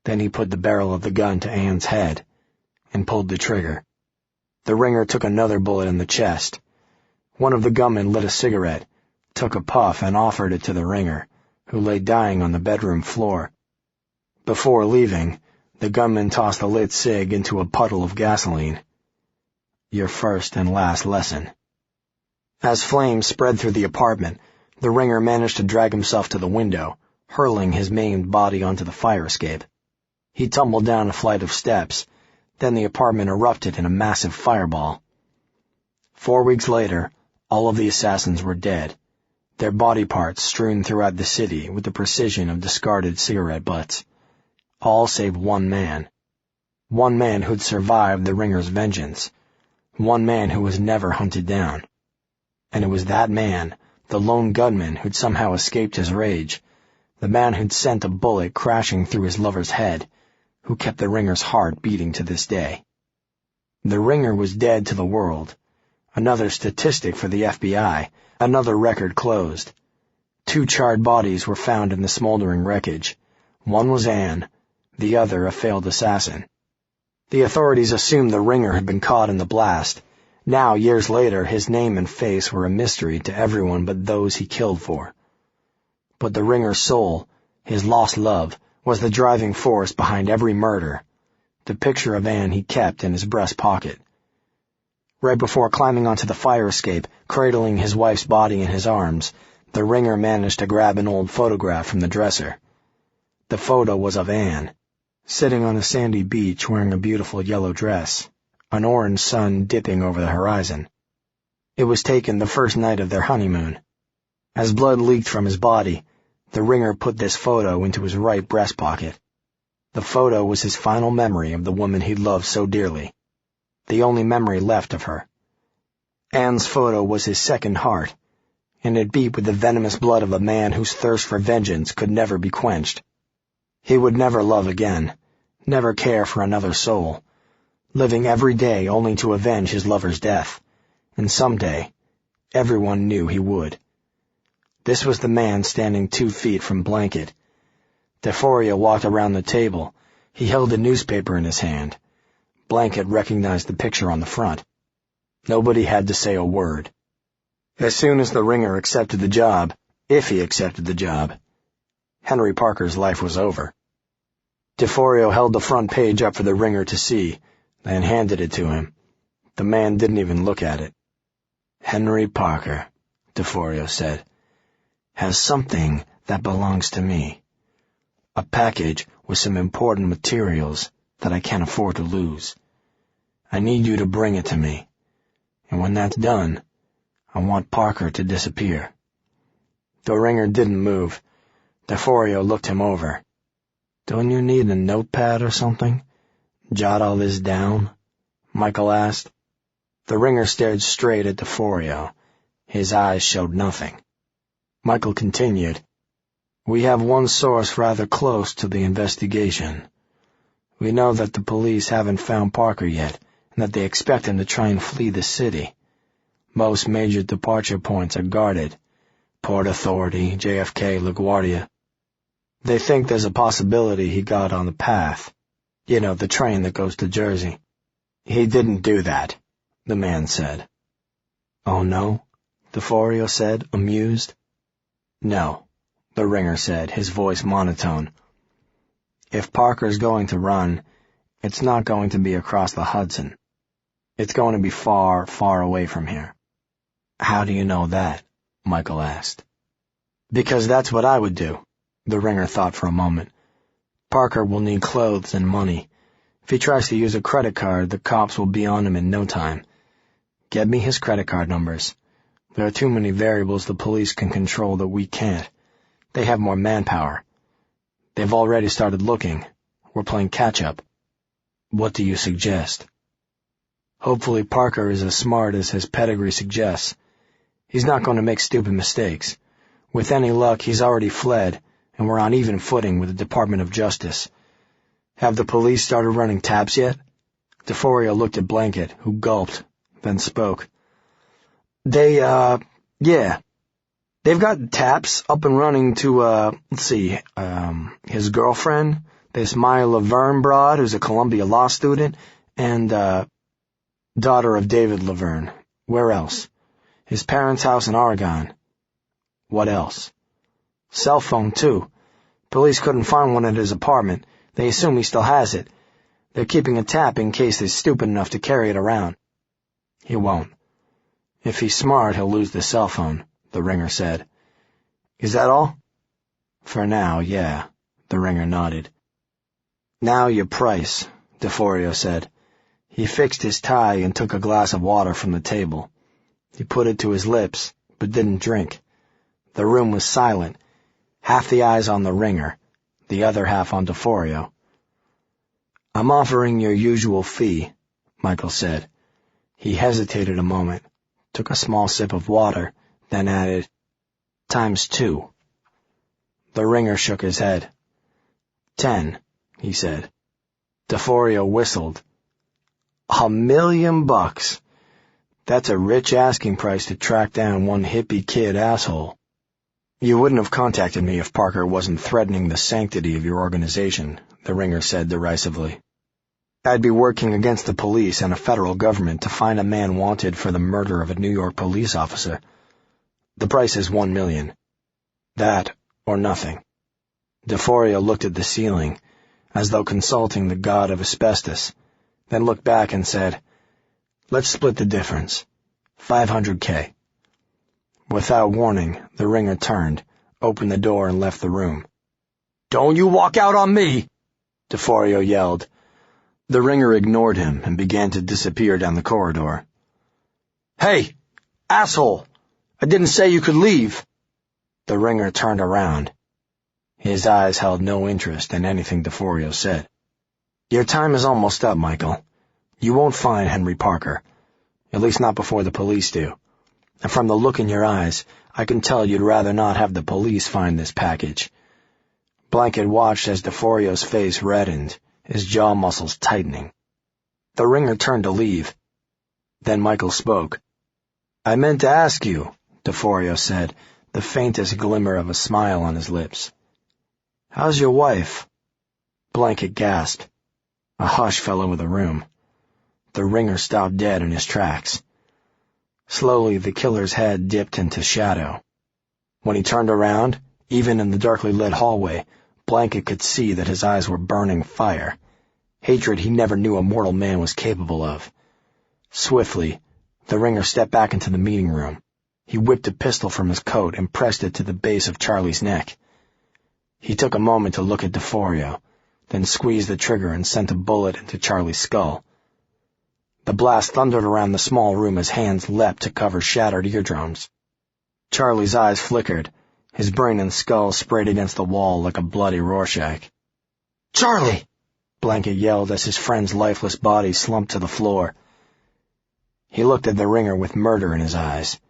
Then he put the barrel of the gun to Anne's head and pulled the trigger. The ringer took another bullet in the chest. One of the gunmen lit a cigarette, took a puff, and offered it to the ringer, who lay dying on the bedroom floor. Before leaving, the gunman tossed the lit cig into a puddle of gasoline. Your first and last lesson. As flames spread through the apartment, the ringer managed to drag himself to the window, hurling his maimed body onto the fire escape. He tumbled down a flight of steps. Then the apartment erupted in a massive fireball. 4 weeks later, all of the assassins were dead, their body parts strewn throughout the city with the precision of discarded cigarette butts. All save one man. One man who'd survived the ringer's vengeance. One man who was never hunted down. And it was that man, the lone gunman who'd somehow escaped his rage, the man who'd sent a bullet crashing through his lover's head, who kept the ringer's heart beating to this day. The ringer was dead to the world. Another statistic for the FBI, another record closed. 2 charred bodies were found in the smoldering wreckage. One was Anne, the other a failed assassin. The authorities assumed the ringer had been caught in the blast. Now, years later, his name and face were a mystery to everyone but those he killed for. But the ringer's soul, his lost love, was the driving force behind every murder. The picture of Anne he kept in his breast pocket. Right before climbing onto the fire escape, cradling his wife's body in his arms, the ringer managed to grab an old photograph from the dresser. The photo was of Anne, sitting on a sandy beach wearing a beautiful yellow dress, an orange sun dipping over the horizon. It was taken the first night of their honeymoon. As blood leaked from his body, the ringer put this photo into his right breast pocket. The photo was his final memory of the woman he loved so dearly, the only memory left of her. Anne's photo was his second heart, and it beat with the venomous blood of a man whose thirst for vengeance could never be quenched. He would never love again, never care for another soul, living every day only to avenge his lover's death, and someday, everyone knew he would. This was the man standing 2 feet from Blanket. DeForio walked around the table. He held a newspaper in his hand. Blanket recognized the picture on the front. Nobody had to say a word. As soon as the ringer accepted the job, if he accepted the job, Henry Parker's life was over. DeForio held the front page up for the ringer to see, then handed it to him. The man didn't even look at it. Henry Parker, DeForio said, has something that belongs to me. A package with some important materials that I can't afford to lose. I need you to bring it to me. And when that's done, I want Parker to disappear. The ringer didn't move. DeForio looked him over. Don't you need a notepad or something? Jot all this down? Michael asked. The ringer stared straight at DeForio. His eyes showed nothing. Michael continued. We have one source rather close to the investigation. We know that the police haven't found Parker yet, and that they expect him to try and flee the city. Most major departure points are guarded. Port Authority, JFK, LaGuardia. They think there's a possibility he got on the path. You know, the train that goes to Jersey. He didn't do that, the man said. Oh no? DeForio said, amused. No, the ringer said, his voice monotone. If Parker's going to run, it's not going to be across the Hudson. It's going to be far, far away from here. How do you know that? Michael asked. Because that's what I would do, the ringer thought for a moment. Parker will need clothes and money. If he tries to use a credit card, the cops will be on him in no time. Get me his credit card numbers. There are too many variables the police can control that we can't. They have more manpower. They've already started looking. We're playing catch-up. What do you suggest? Hopefully Parker is as smart as his pedigree suggests. He's not going to make stupid mistakes. With any luck, he's already fled, and we're on even footing with the Department of Justice. Have the police started running taps yet? DeForio looked at Blanket, who gulped, then spoke. Yeah. They've got taps up and running to, his girlfriend, this Maya Laverne broad, who's a Columbia law student, and, daughter of David Laverne. Where else? His parents' house in Oregon. What else? Cell phone, too. Police couldn't find one at his apartment. They assume he still has it. They're keeping a tap in case they're stupid enough to carry it around. He won't. If he's smart, he'll lose the cell phone, the ringer said. Is that all? For now, yeah, the ringer nodded. Now your price, DeForio said. He fixed his tie and took a glass of water from the table. He put it to his lips, but didn't drink. The room was silent, half the eyes on the ringer, the other half on DeForio. I'm offering your usual fee, Michael said. He hesitated a moment, took a small sip of water, then added, ×2. The ringer shook his head. 10, he said. DeForio whistled. $1,000,000. That's a rich asking price to track down one hippie kid asshole. You wouldn't have contacted me if Parker wasn't threatening the sanctity of your organization, the ringer said derisively. I'd be working against the police and a federal government to find a man wanted for the murder of a New York police officer. The price is $1 million. That or nothing. DeForio looked at the ceiling, as though consulting the god of asbestos, then looked back and said, Let's split the difference. $500K. Without warning, the ringer turned, opened the door and left the room. Don't you walk out on me! DeForio yelled. The ringer ignored him and began to disappear down the corridor. Hey, asshole! I didn't say you could leave! The ringer turned around. His eyes held no interest in anything DeForio said. Your time is almost up, Michael. You won't find Henry Parker. At least not before the police do. And from the look in your eyes, I can tell you'd rather not have the police find this package. Blanket watched as DeForio's face reddened, his jaw muscles tightening. The ringer turned to leave. Then Michael spoke. I meant to ask you, DeForio said, the faintest glimmer of a smile on his lips. How's your wife? Blanket gasped. A hush fell over the room. The ringer stopped dead in his tracks. Slowly, the killer's head dipped into shadow. When he turned around, even in the darkly lit hallway, Blanket could see that his eyes were burning fire. Hatred he never knew a mortal man was capable of. Swiftly, the ringer stepped back into the meeting room. He whipped a pistol from his coat and pressed it to the base of Charlie's neck. He took a moment to look at DeForio, then squeezed the trigger and sent a bullet into Charlie's skull. The blast thundered around the small room as hands leapt to cover shattered eardrums. Charlie's eyes flickered. His brain and skull sprayed against the wall like a bloody Rorschach. Charlie! Blanket yelled as his friend's lifeless body slumped to the floor. He looked at the ringer with murder in his eyes.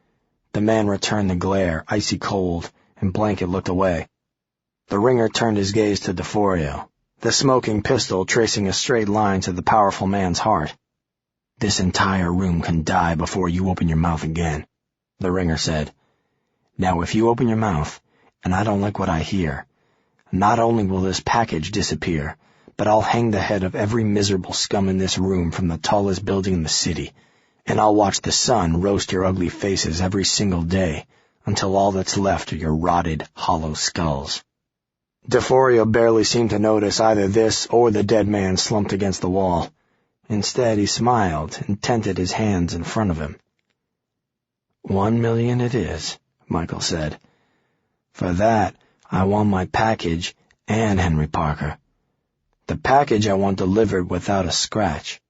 The man returned the glare, icy cold, and Blanket looked away. The ringer turned his gaze to DeForio, the smoking pistol tracing a straight line to the powerful man's heart. This entire room can die before you open your mouth again, the ringer said. Now if you open your mouth, and I don't like what I hear, not only will this package disappear, but I'll hang the head of every miserable scum in this room from the tallest building in the city, and I'll watch the sun roast your ugly faces every single day, until all that's left are your rotted, hollow skulls. DeForio barely seemed to notice either this or the dead man slumped against the wall. Instead, he smiled and tented his hands in front of him. $1 million it is, Michael said. For that, I want my package and Henry Parker. The package I want delivered without a scratch.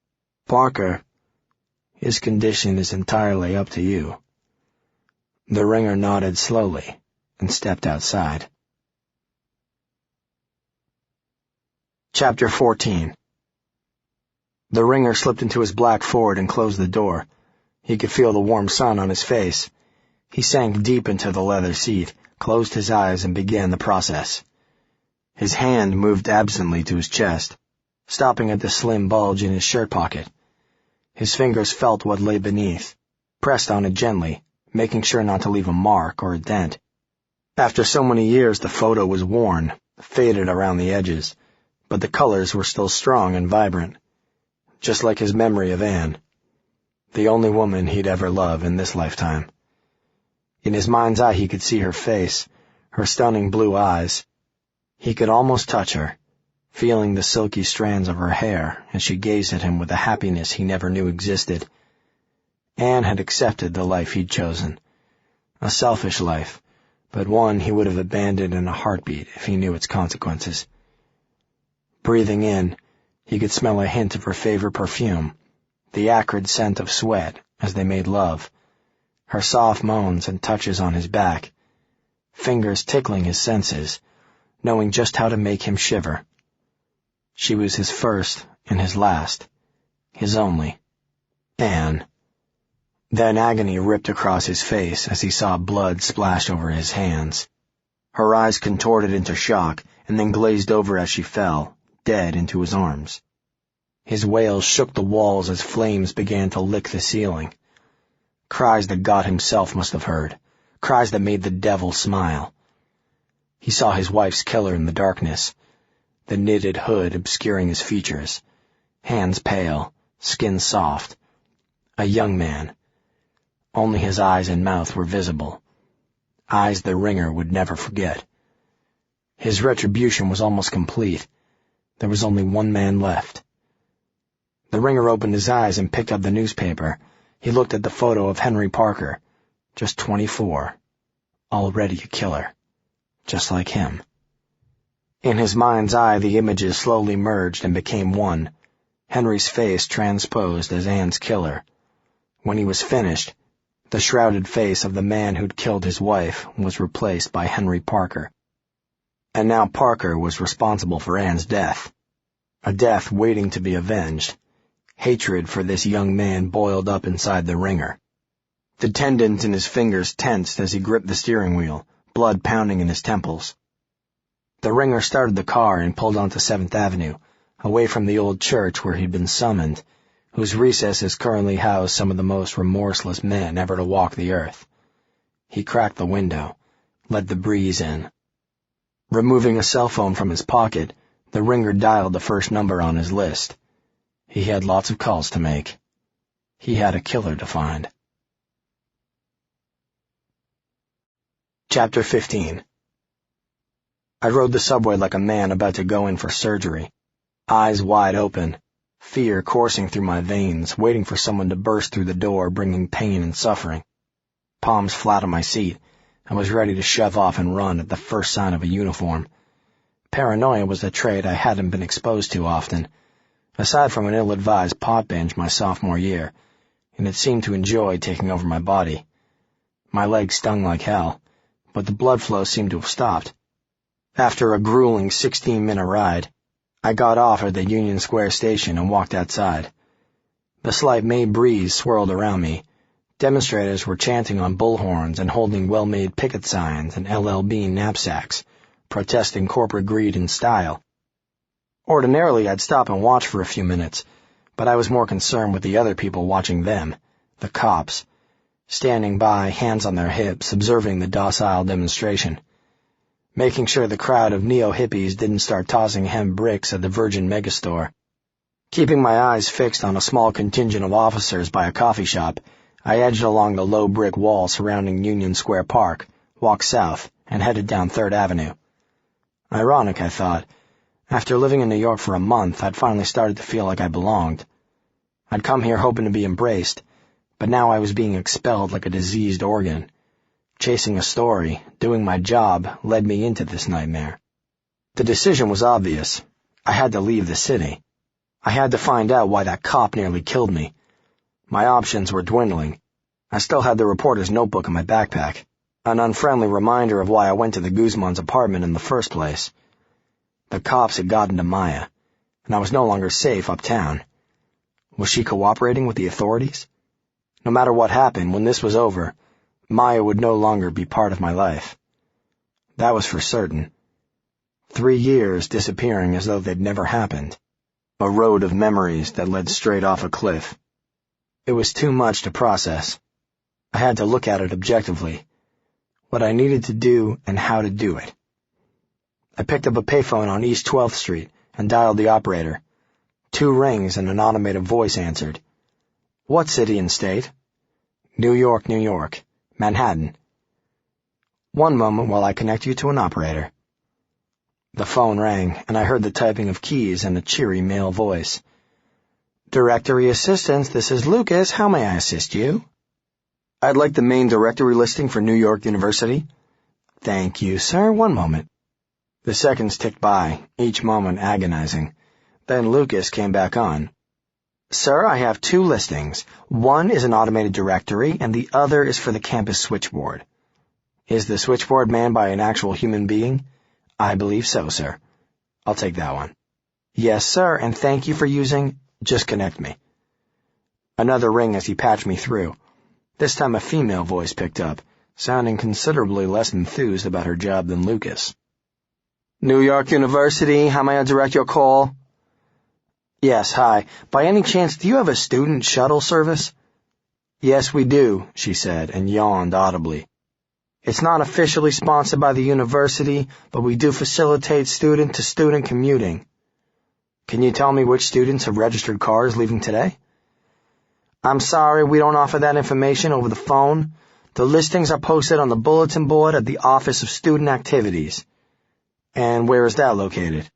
Parker, his condition is entirely up to you. The ringer nodded slowly and stepped outside. Chapter 14. The ringer slipped into his black Ford and closed the door. He could feel the warm sun on his face. He sank deep into the leather seat, closed his eyes, and began the process. His hand moved absently to his chest, stopping at the slim bulge in his shirt pocket. His fingers felt what lay beneath, pressed on it gently, making sure not to leave a mark or a dent. After so many years, the photo was worn, faded around the edges, but the colors were still strong and vibrant, just like his memory of Anne, the only woman he'd ever love in this lifetime. In his mind's eye, he could see her face, her stunning blue eyes. He could almost touch her, feeling the silky strands of her hair as she gazed at him with a happiness he never knew existed. Anne had accepted the life he'd chosen. A selfish life, but one he would have abandoned in a heartbeat if he knew its consequences. Breathing in, he could smell a hint of her favorite perfume, the acrid scent of sweat as they made love, her soft moans and touches on his back, fingers tickling his senses, knowing just how to make him shiver. She was his first and his last, his only. Anne. Then agony ripped across his face as he saw blood splash over his hands. Her eyes contorted into shock and then glazed over as she fell, dead, into his arms. His wails shook the walls as flames began to lick the ceiling. Cries that God himself must have heard, cries that made the devil smile. He saw his wife's killer in the darkness, the knitted hood obscuring his features, hands pale, skin soft. A young man. Only his eyes and mouth were visible, eyes the ringer would never forget. His retribution was almost complete. There was only one man left. The ringer opened his eyes and picked up the newspaper. He looked at the photo of Henry Parker, just 24, already a killer, just like him. In his mind's eye, the images slowly merged and became one, Henry's face transposed as Anne's killer. When he was finished, the shrouded face of the man who'd killed his wife was replaced by Henry Parker. And now Parker was responsible for Anne's death, a death waiting to be avenged. Hatred for this young man boiled up inside the ringer. The tendons in his fingers tensed as he gripped the steering wheel, blood pounding in his temples. The ringer started the car and pulled onto 7th Avenue, away from the old church where he'd been summoned, whose recesses currently house some of the most remorseless men ever to walk the earth. He cracked the window, let the breeze in. Removing a cell phone from his pocket, the ringer dialed the first number on his list. He had lots of calls to make. He had a killer to find. Chapter 15. I rode the subway like a man about to go in for surgery, eyes wide open, fear coursing through my veins, waiting for someone to burst through the door, bringing pain and suffering. Palms flat on my seat, I was ready to shove off and run at the first sign of a uniform. Paranoia was a trait I hadn't been exposed to often, aside from an ill-advised pot binge my sophomore year, and it seemed to enjoy taking over my body. My legs stung like hell, but the blood flow seemed to have stopped. After a grueling 16-minute ride, I got off at the Union Square station and walked outside. The slight May breeze swirled around me. Demonstrators were chanting on bullhorns and holding well-made picket signs and LL knapsacks, protesting corporate greed and style. Ordinarily, I'd stop and watch for a few minutes, but I was more concerned with the other people watching them, the cops, standing by, hands on their hips, observing the docile demonstration, making sure the crowd of neo-hippies didn't start tossing hemp bricks at the Virgin Megastore. Keeping my eyes fixed on a small contingent of officers by a coffee shop, I edged along the low brick wall surrounding Union Square Park, walked south, and headed down 3rd Avenue. Ironic, I thought. After living in New York for a month, I'd finally started to feel like I belonged. I'd come here hoping to be embraced, but now I was being expelled like a diseased organ. Chasing a story, doing my job, led me into this nightmare. The decision was obvious. I had to leave the city. I had to find out why that cop nearly killed me. My options were dwindling. I still had the reporter's notebook in my backpack, an unfriendly reminder of why I went to the Guzman's apartment in the first place. The cops had gotten to Maya, and I was no longer safe uptown. Was she cooperating with the authorities? No matter what happened, when this was over, Maya would no longer be part of my life. That was for certain. 3 years disappearing as though they'd never happened. A road of memories that led straight off a cliff. It was too much to process. I had to look at it objectively. What I needed to do and how to do it. I picked up a payphone on East 12th Street and dialed the operator. 2 rings and an automated voice answered. What city and state? New York, New York. Manhattan. One moment while I connect you to an operator. The phone rang, and I heard the typing of keys and a cheery male voice. Directory assistance, this is Lucas. How may I assist you? I'd like the main directory listing for New York University. Thank you, sir. One moment. The seconds ticked by, each moment agonizing. Then Lucas came back on. Sir, I have 2 listings. One is an automated directory, and the other is for the campus switchboard. Is the switchboard manned by an actual human being? I believe so, sir. I'll take that one. Yes, sir, and thank you for using... Just connect me. Another ring as he patched me through. This time a female voice picked up, sounding considerably less enthused about her job than Lucas. New York University, how may I direct your call? Yes, hi. By any chance, do you have a student shuttle service? Yes, we do, she said, and yawned audibly. It's not officially sponsored by the university, but we do facilitate student-to-student commuting. Can you tell me which students have registered cars leaving today? I'm sorry, we don't offer that information over the phone. The listings are posted on the bulletin board at the Office of Student Activities. And where is that located?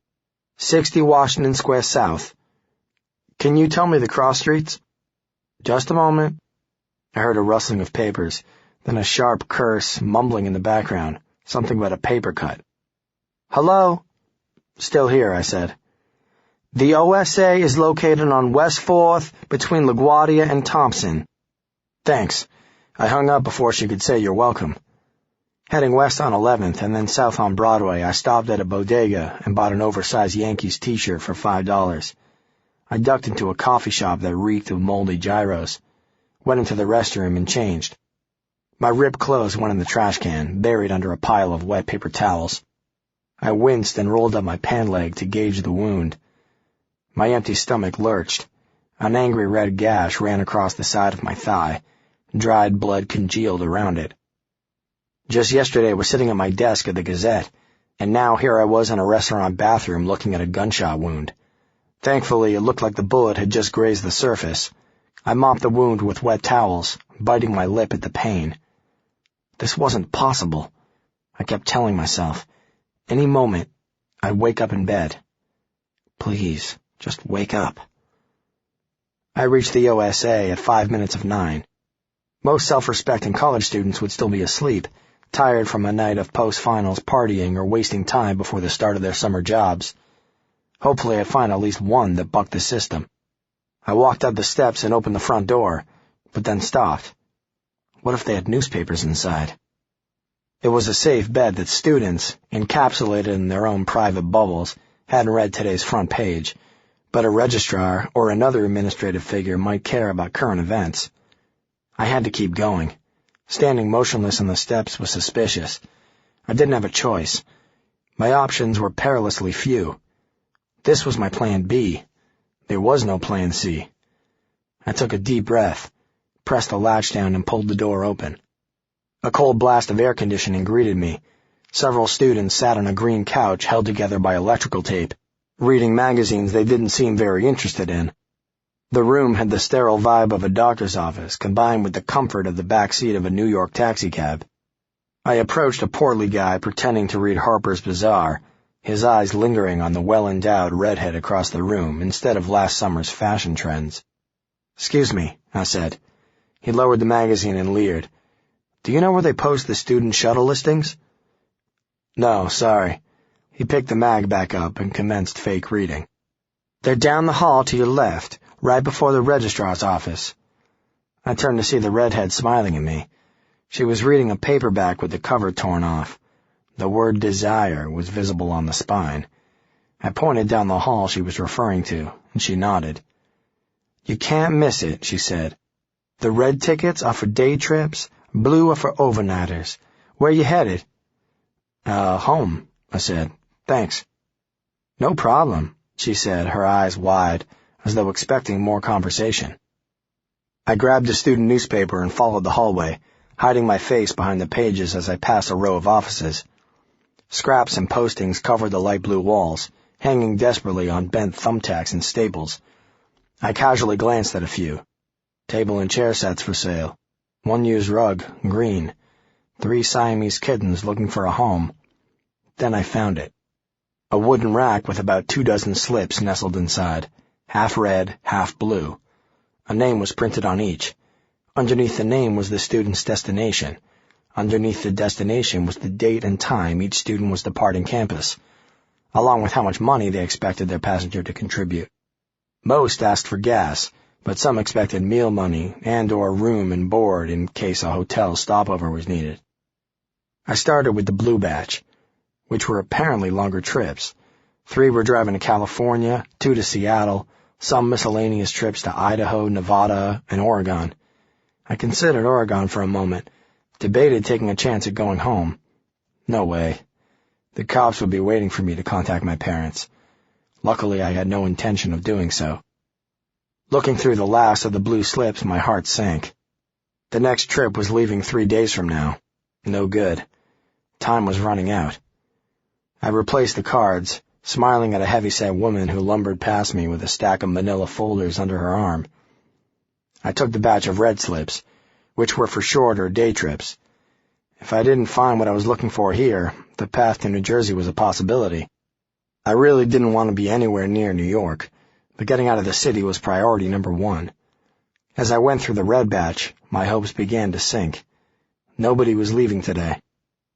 60 Washington Square South. Can you tell me the cross streets? Just a moment. I heard a rustling of papers, then a sharp curse mumbling in the background, something about a paper cut. Hello? Still here, I said. The OSA is located on West 4th between LaGuardia and Thompson. Thanks. I hung up before she could say you're welcome. Heading west on 11th and then south on Broadway, I stopped at a bodega and bought an oversized Yankees t-shirt for $5. I ducked into a coffee shop that reeked of moldy gyros, went into the restroom and changed. My ripped clothes went in the trash can, buried under a pile of wet paper towels. I winced and rolled up my pant leg to gauge the wound. My empty stomach lurched. An angry red gash ran across the side of my thigh. Dried blood congealed around it. Just yesterday I was sitting at my desk at the Gazette, and now here I was in a restaurant bathroom looking at a gunshot wound. Thankfully, it looked like the bullet had just grazed the surface. I mopped the wound with wet towels, biting my lip at the pain. This wasn't possible. I kept telling myself. Any moment, I'd wake up in bed. Please, just wake up. I reached the OSA at 5 minutes of 9. Most self-respecting college students would still be asleep, tired from a night of post-finals partying or wasting time before the start of their summer jobs. Hopefully I'd find at least one that bucked the system. I walked up the steps and opened the front door, but then stopped. What if they had newspapers inside? It was a safe bet that students, encapsulated in their own private bubbles, hadn't read today's front page, but a registrar or another administrative figure might care about current events. I had to keep going. Standing motionless on the steps was suspicious. I didn't have a choice. My options were perilously few. This was my plan B. There was no plan C. I took a deep breath, pressed the latch down, and pulled the door open. A cold blast of air conditioning greeted me. Several students sat on a green couch held together by electrical tape, reading magazines they didn't seem very interested in. The room had the sterile vibe of a doctor's office, combined with the comfort of the back seat of a New York taxicab. I approached a portly guy pretending to read Harper's Bazaar, his eyes lingering on the well-endowed redhead across the room instead of last summer's fashion trends. "Excuse me," I said. He lowered the magazine and leered. "Do you know where they post the student shuttle listings?" "No, sorry." He picked the mag back up and commenced fake reading. "They're down the hall to your left, right before the registrar's office." I turned to see the redhead smiling at me. She was reading a paperback with the cover torn off. The word desire was visible on the spine. I pointed down the hall she was referring to, and she nodded. You can't miss it, she said. The red tickets are for day trips, blue are for overnighters. Where you headed? Home, I said. Thanks. No problem, she said, her eyes wide, as though expecting more conversation. I grabbed a student newspaper and followed the hallway, hiding my face behind the pages as I passed a row of offices. Scraps and postings covered the light blue walls, hanging desperately on bent thumbtacks and staples. I casually glanced at a few. Table and chair sets for sale. One used rug, green. 3 Siamese kittens looking for a home. Then I found it. A wooden rack with about 24 slips nestled inside, half red, half blue. A name was printed on each. Underneath the name was the student's destination. Underneath the destination was the date and time each student was departing campus, along with how much money they expected their passenger to contribute. Most asked for gas, but some expected meal money and/or room and board in case a hotel stopover was needed. I started with the blue batch, which were apparently longer trips. 3 were driving to California, 2 to Seattle, some miscellaneous trips to Idaho, Nevada, and Oregon. I considered Oregon for a moment, debated taking a chance at going home. No way. The cops would be waiting for me to contact my parents. Luckily, I had no intention of doing so. Looking through the last of the blue slips, my heart sank. The next trip was leaving 3 days from now. No good. Time was running out. I replaced the cards, smiling at a heavyset woman who lumbered past me with a stack of manila folders under her arm. I took the batch of red slips, which were for short or day trips. If I didn't find what I was looking for here, the path to New Jersey was a possibility. I really didn't want to be anywhere near New York, but getting out of the city was priority number 1. As I went through the red batch, my hopes began to sink. Nobody was leaving today.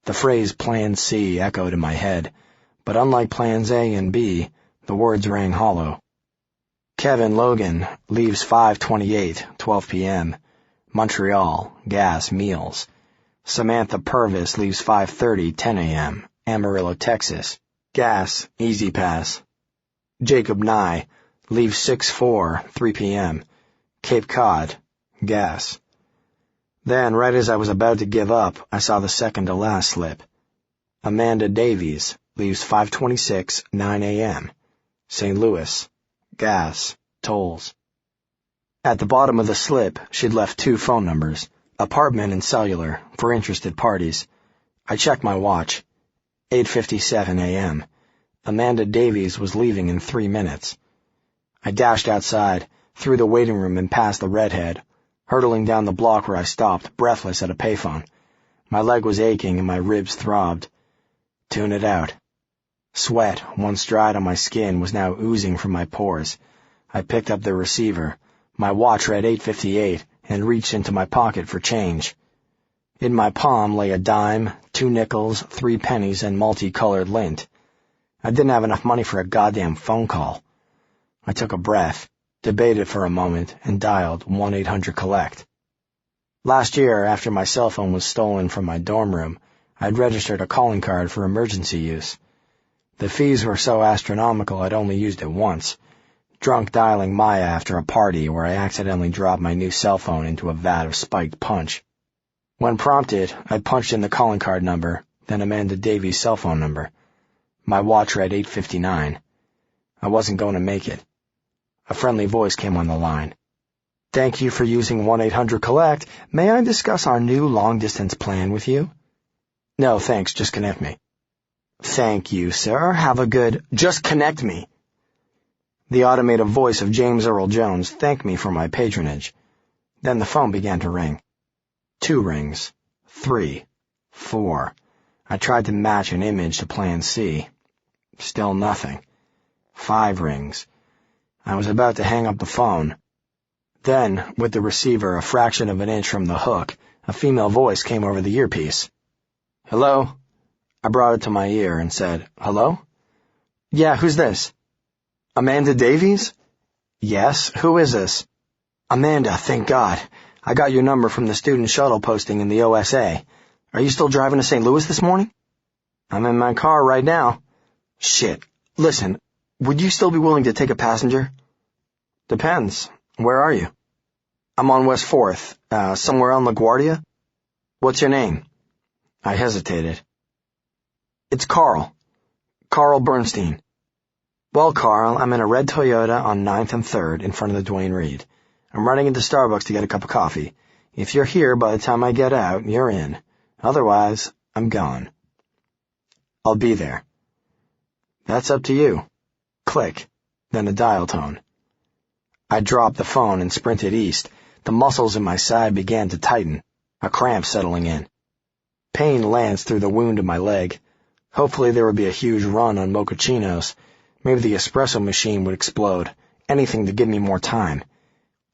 The phrase Plan C echoed in my head, but unlike Plans A and B, the words rang hollow. Kevin Logan leaves 5:28, 12 p.m. Montreal, gas, meals. Samantha Purvis leaves 5:30, 10 a.m. Amarillo, Texas, gas, easy pass. Jacob Nye leaves 6:04, 3 p.m. Cape Cod, gas. Then, right as I was about to give up, I saw the second to last slip. Amanda Davies leaves 5:26, 9 a.m. St. Louis, gas, tolls. At the bottom of the slip, she'd left 2 phone numbers, apartment and cellular, for interested parties. I checked my watch. 8:57 a.m. Amanda Davies was leaving in 3 minutes. I dashed outside, through the waiting room and past the redhead, hurtling down the block where I stopped, breathless at a payphone. My leg was aching and my ribs throbbed. Tune it out. Sweat, once dried on my skin, was now oozing from my pores. I picked up the receiver. My watch read 8:58 and reached into my pocket for change. In my palm lay a dime, 2 nickels, 3 pennies, and multicolored lint. I didn't have enough money for a goddamn phone call. I took a breath, debated for a moment, and dialed 1-800-COLLECT. Last year, after my cell phone was stolen from my dorm room, I'd registered a calling card for emergency use. The fees were so astronomical I'd only used it once, drunk dialing Maya after a party where I accidentally dropped my new cell phone into a vat of spiked punch. When prompted, I punched in the calling card number, then Amanda Davies' cell phone number. My watch read 8:59. I wasn't going to make it. A friendly voice came on the line. Thank you for using 1-800-COLLECT. May I discuss our new long-distance plan with you? No, thanks. Just connect me. Thank you, sir. Have a good... Just connect me. The automated voice of James Earl Jones thanked me for my patronage. Then the phone began to ring. 2 rings. 3. 4. I tried to match an image to Plan C. Still nothing. 5 rings. I was about to hang up the phone. Then, with the receiver a fraction of an inch from the hook, a female voice came over the earpiece. Hello? I brought it to my ear and said, Hello? Yeah, who's this? Amanda Davies? Yes, who is this? Amanda, thank God. I got your number from the student shuttle posting in the OSA. Are you still driving to St. Louis this morning? I'm in my car right now. Shit. Listen, would you still be willing to take a passenger? Depends. Where are you? I'm on West 4th, somewhere on LaGuardia. What's your name? I hesitated. It's Carl. Carl Bernstein. Well, Carl, I'm in a red Toyota on 9th and 3rd in front of the Duane Reade. I'm running into Starbucks to get a cup of coffee. If you're here by the time I get out, you're in. Otherwise, I'm gone. I'll be there. That's up to you. Click, then a dial tone. I dropped the phone and sprinted east. The muscles in my side began to tighten, a cramp settling in. Pain lanced through the wound in my leg. Hopefully there would be a huge run on mochachinos. Maybe the espresso machine would explode. Anything to give me more time.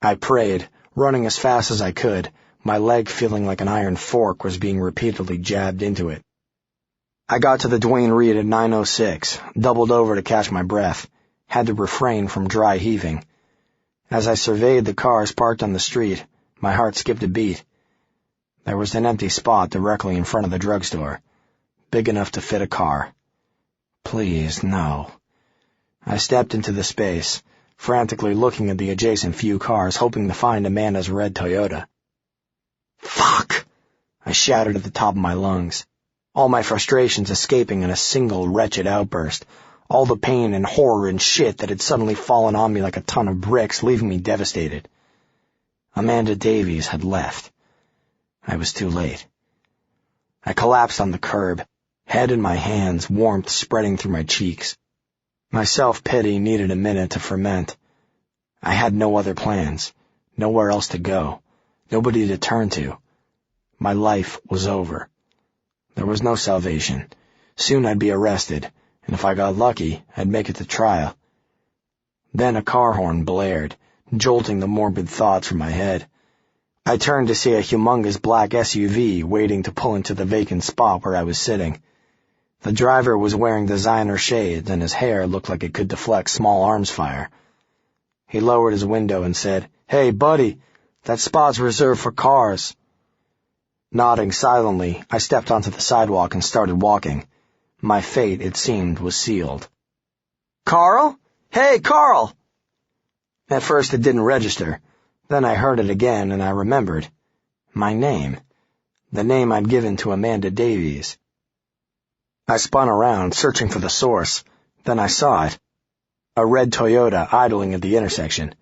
I prayed, running as fast as I could, my leg feeling like an iron fork was being repeatedly jabbed into it. I got to the Duane Reade at 9:06, doubled over to catch my breath, had to refrain from dry heaving. As I surveyed the cars parked on the street, my heart skipped a beat. There was an empty spot directly in front of the drugstore, big enough to fit a car. Please, no. I stepped into the space, frantically looking at the adjacent few cars, hoping to find Amanda's red Toyota. Fuck! I shouted at the top of my lungs, all my frustrations escaping in a single wretched outburst, all the pain and horror and shit that had suddenly fallen on me like a ton of bricks, leaving me devastated. Amanda Davies had left. I was too late. I collapsed on the curb, head in my hands, warmth spreading through my cheeks. My self-pity needed a minute to ferment. I had no other plans, nowhere else to go, nobody to turn to. My life was over. There was no salvation. Soon I'd be arrested, and if I got lucky, I'd make it to trial. Then a car horn blared, jolting the morbid thoughts from my head. I turned to see a humongous black SUV waiting to pull into the vacant spot where I was sitting. The driver was wearing designer shades, and his hair looked like it could deflect small arms fire. He lowered his window and said, "Hey, buddy, that spot's reserved for cars." Nodding silently, I stepped onto the sidewalk and started walking. My fate, it seemed, was sealed. "Carl? Hey, Carl!" At first it didn't register. Then I heard it again, and I remembered. My name. The name I'd given to Amanda Davies. I spun around, searching for the source. Then I saw it. A red Toyota idling at the intersection.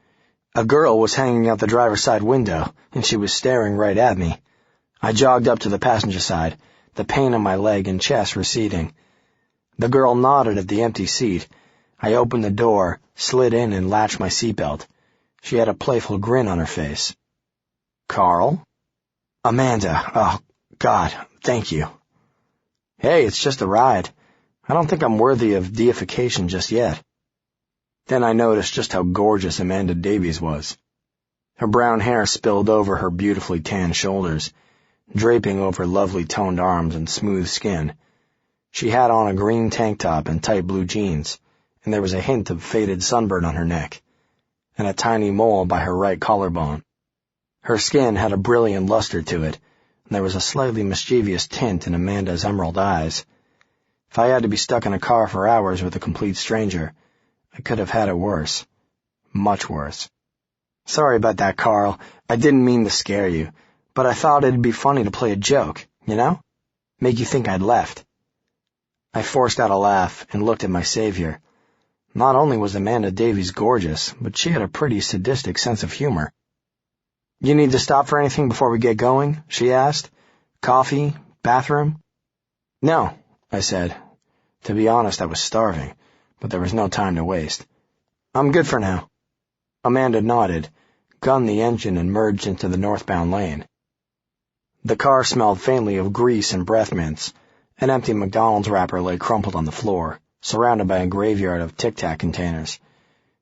A girl was hanging out the driver's side window, and she was staring right at me. I jogged up to the passenger side, the pain in my leg and chest receding. The girl nodded at the empty seat. I opened the door, slid in, and latched my seatbelt. She had a playful grin on her face. "Carl?" "Amanda. Oh, God, thank you." "Hey, it's just a ride. I don't think I'm worthy of deification just yet." Then I noticed just how gorgeous Amanda Davies was. Her brown hair spilled over her beautifully tanned shoulders, draping over lovely toned arms and smooth skin. She had on a green tank top and tight blue jeans, and there was a hint of faded sunburn on her neck, and a tiny mole by her right collarbone. Her skin had a brilliant luster to it, and there was a slightly mischievous tint in Amanda's emerald eyes. If I had to be stuck in a car for hours with a complete stranger, I could have had it worse. Much worse. "Sorry about that, Carl. I didn't mean to scare you, but I thought it'd be funny to play a joke, you know? Make you think I'd left." I forced out a laugh and looked at my savior. Not only was Amanda Davies gorgeous, but she had a pretty sadistic sense of humor. "You need to stop for anything before we get going?" she asked. "Coffee? Bathroom?" "No," I said. To be honest, I was starving, but there was no time to waste. "I'm good for now." Amanda nodded, gunned the engine, and merged into the northbound lane. The car smelled faintly of grease and breath mints. An empty McDonald's wrapper lay crumpled on the floor, surrounded by a graveyard of Tic Tac containers.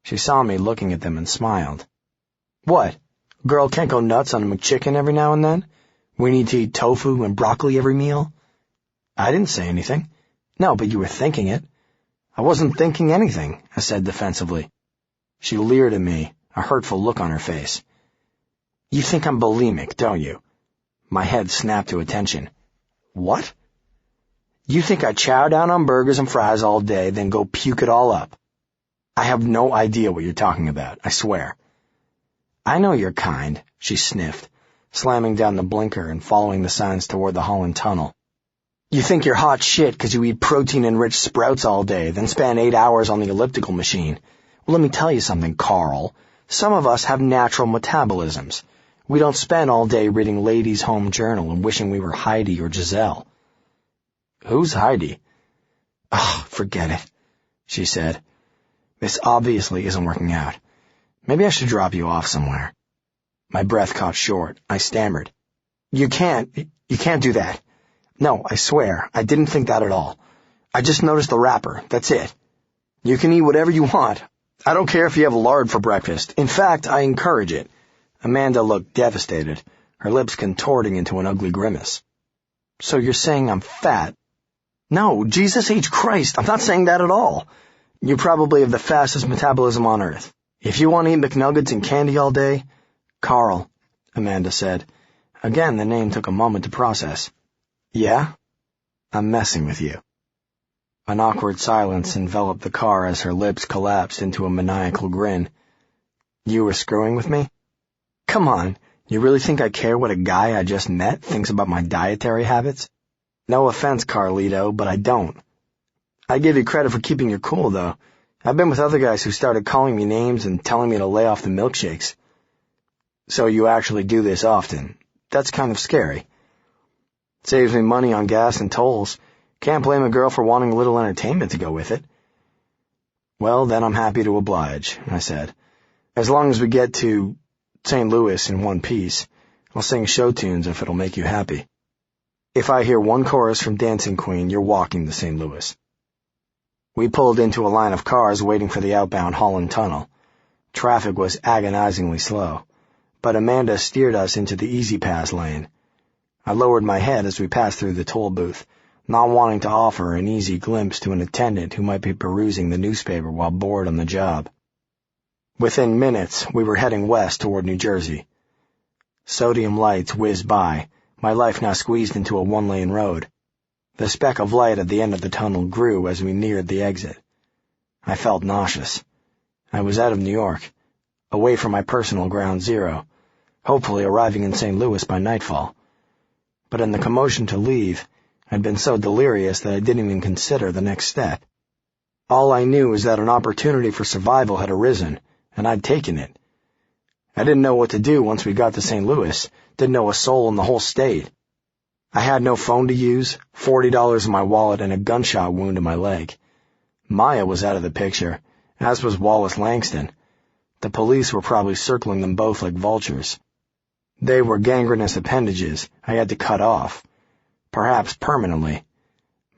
She saw me looking at them and smiled. "What? Girl can't go nuts on a McChicken every now and then? We need to eat tofu and broccoli every meal?" I didn't say anything. "No, but you were thinking it." "I wasn't thinking anything," I said defensively. She leered at me, a hurtful look on her face. You think I'm bulimic, don't you? My head snapped to attention. What? You think I chow down on burgers and fries all day, then go puke it all up? I have no idea what you're talking about, I swear. I know you're kind, she sniffed, slamming down the blinker and following the signs toward the Holland Tunnel. You think you're hot shit because you eat protein-enriched sprouts all day, then spend 8 hours on the elliptical machine. Well, let me tell you something, Carl. Some of us have natural metabolisms. We don't spend all day reading Ladies' Home Journal and wishing we were Heidi or Giselle. Who's Heidi? Oh, forget it, she said. This obviously isn't working out. Maybe I should drop you off somewhere. My breath caught short. I stammered. You can't do that. No, I swear, I didn't think that at all. I just noticed the wrapper, that's it. You can eat whatever you want. I don't care if you have lard for breakfast. In fact, I encourage it. Amanda looked devastated, her lips contorting into an ugly grimace. So you're saying I'm fat? No, Jesus H. Christ, I'm not saying that at all. You probably have the fastest metabolism on earth. If you want to eat McNuggets and candy all day... Carl, Amanda said. Again, the name took a moment to process. Yeah? I'm messing with you. An awkward silence enveloped the car as her lips collapsed into a maniacal grin. You were screwing with me? Come on, you really think I care what a guy I just met thinks about my dietary habits? No offense, Carlito, but I don't. I give you credit for keeping your cool, though. I've been with other guys who started calling me names and telling me to lay off the milkshakes. So you actually do this often. That's kind of scary. Saves me money on gas and tolls. Can't blame a girl for wanting a little entertainment to go with it. Well, then I'm happy to oblige, I said. As long as we get to St. Louis in one piece, I'll sing show tunes if it'll make you happy. If I hear one chorus from Dancing Queen, you're walking to St. Louis. We pulled into a line of cars waiting for the outbound Holland Tunnel. Traffic was agonizingly slow, but Amanda steered us into the Easy Pass lane. I lowered my head as we passed through the toll booth, not wanting to offer an easy glimpse to an attendant who might be perusing the newspaper while bored on the job. Within minutes, we were heading west toward New Jersey. Sodium lights whizzed by, my life now squeezed into a one-lane road. The speck of light at the end of the tunnel grew as we neared the exit. I felt nauseous. I was out of New York, away from my personal ground zero, hopefully arriving in St. Louis by nightfall. But in the commotion to leave, I'd been so delirious that I didn't even consider the next step. All I knew was that an opportunity for survival had arisen, and I'd taken it. I didn't know what to do once we got to St. Louis, didn't know a soul in the whole state. I had no phone to use, $40 in my wallet, and a gunshot wound in my leg. Maya was out of the picture, as was Wallace Langston. The police were probably circling them both like vultures. They were gangrenous appendages I had to cut off, perhaps permanently.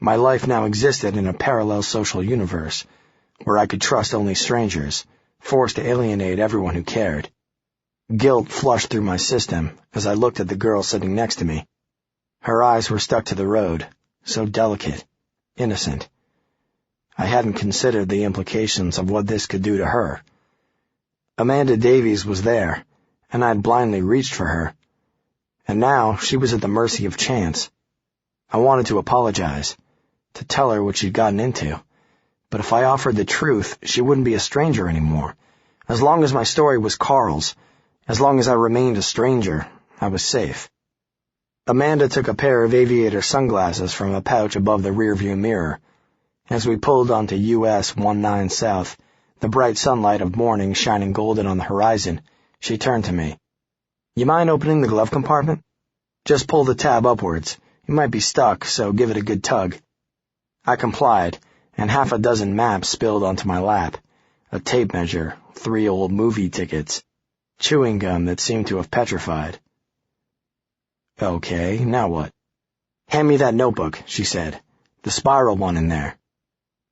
My life now existed in a parallel social universe, where I could trust only strangers, forced to alienate everyone who cared. Guilt flushed through my system as I looked at the girl sitting next to me. Her eyes were stuck to the road, so delicate, innocent. I hadn't considered the implications of what this could do to her. Amanda Davies was there, and I'd blindly reached for her. And now she was at the mercy of chance. I wanted to apologize, to tell her what she'd gotten into. But if I offered the truth, she wouldn't be a stranger anymore. As long as my story was Carl's, as long as I remained a stranger, I was safe. Amanda took a pair of aviator sunglasses from a pouch above the rearview mirror. As we pulled onto US 19 South, the bright sunlight of morning shining golden on the horizon, she turned to me. You mind opening the glove compartment? Just pull the tab upwards. You might be stuck, so give it a good tug. I complied, and half a dozen maps spilled onto my lap. A tape measure, 3 old movie tickets, chewing gum that seemed to have petrified. Okay, now what? Hand me that notebook, she said. The spiral one in there.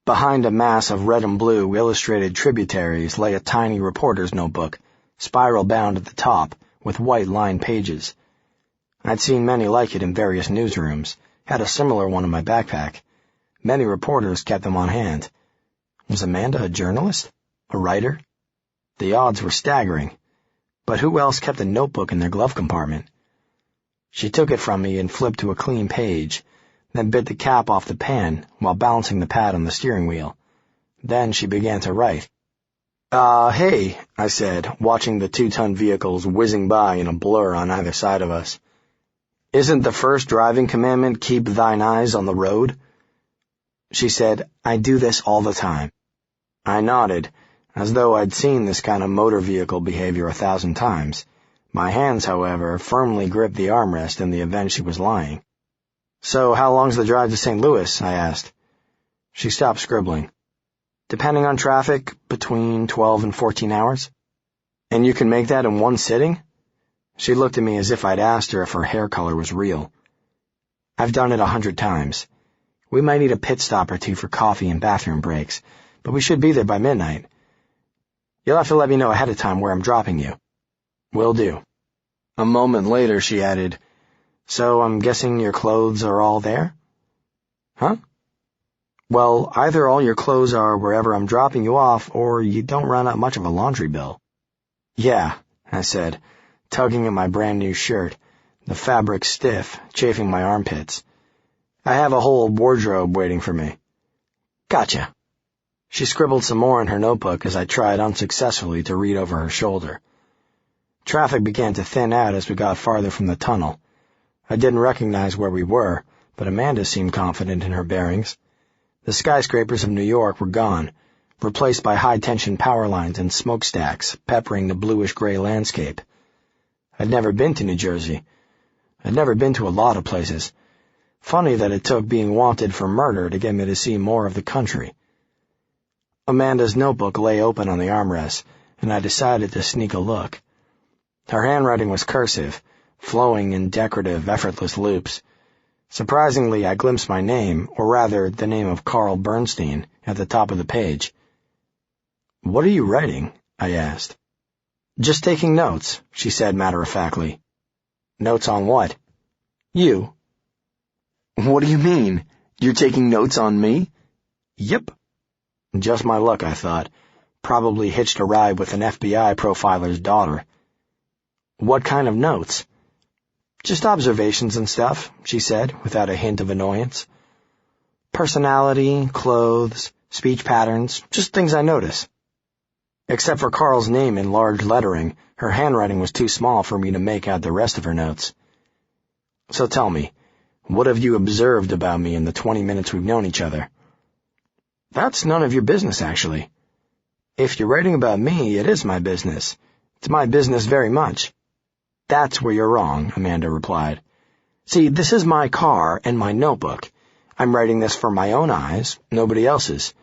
Behind a mass of red and blue illustrated tributaries lay a tiny reporter's notebook, spiral-bound at the top, with white lined pages. I'd seen many like it in various newsrooms, had a similar one in my backpack. Many reporters kept them on hand. Was Amanda a journalist? A writer? The odds were staggering. But who else kept a notebook in their glove compartment? She took it from me and flipped to a clean page, then bit the cap off the pen while balancing the pad on the steering wheel. Then she began to write. Hey, I said, watching the 2-ton vehicles whizzing by in a blur on either side of us. Isn't the first driving commandment keep thine eyes on the road? She said, I do this all the time. I nodded, as though I'd seen this kind of motor vehicle behavior 1,000 times. My hands, however, firmly gripped the armrest in the event she was lying. So how long's the drive to St. Louis? I asked. She stopped scribbling. Depending on traffic, between 12 and 14 hours. And you can make that in one sitting? She looked at me as if I'd asked her if her hair color was real. I've done it 100 times. We might need a pit stop or two for coffee and bathroom breaks, but we should be there by midnight. You'll have to let me know ahead of time where I'm dropping you. Will do. A moment later, she added, So I'm guessing your clothes are all there? Huh? Well, either all your clothes are wherever I'm dropping you off, or you don't run up much of a laundry bill. Yeah, I said, tugging at my brand new shirt, the fabric stiff, chafing my armpits. I have a whole wardrobe waiting for me. Gotcha. She scribbled some more in her notebook as I tried unsuccessfully to read over her shoulder. Traffic began to thin out as we got farther from the tunnel. I didn't recognize where we were, but Amanda seemed confident in her bearings. The skyscrapers of New York were gone, replaced by high-tension power lines and smokestacks peppering the bluish-gray landscape. I'd never been to New Jersey. I'd never been to a lot of places. Funny that it took being wanted for murder to get me to see more of the country. Amanda's notebook lay open on the armrest, and I decided to sneak a look. Her handwriting was cursive, flowing in decorative, effortless loops. Surprisingly, I glimpsed my name, or rather, the name of Carl Bernstein, at the top of the page. What are you writing? I asked. Just taking notes, she said matter-of-factly. Notes on what? You. What do you mean? You're taking notes on me? Yep. Just my luck, I thought. Probably hitched a ride with an FBI profiler's daughter. What kind of notes? Just observations and stuff, she said, without a hint of annoyance. Personality, clothes, speech patterns, just things I notice. Except for Carl's name in large lettering, her handwriting was too small for me to make out the rest of her notes. So tell me, what have you observed about me in the 20 minutes we've known each other? That's none of your business, actually. If you're writing about me, it is my business. It's my business very much. That's where you're wrong, Amanda replied. See, this is my car and my notebook. I'm writing this for my own eyes, nobody else's.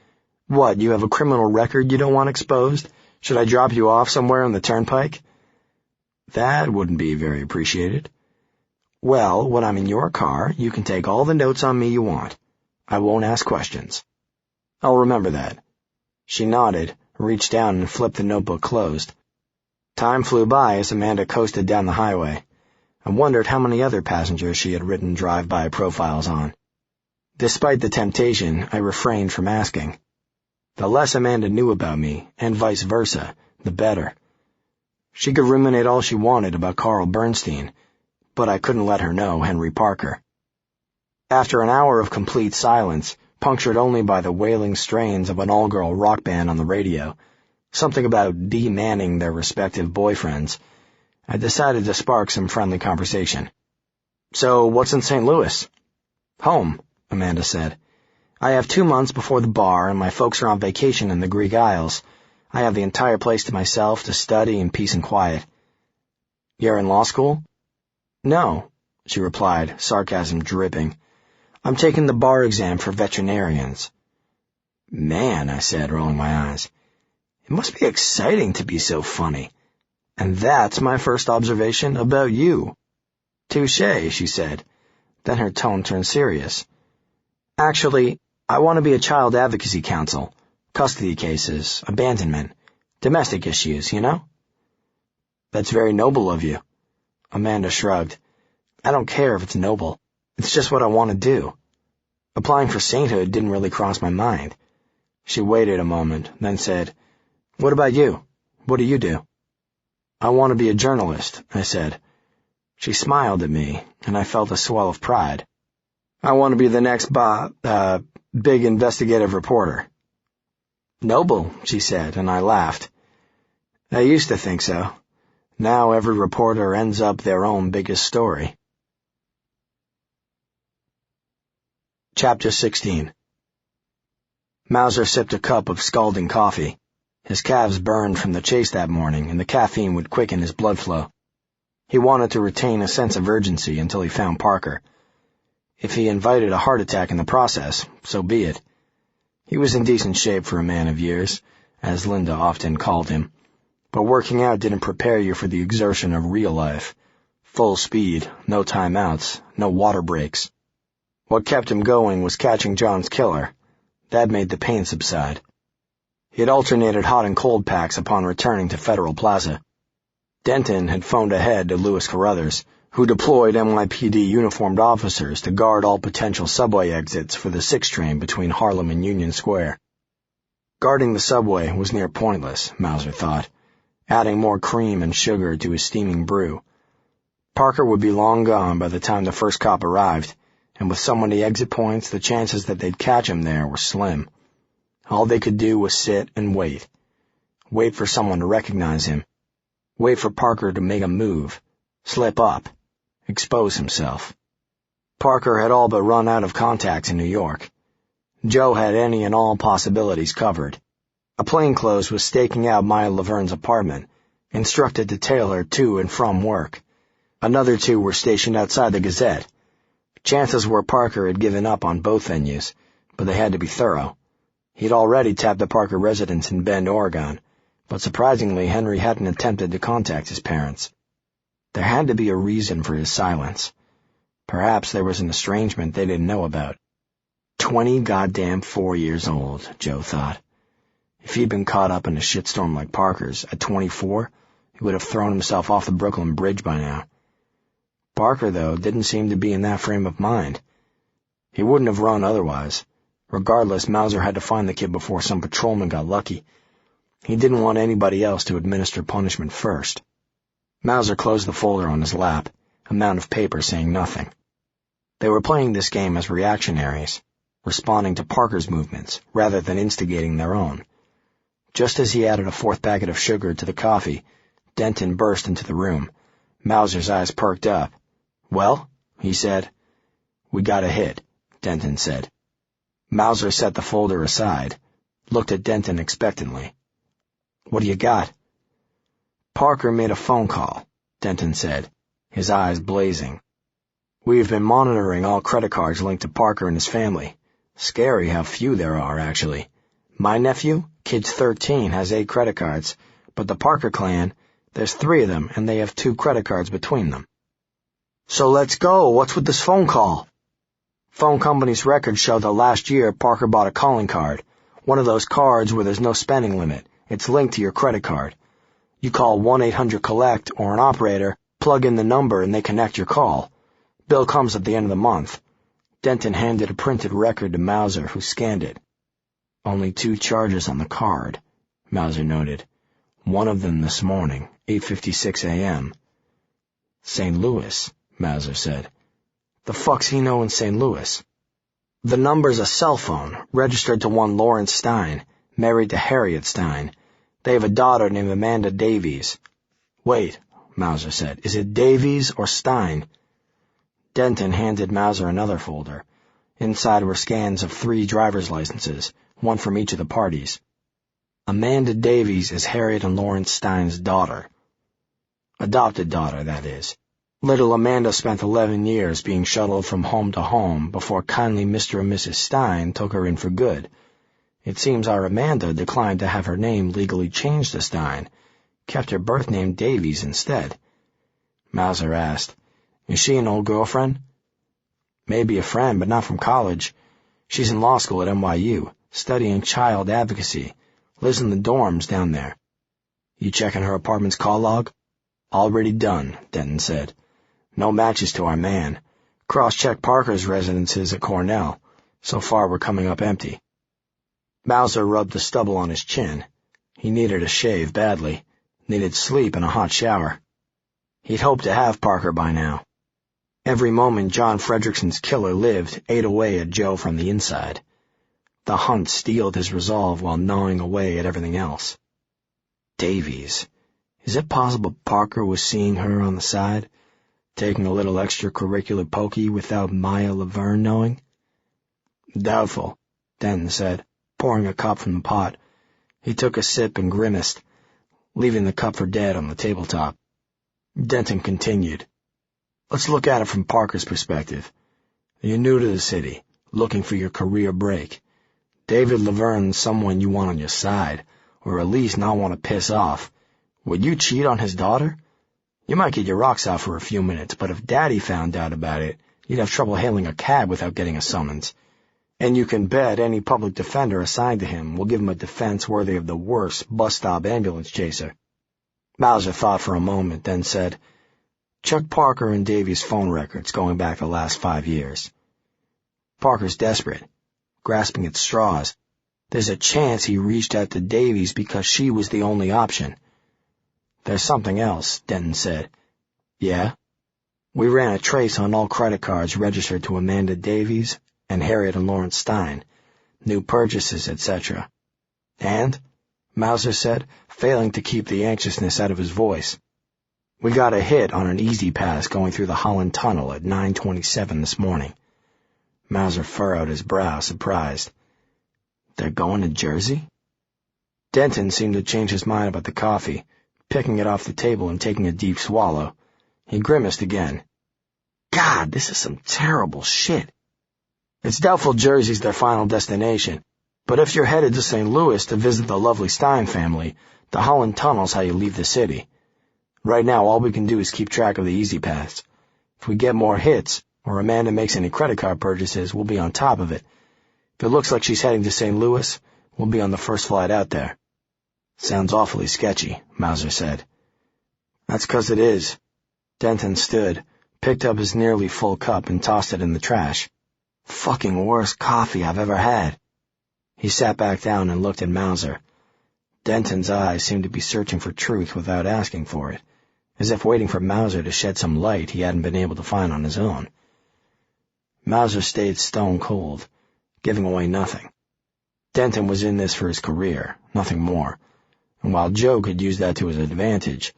What, you have a criminal record you don't want exposed? Should I drop you off somewhere on the turnpike? That wouldn't be very appreciated. Well, when I'm in your car, you can take all the notes on me you want. I won't ask questions. I'll remember that. She nodded, reached down and flipped the notebook closed. Time flew by as Amanda coasted down the highway. I wondered how many other passengers she had written drive-by profiles on. Despite the temptation, I refrained from asking. The less Amanda knew about me, and vice versa, the better. She could ruminate all she wanted about Carl Bernstein, but I couldn't let her know Henry Parker. After an hour of complete silence, punctured only by the wailing strains of an all-girl rock band on the radio, something about de-manning their respective boyfriends, I decided to spark some friendly conversation. So, what's in St. Louis? Home, Amanda said. I have 2 months before the bar, and my folks are on vacation in the Greek Isles. I have the entire place to myself to study in peace and quiet. You're in law school? No, she replied, sarcasm dripping. I'm taking the bar exam for veterinarians. Man, I said, rolling my eyes. It must be exciting to be so funny. And that's my first observation about you. Touché, she said. Then her tone turned serious. Actually, I want to be a child advocacy counsel. Custody cases, abandonment, domestic issues, you know? That's very noble of you. Amanda shrugged. I don't care if it's noble. It's just what I want to do. Applying for sainthood didn't really cross my mind. She waited a moment, then said, What about you? What do you do? I want to be a journalist, I said. She smiled at me, and I felt a swell of pride. I want to be the next big investigative reporter. Noble, she said, and I laughed. I used to think so. Now every reporter ends up their own biggest story. Chapter 16. Mauser sipped a cup of scalding coffee. His calves burned from the chase that morning, and the caffeine would quicken his blood flow. He wanted to retain a sense of urgency until he found Parker. If he invited a heart attack in the process, so be it. He was in decent shape for a man of years, as Linda often called him, but working out didn't prepare you for the exertion of real life. Full speed, no timeouts, no water breaks. What kept him going was catching John's killer. That made the pain subside. He had alternated hot and cold packs upon returning to Federal Plaza. Denton had phoned ahead to Lewis Carruthers, who deployed NYPD uniformed officers to guard all potential subway exits for the 6 train between Harlem and Union Square. Guarding the subway was near pointless, Mauser thought, adding more cream and sugar to his steaming brew. Parker would be long gone by the time the first cop arrived, and with so many exit points, the chances that they'd catch him there were slim. All they could do was sit and wait. Wait for someone to recognize him. Wait for Parker to make a move, slip up, expose himself. Parker had all but run out of contacts in New York. Joe had any and all possibilities covered. A plainclothes was staking out Maya Laverne's apartment, instructed to tail her to and from work. Another 2 were stationed outside the Gazette. Chances were Parker had given up on both venues, but they had to be thorough. He'd already tapped the Parker residence in Bend, Oregon, but surprisingly Henry hadn't attempted to contact his parents. There had to be a reason for his silence. Perhaps there was an estrangement they didn't know about. 4 years old, Joe thought. If he'd been caught up in a shitstorm like Parker's, at 24, he would have thrown himself off the Brooklyn Bridge by now. Parker, though, didn't seem to be in that frame of mind. He wouldn't have run otherwise. Regardless, Mauser had to find the kid before some patrolman got lucky. He didn't want anybody else to administer punishment first. Mauser closed the folder on his lap, a mound of paper saying nothing. They were playing this game as reactionaries, responding to Parker's movements rather than instigating their own. Just as he added a 4th packet of sugar to the coffee, Denton burst into the room. Mauser's eyes perked up. "Well?" he said. "We got a hit," Denton said. Mauser set the folder aside, looked at Denton expectantly. "What do you got?" "Parker made a phone call," Denton said, his eyes blazing. "We've been monitoring all credit cards linked to Parker and his family. Scary how few there are, actually. My nephew, kid's 13, has 8 credit cards, but the Parker clan, there's 3 of them, and they have 2 credit cards between them." "So let's go. What's with this phone call?" Phone company's records show that last year Parker bought a calling card, one of those cards where there's no spending limit. It's linked to your credit card. You call 1-800-COLLECT or an operator, plug in the number, and they connect your call. Bill comes at the end of the month. Denton handed a printed record to Mauser, who scanned it. "Only 2 charges on the card," Mauser noted. "One of them this morning, 8:56 a.m. "St. Louis," Mauser said. "The fuck's he know in St. Louis?" "The number's a cell phone, registered to one Lawrence Stein, married to Harriet Stein. They have a daughter named Amanda Davies." "Wait," Mauser said. "Is it Davies or Stein?" Denton handed Mauser another folder. Inside were scans of 3 driver's licenses, one from each of the parties. Amanda Davies is Harriet and Lawrence Stein's daughter. Adopted daughter, that is. Little Amanda spent 11 years being shuttled from home to home before kindly Mr. and Mrs. Stein took her in for good. It seems our Amanda declined to have her name legally changed to Stein, kept her birth name Davies instead. Mauser asked, "Is she an old girlfriend?" "Maybe a friend, but not from college. She's in law school at NYU, studying child advocacy. Lives in the dorms down there." "You checking her apartment's call log?" "Already done," Denton said. "No matches to our man. Cross-check Parker's residences at Cornell. So far we're coming up empty." Mauser rubbed the stubble on his chin. He needed a shave badly. Needed sleep and a hot shower. He'd hoped to have Parker by now. Every moment John Fredrickson's killer lived ate away at Joe from the inside. The hunt steeled his resolve while gnawing away at everything else. Davies. Is it possible Parker was seeing her on the side, taking a little extracurricular pokey without Maya Laverne knowing? Doubtful, Denton said, pouring a cup from the pot. He took a sip and grimaced, leaving the cup for dead on the tabletop. Denton continued. Let's look at it from Parker's perspective. You're new to the city, looking for your career break. David Laverne's someone you want on your side, or at least not want to piss off. Would you cheat on his daughter? You might get your rocks out for a few minutes, but if Daddy found out about it, you'd have trouble hailing a cab without getting a summons. And you can bet any public defender assigned to him will give him a defense worthy of the worst bus-stop ambulance chaser. Mauser thought for a moment, then said, Check Parker and Davies' phone records going back the last 5 years. Parker's desperate, grasping at straws. There's a chance he reached out to Davies because she was the only option. There's something else, Denton said. Yeah? We ran a trace on all credit cards registered to Amanda Davies and Harriet and Lawrence Stein, new purchases, etc. And? Mauser said, failing to keep the anxiousness out of his voice. We got a hit on an easy pass going through the Holland Tunnel at 9:27 this morning. Mauser furrowed his brow, surprised. They're going to Jersey? Denton seemed to change his mind about the coffee, picking it off the table and taking a deep swallow. He grimaced again. God, this is some terrible shit. It's doubtful Jersey's their final destination, but if you're headed to St. Louis to visit the lovely Stein family, the Holland Tunnel's how you leave the city. Right now, all we can do is keep track of the easy pass. If we get more hits, or Amanda makes any credit card purchases, we'll be on top of it. If it looks like she's heading to St. Louis, we'll be on the first flight out there. Sounds awfully sketchy, Mauser said. That's 'cause it is. Denton stood, picked up his nearly full cup and tossed it in the trash. Fucking worst coffee I've ever had. He sat back down and looked at Mauser. Denton's eyes seemed to be searching for truth without asking for it, as if waiting for Mauser to shed some light he hadn't been able to find on his own. Mauser stayed stone cold, giving away nothing. Denton was in this for his career, nothing more, and while Joe could use that to his advantage,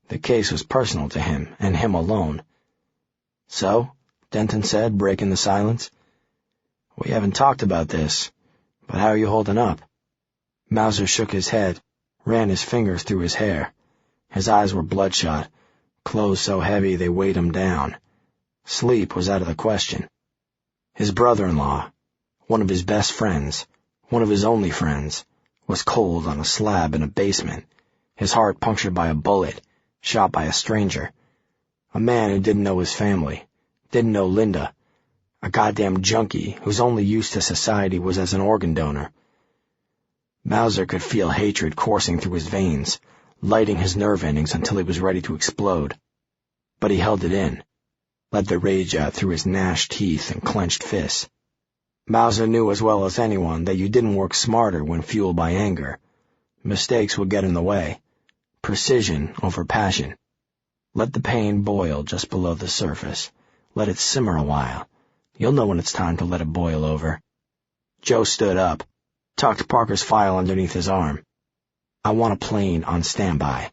the case was personal to him, and him alone. So, Denton said, breaking the silence, we haven't talked about this, but how are you holding up? Mauser shook his head, ran his fingers through his hair. His eyes were bloodshot, clothes so heavy they weighed him down. Sleep was out of the question. His brother-in-law, one of his best friends, one of his only friends, was cold on a slab in a basement, his heart punctured by a bullet, shot by a stranger. A man who didn't know his family, didn't know Linda, a goddamn junkie whose only use to society was as an organ donor. Mauser could feel hatred coursing through his veins, lighting his nerve endings until he was ready to explode. But he held it in, let the rage out through his gnashed teeth and clenched fists. Mauser knew as well as anyone that you didn't work smarter when fueled by anger. Mistakes would get in the way. Precision over passion. Let the pain boil just below the surface. Let it simmer a while. You'll know when it's time to let it boil over. Joe stood up, tucked Parker's file underneath his arm. I want a plane on standby.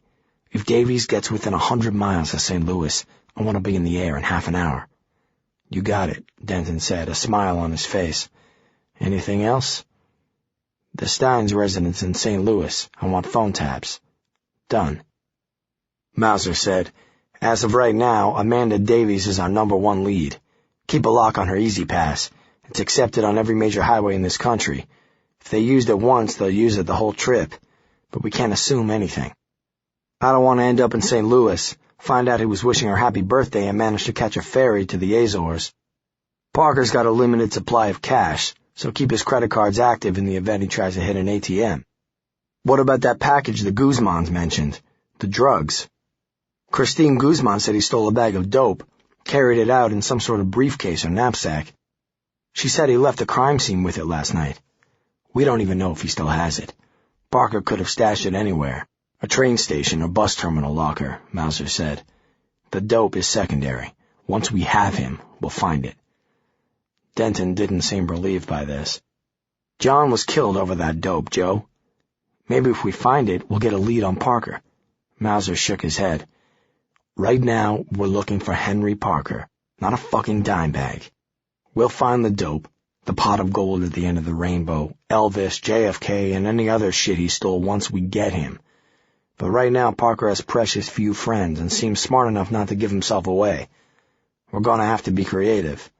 If Davies gets within 100 miles of St. Louis, I want to be in the air in half an hour. You got it, Denton said, a smile on his face. Anything else? The Stein's residence in St. Louis. I want phone taps. Done. Mauser said, as of right now, Amanda Davies is our #1 lead. Keep a lock on her easy pass. It's accepted on every major highway in this country. If they used it once, they'll use it the whole trip. But we can't assume anything. I don't want to end up in St. Louis, find out he was wishing her happy birthday and managed to catch a ferry to the Azores. Parker's got a limited supply of cash, so keep his credit cards active in the event he tries to hit an ATM. What about that package the Guzmans mentioned? The drugs. Christine Guzman said he stole a bag of dope, carried it out in some sort of briefcase or knapsack. She said he left the crime scene with it last night. We don't even know if he still has it. Parker could have stashed it anywhere. A train station or bus terminal locker, Mauser said. The dope is secondary. Once we have him, we'll find it. Denton didn't seem relieved by this. John was killed over that dope, Joe. Maybe if we find it, we'll get a lead on Parker. Mauser shook his head. Right now, we're looking for Henry Parker, not a fucking dime bag. We'll find the dope, the pot of gold at the end of the rainbow, Elvis, JFK, and any other shit he stole once we get him. But right now, Parker has precious few friends and seems smart enough not to give himself away. We're gonna have to be creative.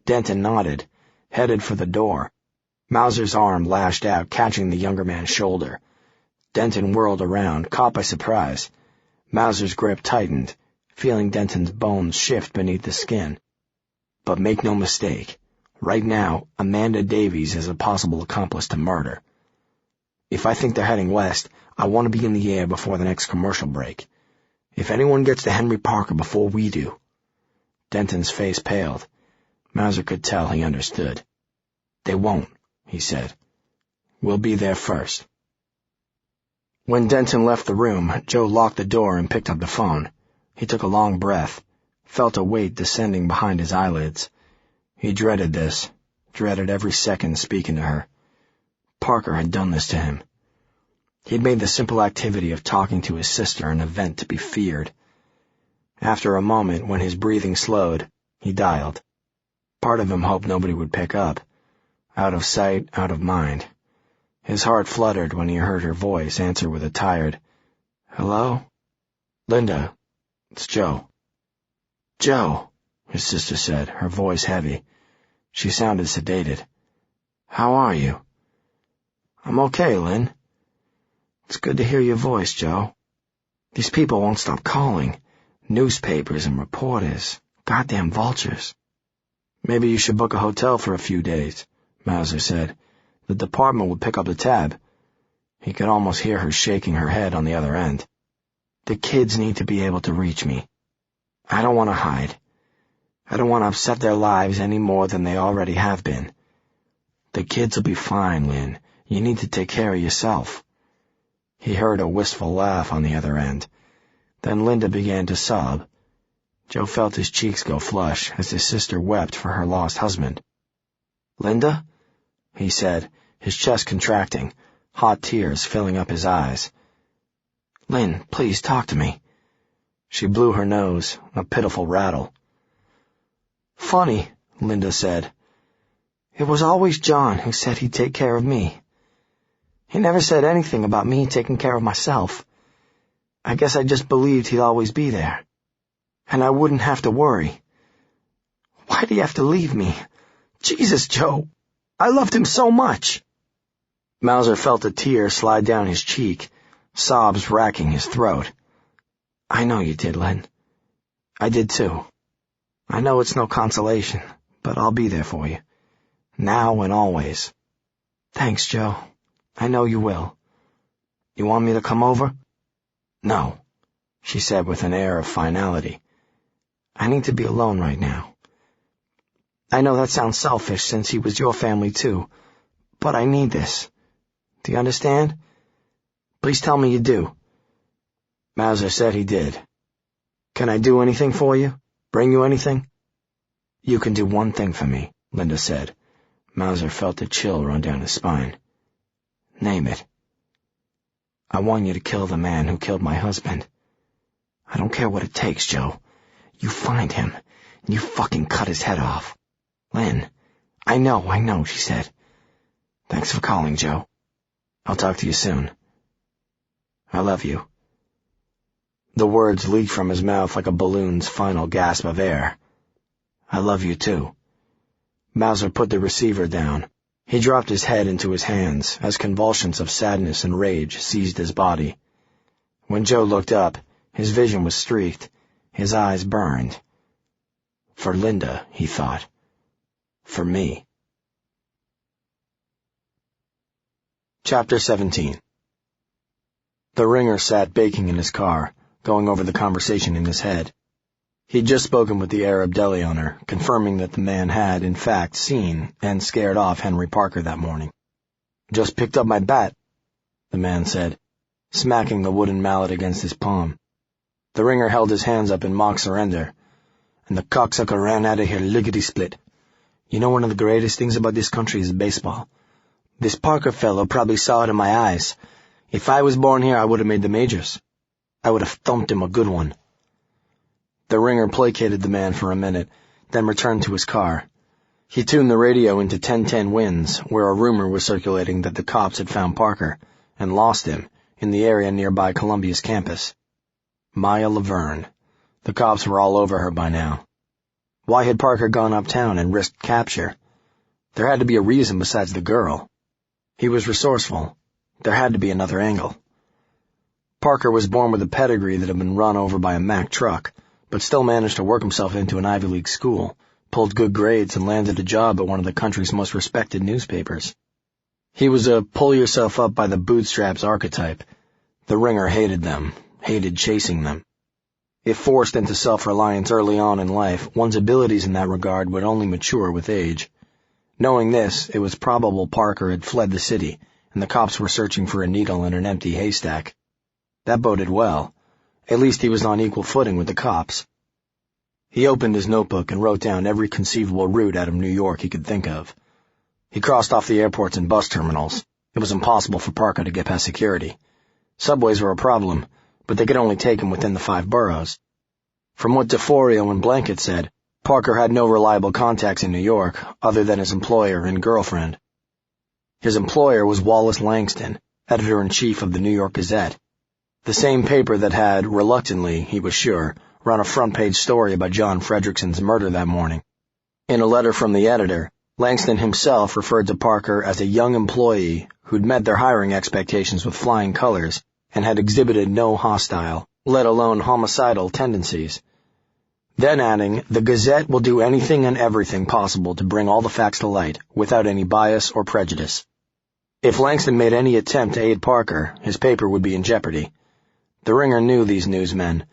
Denton nodded, headed for the door. Mauser's arm lashed out, catching the younger man's shoulder. Denton whirled around, caught by surprise. Mauser's grip tightened, feeling Denton's bones shift beneath the skin. But make no mistake, right now, Amanda Davies is a possible accomplice to murder. If I think they're heading west, I want to be in the air before the next commercial break. If anyone gets to Henry Parker before we do... Denton's face paled. Mauser could tell he understood. They won't, he said. We'll be there first. When Denton left the room, Joe locked the door and picked up the phone. He took a long breath, felt a weight descending behind his eyelids. He dreaded this, dreaded every second speaking to her. Parker had done this to him. He'd made the simple activity of talking to his sister an event to be feared. After a moment, when his breathing slowed, he dialed. Part of him hoped nobody would pick up. Out of sight, out of mind. His heart fluttered when he heard her voice answer with a tired, "Hello? Linda, it's Joe." "Joe," his sister said, her voice heavy. She sounded sedated. "How are you?" "I'm okay, Lynn." "It's good to hear your voice, Joe. These people won't stop calling. Newspapers and reporters. Goddamn vultures." "Maybe you should book a hotel for a few days," Mauser said. "The department would pick up the tab." He could almost hear her shaking her head on the other end. "The kids need to be able to reach me. I don't want to hide. I don't want to upset their lives any more than they already have been. The kids will be fine, Lynn. You need to take care of yourself." He heard a wistful laugh on the other end. Then Linda began to sob. Joe felt his cheeks go flush as his sister wept for her lost husband. "Linda?" he said, his chest contracting, hot tears filling up his eyes. "Lynn, please talk to me." She blew her nose, a pitiful rattle. "Funny," Linda said. "It was always John who said he'd take care of me. He never said anything about me taking care of myself. I guess I just believed he'd always be there. And I wouldn't have to worry. Why do you have to leave me? Jesus, Joe, I loved him so much." Mauser felt a tear slide down his cheek, sobs racking his throat. "I know you did, Lynn. I did too. I know it's no consolation, but I'll be there for you. Now and always." "Thanks, Joe. I know you will. You want me to come over?" "No," she said with an air of finality. "I need to be alone right now. I know that sounds selfish since he was your family too, but I need this. Do you understand? Please tell me you do." Mauser said he did. "Can I do anything for you? Bring you anything?" "You can do one thing for me," Linda said. Mauser felt a chill run down his spine. "Name it." "I want you to kill the man who killed my husband. I don't care what it takes, Joe. You find him, and you fucking cut his head off." "Lynn, I know," she said. "Thanks for calling, Joe. I'll talk to you soon. I love you." The words leaked from his mouth like a balloon's final gasp of air. "I love you too." Mauser put the receiver down. He dropped his head into his hands as convulsions of sadness and rage seized his body. When Joe looked up, his vision was streaked, his eyes burned. For Linda, he thought. For me. Chapter 17. The ringer sat baking in his car, going over the conversation in his head. He'd just spoken with the Arab deli owner, confirming that the man had, in fact, seen and scared off Henry Parker that morning. "Just picked up my bat," the man said. smacking the wooden mallet against his palm. The ringer held his hands up in mock surrender. And the cocksucker ran out of here lickety-split. You know, one of the greatest things about this country is baseball. This Parker fellow probably saw it in my eyes. If I was born here, I would have made the majors. I would have thumped him a good one. The ringer placated the man for a minute, then returned to his car. He tuned the radio into 1010 Winds, where a rumor was circulating that the cops had found Parker, and lost him, in the area nearby Columbia's campus. Maya Laverne. The cops were all over her by now. Why had Parker gone uptown and risked capture? There had to be a reason besides the girl. He was resourceful. There had to be another angle. Parker was born with a pedigree that had been run over by a Mack truck, but still managed to work himself into an Ivy League school, pulled good grades, and landed a job at one of the country's most respected newspapers. He was a pull-yourself-up-by-the-bootstraps archetype. The ringer hated them, hated chasing them. If forced into self-reliance early on in life, one's abilities in that regard would only mature with age. Knowing this, it was probable Parker had fled the city, and the cops were searching for a needle in an empty haystack. That boded well. At least he was on equal footing with the cops. He opened his notebook and wrote down every conceivable route out of New York he could think of. He crossed off the airports and bus terminals. It was impossible for Parker to get past security. Subways were a problem, but they could only take him within the 5 boroughs. From what DeForio and Blanket said, Parker had no reliable contacts in New York other than his employer and girlfriend. His employer was Wallace Langston, editor-in-chief of the New York Gazette, the same paper that had, reluctantly, he was sure, run a front-page story about John Fredrickson's murder that morning. In a letter from the editor, Langston himself referred to Parker as a young employee who'd met their hiring expectations with flying colors and had exhibited no hostile, let alone homicidal, tendencies. Then adding, the Gazette will do anything and everything possible to bring all the facts to light, without any bias or prejudice. If Langston made any attempt to aid Parker, his paper would be in jeopardy. The ringer knew these newsmen.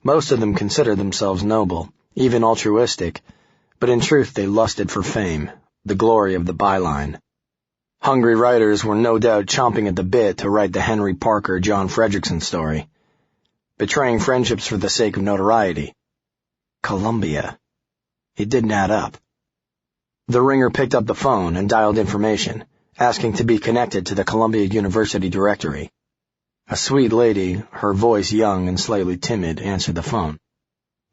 Most of them considered themselves noble, even altruistic, but in truth they lusted for fame, the glory of the byline. Hungry writers were no doubt chomping at the bit to write the Henry Parker, John Fredrickson story. Betraying friendships for the sake of notoriety. Columbia. It didn't add up. The ringer picked up the phone and dialed information, asking to be connected to the Columbia University directory. A sweet lady, her voice young and slightly timid, answered the phone.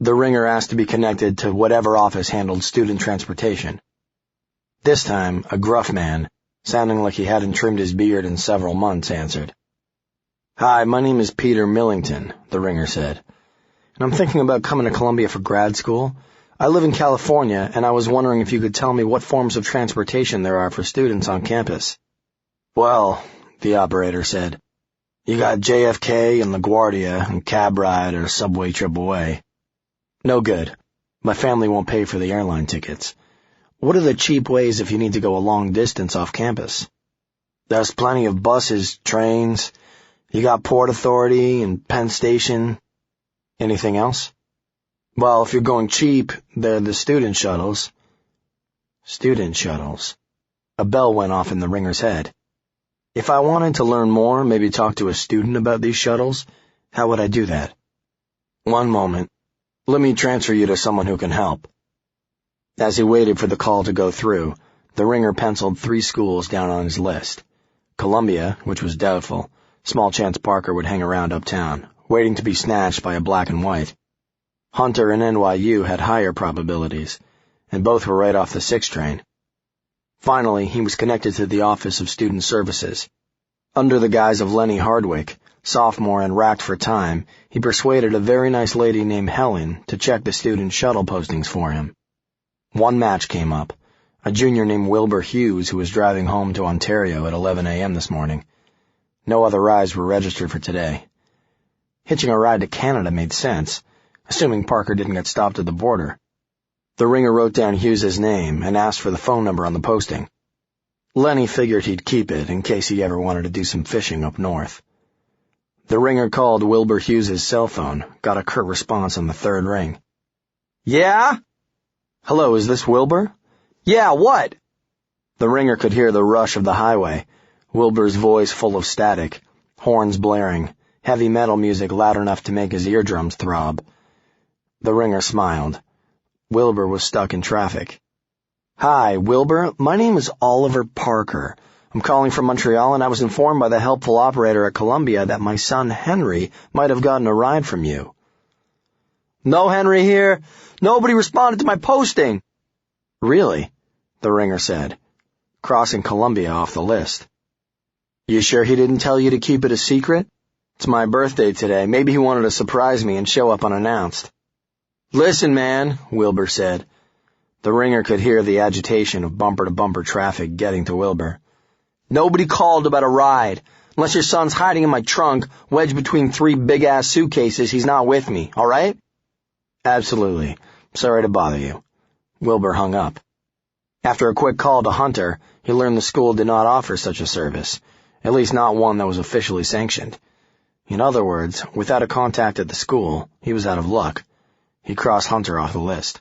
The ringer asked to be connected to whatever office handled student transportation. This time, a gruff man, sounding like he hadn't trimmed his beard in several months, answered. Hi, my name is Peter Millington, the ringer said, and I'm thinking about coming to Columbia for grad school. I live in California, and I was wondering if you could tell me what forms of transportation there are for students on campus. Well, the operator said, you got JFK and LaGuardia and cab ride or subway trip away. No good. My family won't pay for the airline tickets. What are the cheap ways if you need to go a long distance off campus? There's plenty of buses, trains. You got Port Authority and Penn Station. Anything else? Well, if you're going cheap, there are the student shuttles. Student shuttles. A bell went off in the ringer's head. If I wanted to learn more, maybe talk to a student about these shuttles, how would I do that? One moment. Let me transfer you to someone who can help. As he waited for the call to go through, the ringer penciled 3 schools down on his list. Columbia, which was doubtful, small chance Parker would hang around uptown, waiting to be snatched by a black and white. Hunter and NYU had higher probabilities, and both were right off the 6 train. Finally, he was connected to the Office of Student Services. Under the guise of Lenny Hardwick, sophomore and racked for time, he persuaded a very nice lady named Helen to check the student shuttle postings for him. One match came up, a junior named Wilbur Hughes who was driving home to Ontario at 11 a.m. this morning. No other rides were registered for today. Hitching a ride to Canada made sense, assuming Parker didn't get stopped at the border. The ringer wrote down Hughes's name and asked for the phone number on the posting. Lenny figured he'd keep it in case he ever wanted to do some fishing up north. The ringer called Wilbur Hughes's cell phone, got a curt response on the 3rd ring. Yeah? Hello, is this Wilbur? Yeah, what? The ringer could hear the rush of the highway, Wilbur's voice full of static, horns blaring, heavy metal music loud enough to make his eardrums throb. The ringer smiled. Wilbur was stuck in traffic. "Hi, Wilbur. My name is Oliver Parker. I'm calling from Montreal, and I was informed by the helpful operator at Columbia that my son Henry might have gotten a ride from you." "No Henry here. Nobody responded to my posting." "Really?" the ringer said, crossing Columbia off the list. "You sure he didn't tell you to keep it a secret? It's my birthday today. Maybe he wanted to surprise me and show up unannounced." "Listen, man," Wilbur said. The ringer could hear the agitation of bumper-to-bumper traffic getting to Wilbur. "Nobody called about a ride. Unless your son's hiding in my trunk, wedged between 3 big-ass suitcases, he's not with me, all right?" "Absolutely. Sorry to bother you." Wilbur hung up. After a quick call to Hunter, he learned the school did not offer such a service, at least not one that was officially sanctioned. In other words, without a contact at the school, he was out of luck. He crossed Hunter off the list.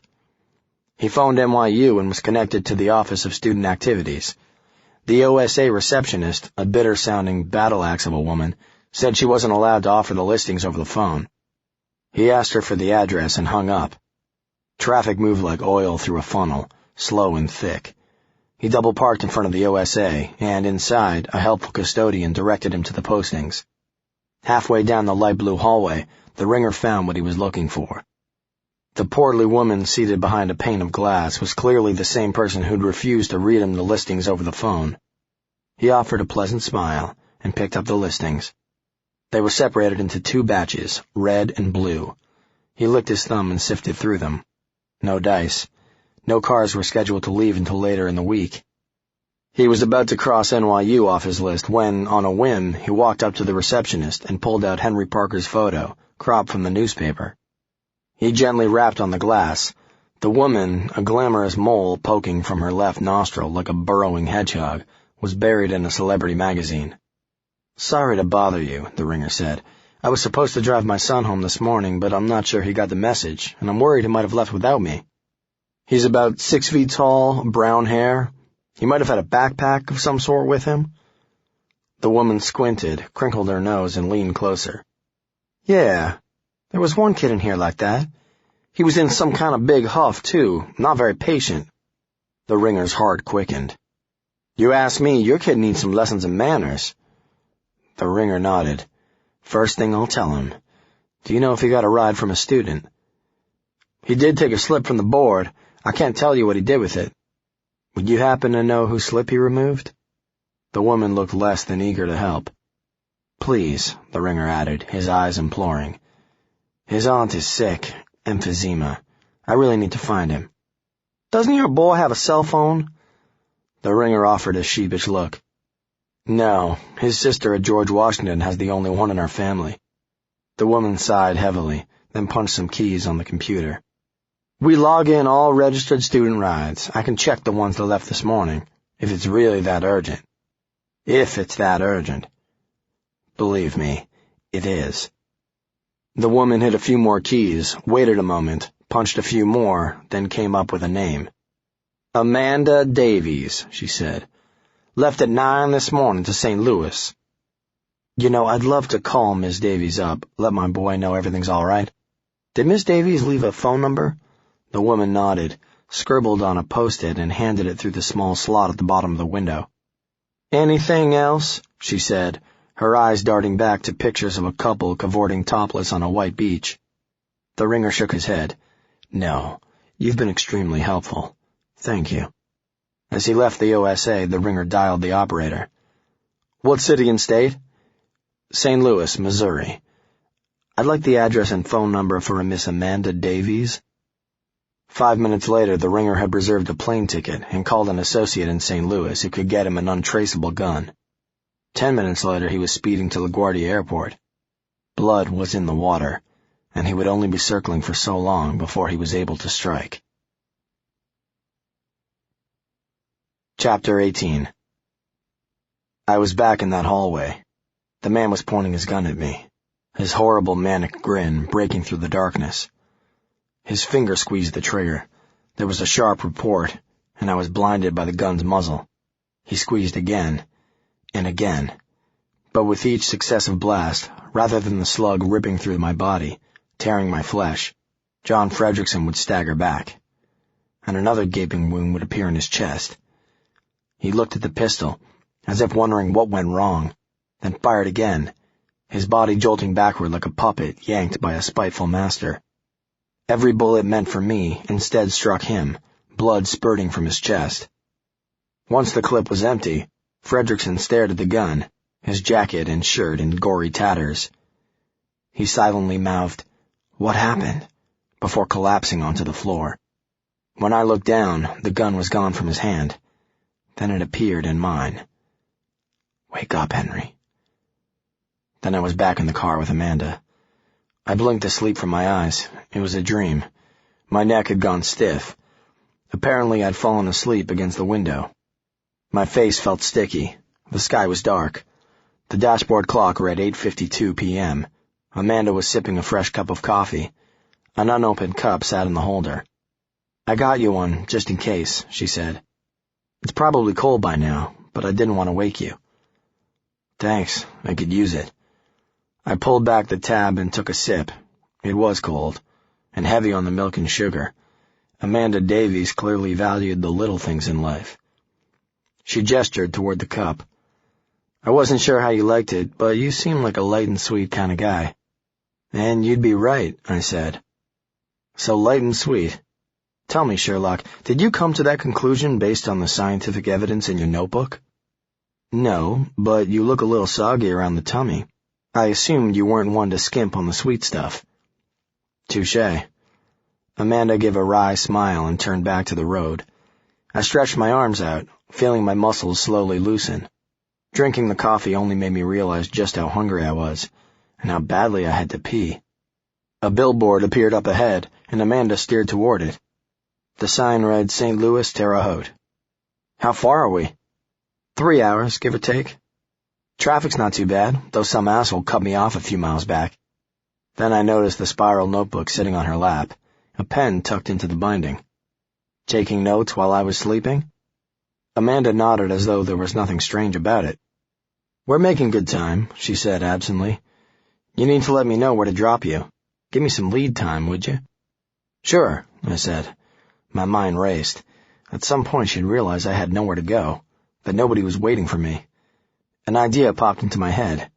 He phoned NYU and was connected to the Office of Student Activities. The OSA receptionist, a bitter-sounding battle-axe of a woman, said she wasn't allowed to offer the listings over the phone. He asked her for the address and hung up. Traffic moved like oil through a funnel, slow and thick. He double-parked in front of the OSA, and inside, a helpful custodian directed him to the postings. Halfway down the light blue hallway, the ringer found what he was looking for. The portly woman seated behind a pane of glass was clearly the same person who'd refused to read him the listings over the phone. He offered a pleasant smile and picked up the listings. They were separated into 2 batches, red and blue. He licked his thumb and sifted through them. No dice. No cars were scheduled to leave until later in the week. He was about to cross NYU off his list when, on a whim, he walked up to the receptionist and pulled out Henry Parker's photo, cropped from the newspaper. He gently rapped on the glass. The woman, a glamorous mole poking from her left nostril like a burrowing hedgehog, was buried in a celebrity magazine. "Sorry to bother you," the ringer said. "I was supposed to drive my son home this morning, but I'm not sure he got the message, and I'm worried he might have left without me. He's about 6 feet tall, brown hair. He might have had a backpack of some sort with him." The woman squinted, crinkled her nose, and leaned closer. "Yeah. There was one kid in here like that. He was in some kind of big huff, too, not very patient." The ringer's heart quickened. "You ask me, your kid needs some lessons in manners." The ringer nodded. "First thing I'll tell him. Do you know if he got a ride from a student?" "He did take a slip from the board. I can't tell you what he did with it." "Would you happen to know whose slip he removed?" The woman looked less than eager to help. "Please," the ringer added, his eyes imploring. "His aunt is sick, emphysema. I really need to find him." "Doesn't your boy have a cell phone?" The ringer offered a sheepish look. "No, his sister at George Washington has the only one in our family." The woman sighed heavily, then punched some keys on the computer. "We log in all registered student rides. I can check the ones they left this morning, if it's really that urgent." "If it's that urgent." "Believe me, it is." The woman hit a few more keys, waited a moment, punched a few more, then came up with a name. "Amanda Davies," she said. "Left at 9 this morning to St. Louis." "You know, I'd love to call Miss Davies up, let my boy know everything's all right. Did Miss Davies leave a phone number?" The woman nodded, scribbled on a post-it, and handed it through the small slot at the bottom of the window. "Anything else?" she said, her eyes darting back to pictures of a couple cavorting topless on a white beach. The ringer shook his head. "No, you've been extremely helpful. Thank you." As he left the OSA, the ringer dialed the operator. "What city and state?" "St. Louis, Missouri. I'd like the address and phone number for a Miss Amanda Davies." 5 minutes later, the ringer had reserved a plane ticket and called an associate in St. Louis who could get him an untraceable gun. 10 minutes later, he was speeding to LaGuardia Airport. Blood was in the water, and he would only be circling for so long before he was able to strike. Chapter 18. I was back in that hallway. The man was pointing his gun at me, his horrible manic grin breaking through the darkness. His finger squeezed the trigger. There was a sharp report, and I was blinded by the gun's muzzle. He squeezed again, and again. But with each successive blast, rather than the slug ripping through my body, tearing my flesh, John Fredrickson would stagger back, and another gaping wound would appear in his chest. He looked at the pistol, as if wondering what went wrong, then fired again, his body jolting backward like a puppet yanked by a spiteful master. Every bullet meant for me instead struck him, blood spurting from his chest. Once the clip was empty, Fredrickson stared at the gun, his jacket and shirt in gory tatters. He silently mouthed, "What happened?" before collapsing onto the floor. When I looked down, the gun was gone from his hand. Then it appeared in mine. "Wake up, Henry." Then I was back in the car with Amanda. I blinked to sleep from my eyes. It was a dream. My neck had gone stiff. Apparently I'd fallen asleep against the window. My face felt sticky. The sky was dark. The dashboard clock read 8:52 p.m. Amanda was sipping a fresh cup of coffee. An unopened cup sat in the holder. "I got you one, just in case," she said. "It's probably cold by now, but I didn't want to wake you." "Thanks, I could use it." I pulled back the tab and took a sip. It was cold, and heavy on the milk and sugar. Amanda Davies clearly valued the little things in life. She gestured toward the cup. "I wasn't sure how you liked it, but you seem like a light and sweet kind of guy." "And you'd be right," I said. "So light and sweet. Tell me, Sherlock, did you come to that conclusion based on the scientific evidence in your notebook?" "No, but you look a little soggy around the tummy. I assumed you weren't one to skimp on the sweet stuff." "Touché." Amanda gave a wry smile and turned back to the road. I stretched my arms out, feeling my muscles slowly loosen. Drinking the coffee only made me realize just how hungry I was, and how badly I had to pee. A billboard appeared up ahead, and Amanda steered toward it. The sign read St. Louis Terre Haute. "How far are we?" 3 hours, give or take. Traffic's not too bad, though some asshole cut me off a few miles back. Then I noticed the spiral notebook sitting on her lap, a pen tucked into the binding. "Taking notes while I was sleeping?" Amanda nodded as though there was nothing strange about it. "We're making good time," she said absently. "You need to let me know where to drop you. Give me some lead time, would you?" "Sure," I said. My mind raced. At some point she'd realize I had nowhere to go, that nobody was waiting for me. An idea popped into my head.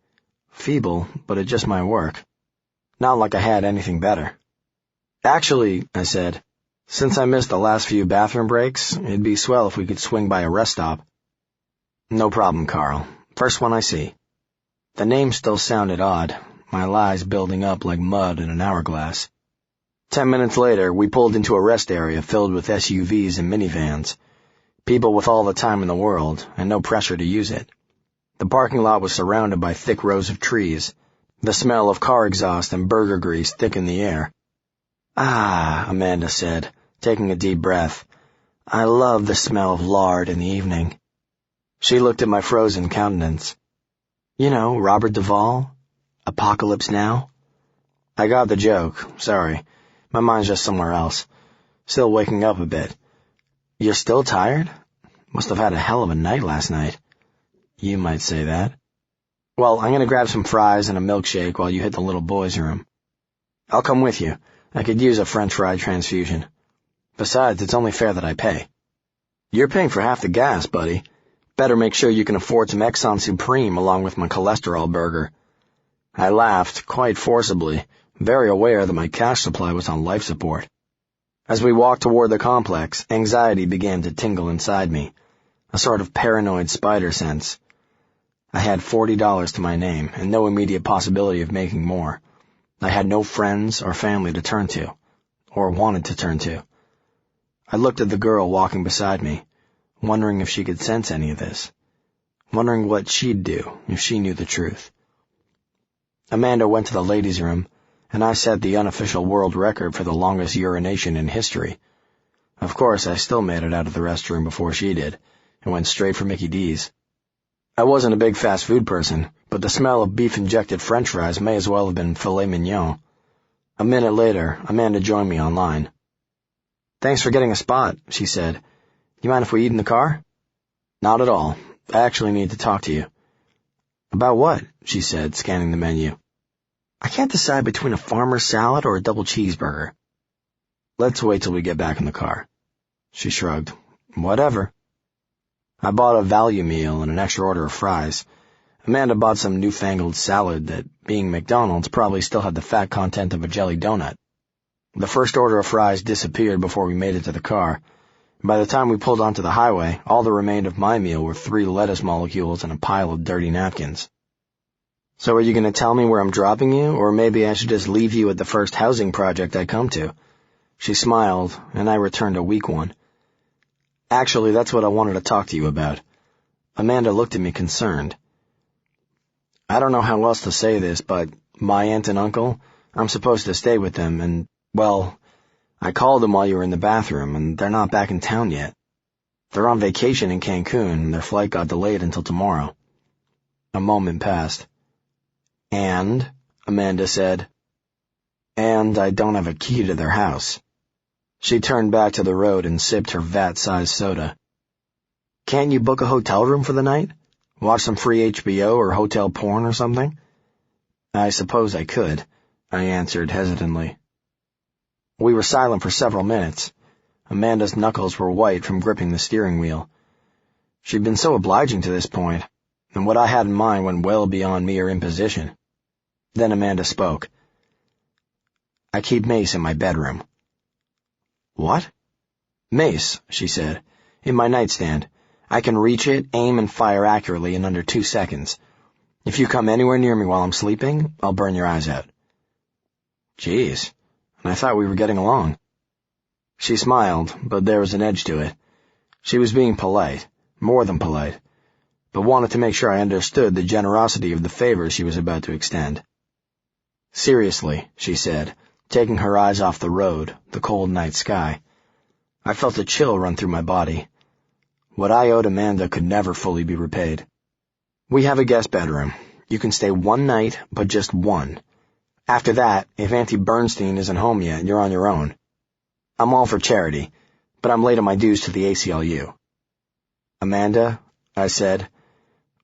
Feeble, but it just might work. Not like I had anything better. "Actually," I said, "since I missed the last few bathroom breaks, it'd be swell if we could swing by a rest stop." "No problem, Carl. First one I see." The name still sounded odd, my lies building up like mud in an hourglass. 10 minutes later, we pulled into a rest area filled with SUVs and minivans. People with all the time in the world, and no pressure to use it. The parking lot was surrounded by thick rows of trees. The smell of car exhaust and burger grease thick in the air. "Ah," Amanda said, taking a deep breath. "I love the smell of lard in the evening." She looked at my frozen countenance. "You know, Robert Duvall? Apocalypse Now?" I got the joke, sorry. My mind's just somewhere else. Still waking up a bit. "You're still tired? Must have had a hell of a night last night." "You might say that." "Well, I'm gonna grab some fries and a milkshake while you hit the little boy's room." "I'll come with you. I could use a French fry transfusion. Besides, it's only fair that I pay." "You're paying for half the gas, buddy. Better make sure you can afford some Exxon Supreme along with my cholesterol burger." I laughed, quite forcibly, very aware that my cash supply was on life support. As we walked toward the complex, anxiety began to tingle inside me, a sort of paranoid spider sense. I had $40 to my name, and no immediate possibility of making more. I had no friends or family to turn to, or wanted to turn to. I looked at the girl walking beside me, wondering if she could sense any of this, wondering what she'd do if she knew the truth. Amanda went to the ladies' room, and I set the unofficial world record for the longest urination in history. Of course, I still made it out of the restroom before she did, and went straight for Mickey D's. I wasn't a big fast food person, but the smell of beef-injected french fries may as well have been filet mignon. A minute later, Amanda joined me online. "Thanks for getting a spot," she said. "You mind if we eat in the car?" "Not at all. I actually need to talk to you." About what? She said, scanning the menu. I can't decide between a farmer's salad or a double cheeseburger. Let's wait till we get back in the car. She shrugged. Whatever. I bought a value meal and an extra order of fries. Amanda bought some newfangled salad that, being McDonald's, probably still had the fat content of a jelly donut. The first order of fries disappeared before we made it to the car. By the time we pulled onto the highway, all that remained of my meal were 3 lettuce molecules and a pile of dirty napkins. So are you going to tell me where I'm dropping you, or maybe I should just leave you at the first housing project I come to? She smiled, and I returned a weak one. Actually, that's what I wanted to talk to you about. Amanda looked at me concerned. I don't know how else to say this, but my aunt and uncle, I'm supposed to stay with them, and, well, I called them while you were in the bathroom, and they're not back in town yet. They're on vacation in Cancun, and their flight got delayed until tomorrow. A moment passed. And, Amanda said, and I don't have a key to their house. She turned back to the road and sipped her vat-sized soda. Can't you book a hotel room for the night? Watch some free HBO or hotel porn or something? I suppose I could, I answered hesitantly. We were silent for several minutes. Amanda's knuckles were white from gripping the steering wheel. She'd been so obliging to this point, and what I had in mind went well beyond mere imposition. Then Amanda spoke. I keep mace in my bedroom. What? Mace, she said. In my nightstand. I can reach it, aim, and fire accurately in under 2 seconds. If you come anywhere near me while I'm sleeping, I'll burn your eyes out. Jeez, and I thought we were getting along. She smiled, but there was an edge to it. She was being polite, more than polite, but wanted to make sure I understood the generosity of the favor she was about to extend. Seriously, she said, taking her eyes off the road, the cold night sky. I felt a chill run through my body. What I owed Amanda could never fully be repaid. We have a guest bedroom. You can stay 1 night, but just 1. After that, if Auntie Bernstein isn't home yet, you're on your own. I'm all for charity, but I'm late on my dues to the ACLU. Amanda, I said,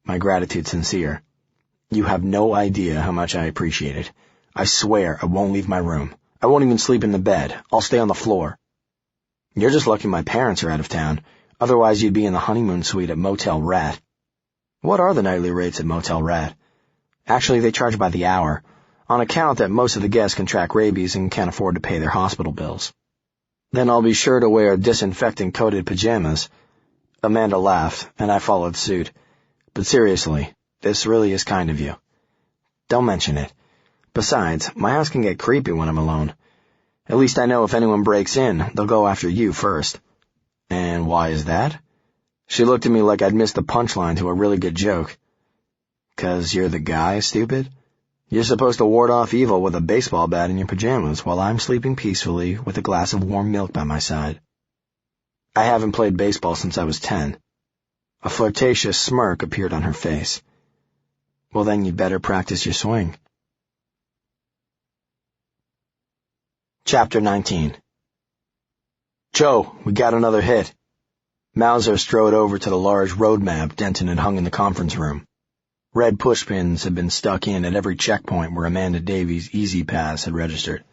my gratitude sincere. You have no idea how much I appreciate it. I swear I won't leave my room. I won't even sleep in the bed. I'll stay on the floor. You're just lucky my parents are out of town. Otherwise you'd be in the honeymoon suite at Motel Rat. What are the nightly rates at Motel Rat? Actually, they charge by the hour, on account that most of the guests contract rabies and can't afford to pay their hospital bills. Then I'll be sure to wear disinfectant-coated pajamas. Amanda laughed, and I followed suit. But seriously, this really is kind of you. Don't mention it. Besides, my house can get creepy when I'm alone. At least I know if anyone breaks in, they'll go after you first. And why is that? She looked at me like I'd missed the punchline to a really good joke. 'Cause you're the guy, stupid? You're supposed to ward off evil with a baseball bat in your pajamas while I'm sleeping peacefully with a glass of warm milk by my side. I haven't played baseball since I was 10. A flirtatious smirk appeared on her face. Well, then you'd better practice your swing. Chapter 19. Joe, we got another hit. Mauser strode over to the large road map Denton had hung in the conference room. Red pushpins had been stuck in at every checkpoint where Amanda Davies' Easy Pass had registered.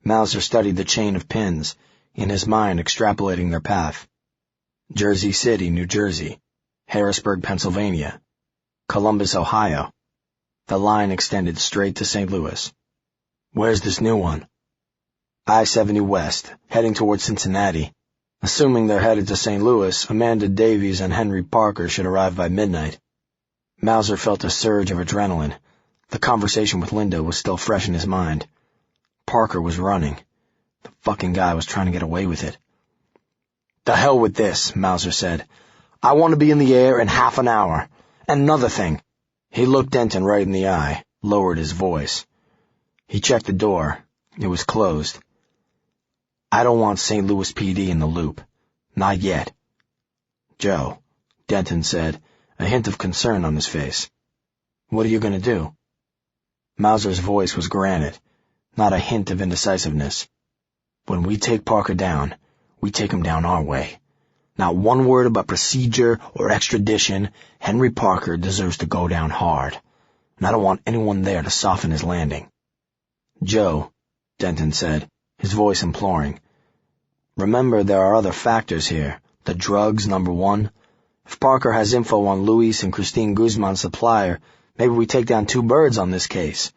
Mauser studied the chain of pins, in his mind extrapolating their path. Jersey City, New Jersey. Harrisburg, Pennsylvania. Columbus, Ohio. The line extended straight to St. Louis. Where's this new one? I-70 West, heading towards Cincinnati. Assuming they're headed to St. Louis, Amanda Davies and Henry Parker should arrive by midnight. Mauser felt a surge of adrenaline. The conversation with Linda was still fresh in his mind. Parker was running. The fucking guy was trying to get away with it. The hell with this, Mauser said. I want to be in the air in half an hour. And another thing. He looked Denton right in the eye, lowered his voice. He checked the door. It was closed. I don't want St. Louis PD in the loop. Not yet. Joe, Denton said, a hint of concern on his face. What are you going to do? Mauser's voice was granite, not a hint of indecisiveness. When we take Parker down, we take him down our way. Not one word about procedure or extradition. Henry Parker deserves to go down hard, and I don't want anyone there to soften his landing." "Joe," Denton said, his voice imploring, "remember there are other factors here. The drugs, number one. If Parker has info on Luis and Christine Guzman's supplier, maybe we take down 2 birds on this case.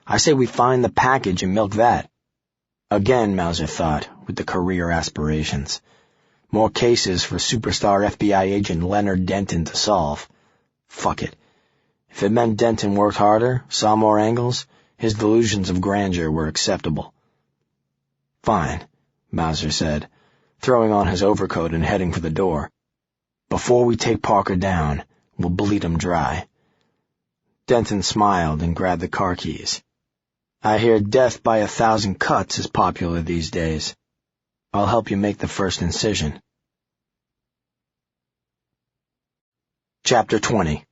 I say we find the package and milk that." Again, Mauser thought, with the career aspirations. More cases for superstar FBI agent Leonard Denton to solve. Fuck it. If it meant Denton worked harder, saw more angles, his delusions of grandeur were acceptable. "Fine," Mauser said, throwing on his overcoat and heading for the door. "Before we take Parker down, we'll bleed him dry." Denton smiled and grabbed the car keys. "I hear death by 1,000 cuts is popular these days. I'll help you make the first incision." Chapter 20.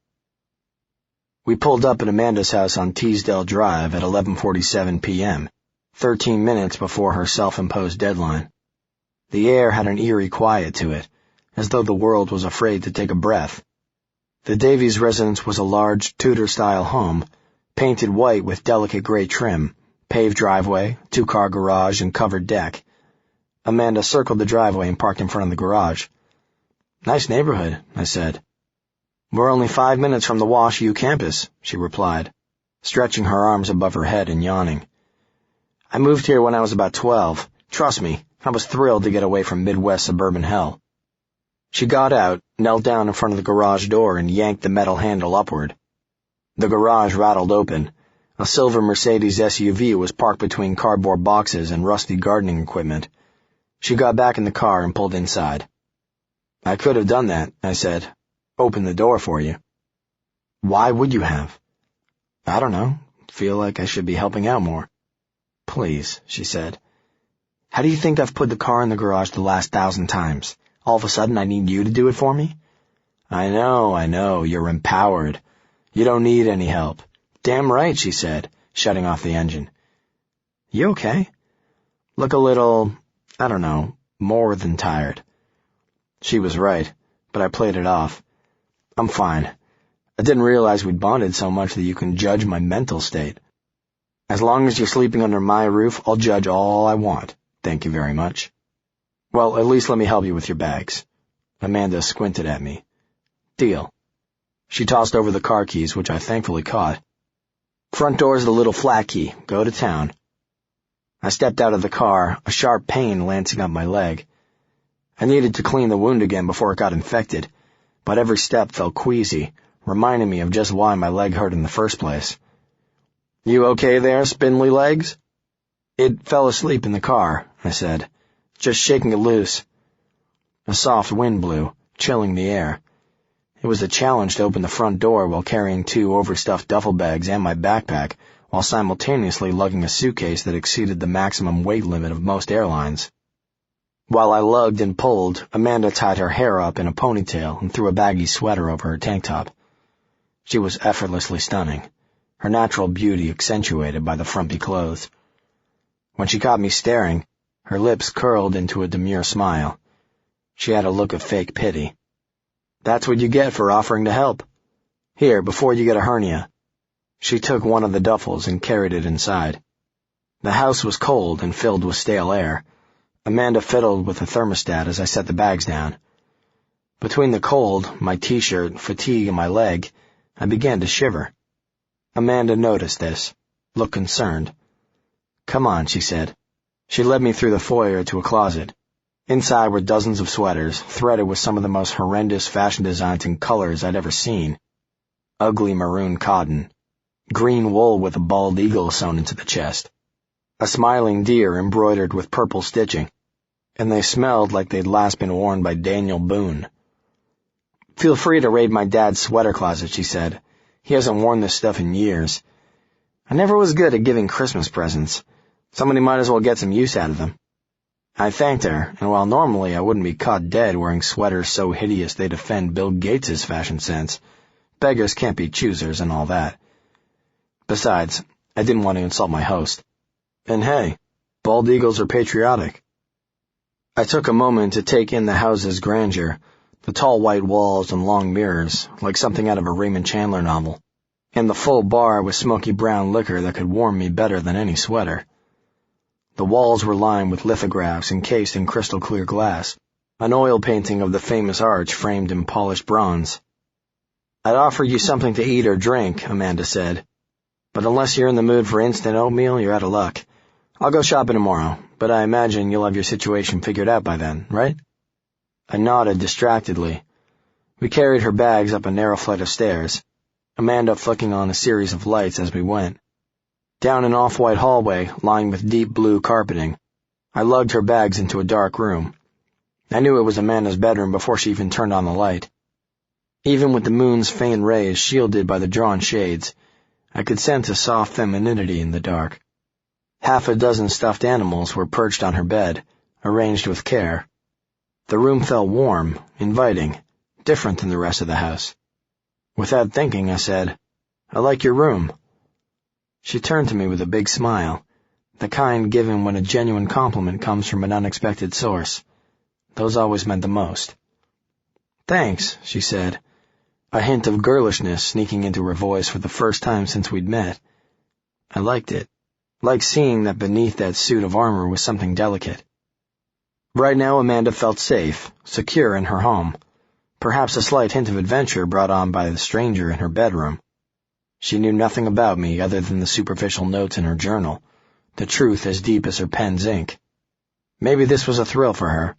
We pulled up at Amanda's house on Teasdale Drive at 11:47 p.m., 13 minutes before her self-imposed deadline. The air had an eerie quiet to it, as though the world was afraid to take a breath. The Davies residence was a large Tudor-style home, painted white with delicate gray trim, paved driveway, 2-car garage, and covered deck. Amanda circled the driveway and parked in front of the garage. "Nice neighborhood," I said. "We're only 5 minutes from the Wash U campus," she replied, stretching her arms above her head and yawning. "I moved here when I was about 12. Trust me, I was thrilled to get away from Midwest suburban hell." She got out, knelt down in front of the garage door, and yanked the metal handle upward. The garage rattled open. A silver Mercedes SUV was parked between cardboard boxes and rusty gardening equipment. She got back in the car and pulled inside. "I could have done that," I said. "Opened the door for you." "Why would you have?" "I don't know. Feel like I should be helping out more." "Please," she said. "How do you think I've put the car in the garage the last 1,000 times? All of a sudden I need you to do it for me?" I know, you're empowered. You don't need any help." "Damn right," she said, shutting off the engine. "You okay?" "Look a little, I don't know, more than tired." She was right, but I played it off. "I'm fine. I didn't realize we'd bonded so much that you can judge my mental state. As long as you're sleeping under my roof, I'll judge all I want. Thank you very much." "Well, at least let me help you with your bags." Amanda squinted at me. "Deal." She tossed over the car keys, which I thankfully caught. "Front door's the little flat key. Go to town." I stepped out of the car, a sharp pain lancing up my leg. I needed to clean the wound again before it got infected, but every step felt queasy, reminding me of just why my leg hurt in the first place. "You okay there, spindly legs?" "It fell asleep in the car," I said, "just shaking it loose." A soft wind blew, chilling the air. It was a challenge to open the front door while carrying 2 overstuffed duffel bags and my backpack, while simultaneously lugging a suitcase that exceeded the maximum weight limit of most airlines. While I lugged and pulled, Amanda tied her hair up in a ponytail and threw a baggy sweater over her tank top. She was effortlessly stunning, her natural beauty accentuated by the frumpy clothes. When she caught me staring, her lips curled into a demure smile. She had a look of fake pity. "That's what you get for offering to help. Here, before you get a hernia." She took one of the duffels and carried it inside. The house was cold and filled with stale air. Amanda fiddled with the thermostat as I set the bags down. Between the cold, my t-shirt, fatigue, and my leg, I began to shiver. Amanda noticed this, looked concerned. "Come on," she said. She led me through the foyer to a closet. Inside were dozens of sweaters, threaded with some of the most horrendous fashion designs and colors I'd ever seen. Ugly maroon cotton, green wool with a bald eagle sewn into the chest, a smiling deer embroidered with purple stitching, and they smelled like they'd last been worn by Daniel Boone. "Feel free to raid my dad's sweater closet," she said. "He hasn't worn this stuff in years. I never was good at giving Christmas presents. Somebody might as well get some use out of them." I thanked her, and while normally I wouldn't be caught dead wearing sweaters so hideous they'd offend Bill Gates's fashion sense, beggars can't be choosers and all that. Besides, I didn't want to insult my host. And hey, bald eagles are patriotic. I took a moment to take in the house's grandeur, the tall white walls and long mirrors, like something out of a Raymond Chandler novel, and the full bar with smoky brown liquor that could warm me better than any sweater. The walls were lined with lithographs encased in crystal clear glass, an oil painting of the famous arch framed in polished bronze. "I'd offer you something to eat or drink," Amanda said, "but unless you're in the mood for instant oatmeal, you're out of luck. I'll go shopping tomorrow, but I imagine you'll have your situation figured out by then, right?" I nodded distractedly. We carried her bags up a narrow flight of stairs, Amanda flicking on a series of lights as we went. Down an off-white hallway, lined with deep blue carpeting, I lugged her bags into a dark room. I knew it was Amanda's bedroom before she even turned on the light. Even with the moon's faint rays shielded by the drawn shades, I could sense a soft femininity in the dark. Half a dozen stuffed animals were perched on her bed, arranged with care. The room felt warm, inviting, different than the rest of the house. Without thinking, I said, "I like your room." She turned to me with a big smile, the kind given when a genuine compliment comes from an unexpected source. Those always meant the most. "Thanks," she said, a hint of girlishness sneaking into her voice for the first time since we'd met. I liked it, liked seeing that beneath that suit of armor was something delicate. Right now Amanda felt safe, secure in her home, perhaps a slight hint of adventure brought on by the stranger in her bedroom. She knew nothing about me other than the superficial notes in her journal, the truth as deep as her pen's ink. Maybe this was a thrill for her,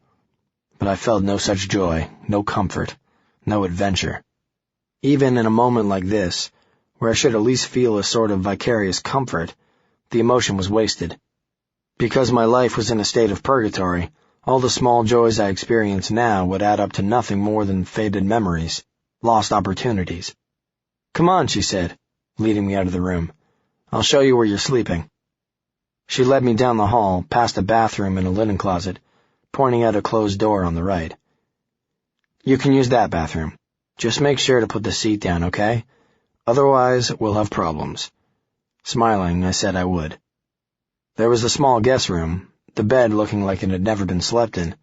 but I felt no such joy, no comfort, no adventure. Even in a moment like this, where I should at least feel a sort of vicarious comfort, the emotion was wasted. Because my life was in a state of purgatory, all the small joys I experienced now would add up to nothing more than faded memories, lost opportunities. "Come on," she said, leading me out of the room. "I'll show you where you're sleeping." She led me down the hall, past a bathroom and a linen closet, pointing out a closed door on the right. "You can use that bathroom. Just make sure to put the seat down, okay? Otherwise, we'll have problems." Smiling, I said I would. There was a small guest room, the bed looking like it had never been slept in.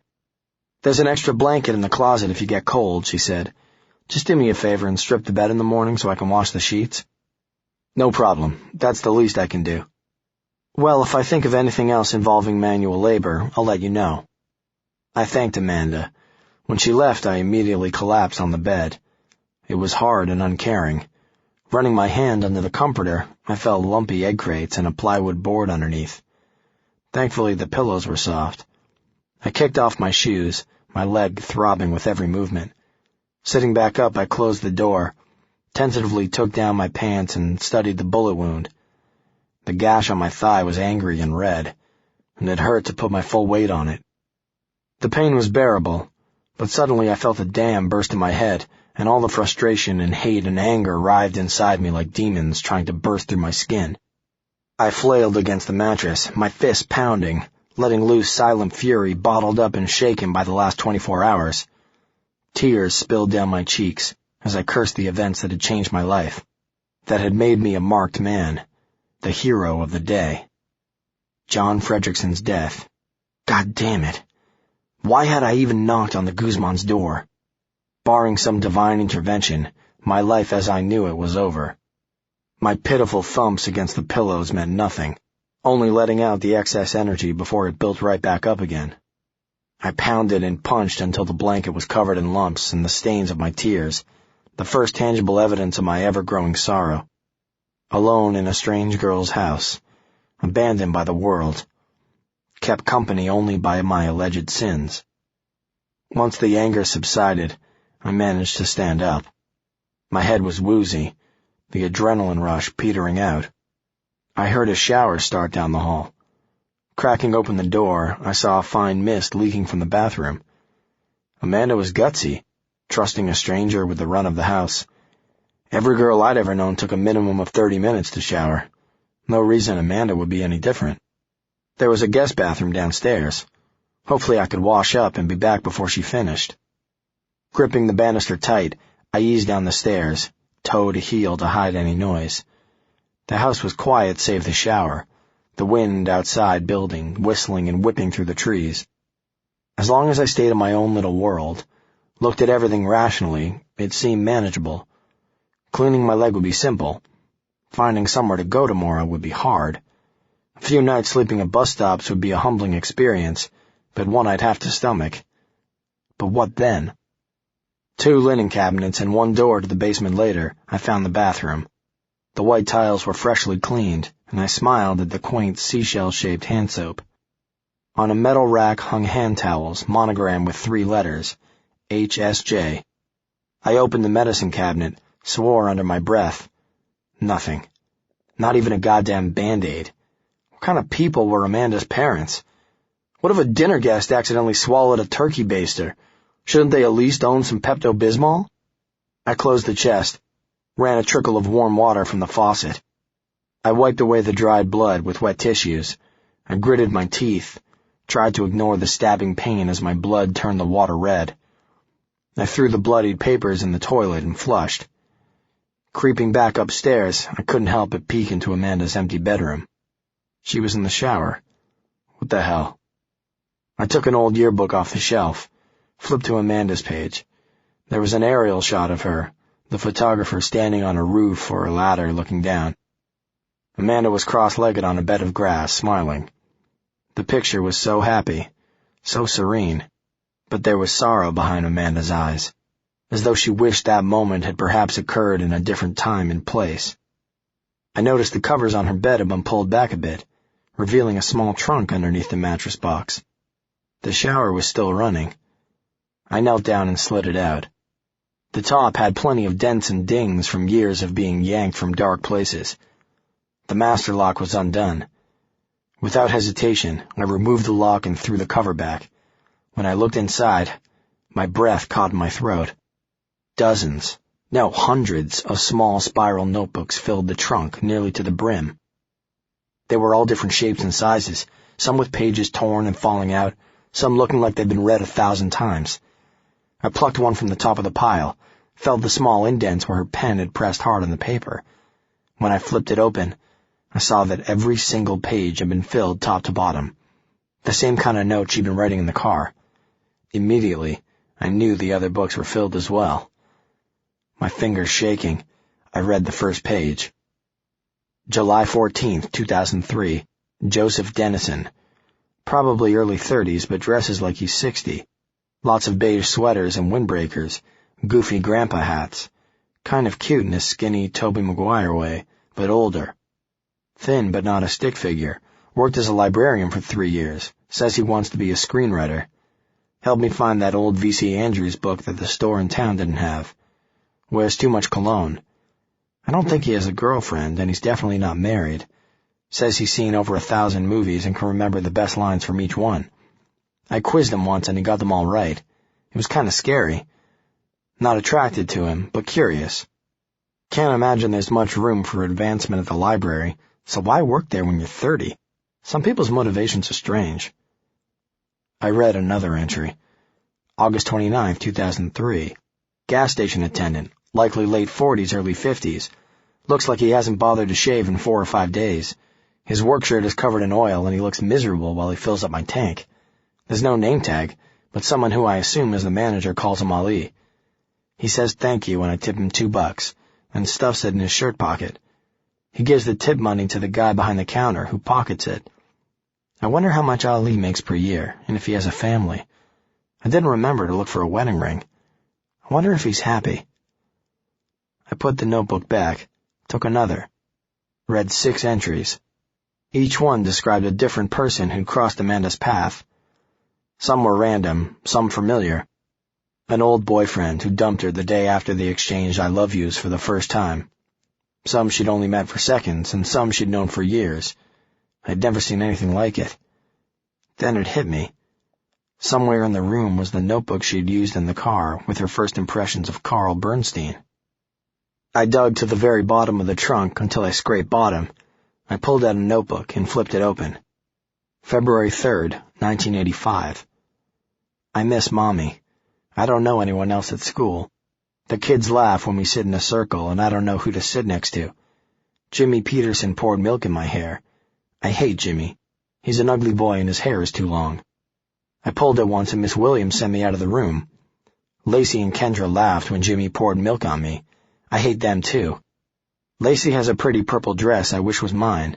"There's an extra blanket in the closet if you get cold," she said. "Just do me a favor and strip the bed in the morning so I can wash the sheets." "No problem. That's the least I can do." "Well, if I think of anything else involving manual labor, I'll let you know." I thanked Amanda. When she left, I immediately collapsed on the bed. It was hard and uncaring. Running my hand under the comforter, I felt lumpy egg crates and a plywood board underneath. Thankfully, the pillows were soft. I kicked off my shoes, my leg throbbing with every movement. Sitting back up, I closed the door, tentatively took down my pants and studied the bullet wound. The gash on my thigh was angry and red, and it hurt to put my full weight on it. The pain was bearable, but suddenly I felt a dam burst in my head, and all the frustration and hate and anger writhed inside me like demons trying to burst through my skin. I flailed against the mattress, my fists pounding, letting loose silent fury bottled up and shaken by the last 24 hours. Tears spilled down my cheeks as I cursed the events that had changed my life, that had made me a marked man, the hero of the day. John Fredrickson's death. God damn it. Why had I even knocked on the Guzman's door? Barring some divine intervention, my life as I knew it was over. My pitiful thumps against the pillows meant nothing, only letting out the excess energy before it built right back up again. I pounded and punched until the blanket was covered in lumps and the stains of my tears, the first tangible evidence of my ever-growing sorrow. Alone in a strange girl's house, abandoned by the world, kept company only by my alleged sins. Once the anger subsided, I managed to stand up. My head was woozy, the adrenaline rush petering out. I heard a shower start down the hall. Cracking open the door, I saw a fine mist leaking from the bathroom. Amanda was gutsy, trusting a stranger with the run of the house. Every girl I'd ever known took a minimum of 30 minutes to shower. No reason Amanda would be any different. There was a guest bathroom downstairs. Hopefully I could wash up and be back before she finished. Gripping the banister tight, I eased down the stairs, toe to heel to hide any noise. The house was quiet save the shower, the wind outside building, whistling and whipping through the trees. As long as I stayed in my own little world, looked at everything rationally, it seemed manageable. Cleaning my leg would be simple. Finding somewhere to go tomorrow would be hard. A few nights sleeping at bus stops would be a humbling experience, but one I'd have to stomach. But what then? 2 linen cabinets and 1 door to the basement later, I found the bathroom. The white tiles were freshly cleaned, and I smiled at the quaint seashell-shaped hand soap. On a metal rack hung hand towels, monogrammed with 3 letters, HSJ. I opened the medicine cabinet, swore under my breath. Nothing. Not even a goddamn Band-Aid. What kind of people were Amanda's parents? What if a dinner guest accidentally swallowed a turkey baster? Shouldn't they at least own some Pepto-Bismol? I closed the chest, ran a trickle of warm water from the faucet. I wiped away the dried blood with wet tissues. I gritted my teeth, tried to ignore the stabbing pain as my blood turned the water red. I threw the bloodied papers in the toilet and flushed. Creeping back upstairs, I couldn't help but peek into Amanda's empty bedroom. She was in the shower. What the hell? I took an old yearbook off the shelf, flipped to Amanda's page. There was an aerial shot of her, the photographer standing on a roof or a ladder looking down. Amanda was cross-legged on a bed of grass, smiling. The picture was so happy, so serene, but there was sorrow behind Amanda's eyes, as though she wished that moment had perhaps occurred in a different time and place. I noticed the covers on her bed had been pulled back a bit, revealing a small trunk underneath the mattress box. The shower was still running. I knelt down and slid it out. The top had plenty of dents and dings from years of being yanked from dark places. The master lock was undone. Without hesitation, I removed the lock and threw the cover back. When I looked inside, my breath caught in my throat. Dozens, no, hundreds of small spiral notebooks filled the trunk nearly to the brim. They were all different shapes and sizes, some with pages torn and falling out, some looking like they'd been read 1,000 times. I plucked one from the top of the pile, felt the small indents where her pen had pressed hard on the paper. When I flipped it open, I saw that every single page had been filled top to bottom. The same kind of note she'd been writing in the car. Immediately, I knew the other books were filled as well. My fingers shaking, I read the first page. July 14th, 2003, Joseph Dennison. Probably early 30s, but dresses like he's 60. Lots of beige sweaters and windbreakers, goofy grandpa hats. Kind of cute in a skinny Tobey Maguire way, but older. Thin but not a stick figure. Worked as a librarian for 3 years. Says he wants to be a screenwriter. Helped me find that old V.C. Andrews book that the store in town didn't have. Wears too much cologne. I don't think he has a girlfriend, and he's definitely not married. Says he's seen over 1,000 movies and can remember the best lines from each one. I quizzed him once and he got them all right. It was kind of scary. Not attracted to him, but curious. Can't imagine there's much room for advancement at the library, so why work there when you're 30? Some people's motivations are strange. I read another entry. August 29th, 2003. Gas station attendant, likely late 40s, early 50s. Looks like he hasn't bothered to shave in 4 or 5 days. His work shirt is covered in oil and he looks miserable while he fills up my tank. There's no name tag, but someone who I assume is the manager calls him Ali. He says thank you when I tip him $2 and stuffs it in his shirt pocket. He gives the tip money to the guy behind the counter who pockets it. I wonder how much Ali makes per year and if he has a family. I didn't remember to look for a wedding ring. I wonder if he's happy. I put the notebook back, took another, read 6 entries. Each one described a different person who'd crossed Amanda's path. Some were random, some familiar. An old boyfriend who dumped her the day after they exchanged I love yous for the first time. Some she'd only met for seconds, and some she'd known for years. I'd never seen anything like it. Then it hit me. Somewhere in the room was the notebook she'd used in the car with her first impressions of Carl Bernstein. I dug to the very bottom of the trunk until I scraped bottom. I pulled out a notebook and flipped it open. February 3rd, 1985. I miss Mommy. I don't know anyone else at school. The kids laugh when we sit in a circle, and I don't know who to sit next to. Jimmy Peterson poured milk in my hair. I hate Jimmy. He's an ugly boy and his hair is too long. I pulled it once and Miss Williams sent me out of the room. Lacey and Kendra laughed when Jimmy poured milk on me. I hate them too. Lacey has a pretty purple dress I wish was mine.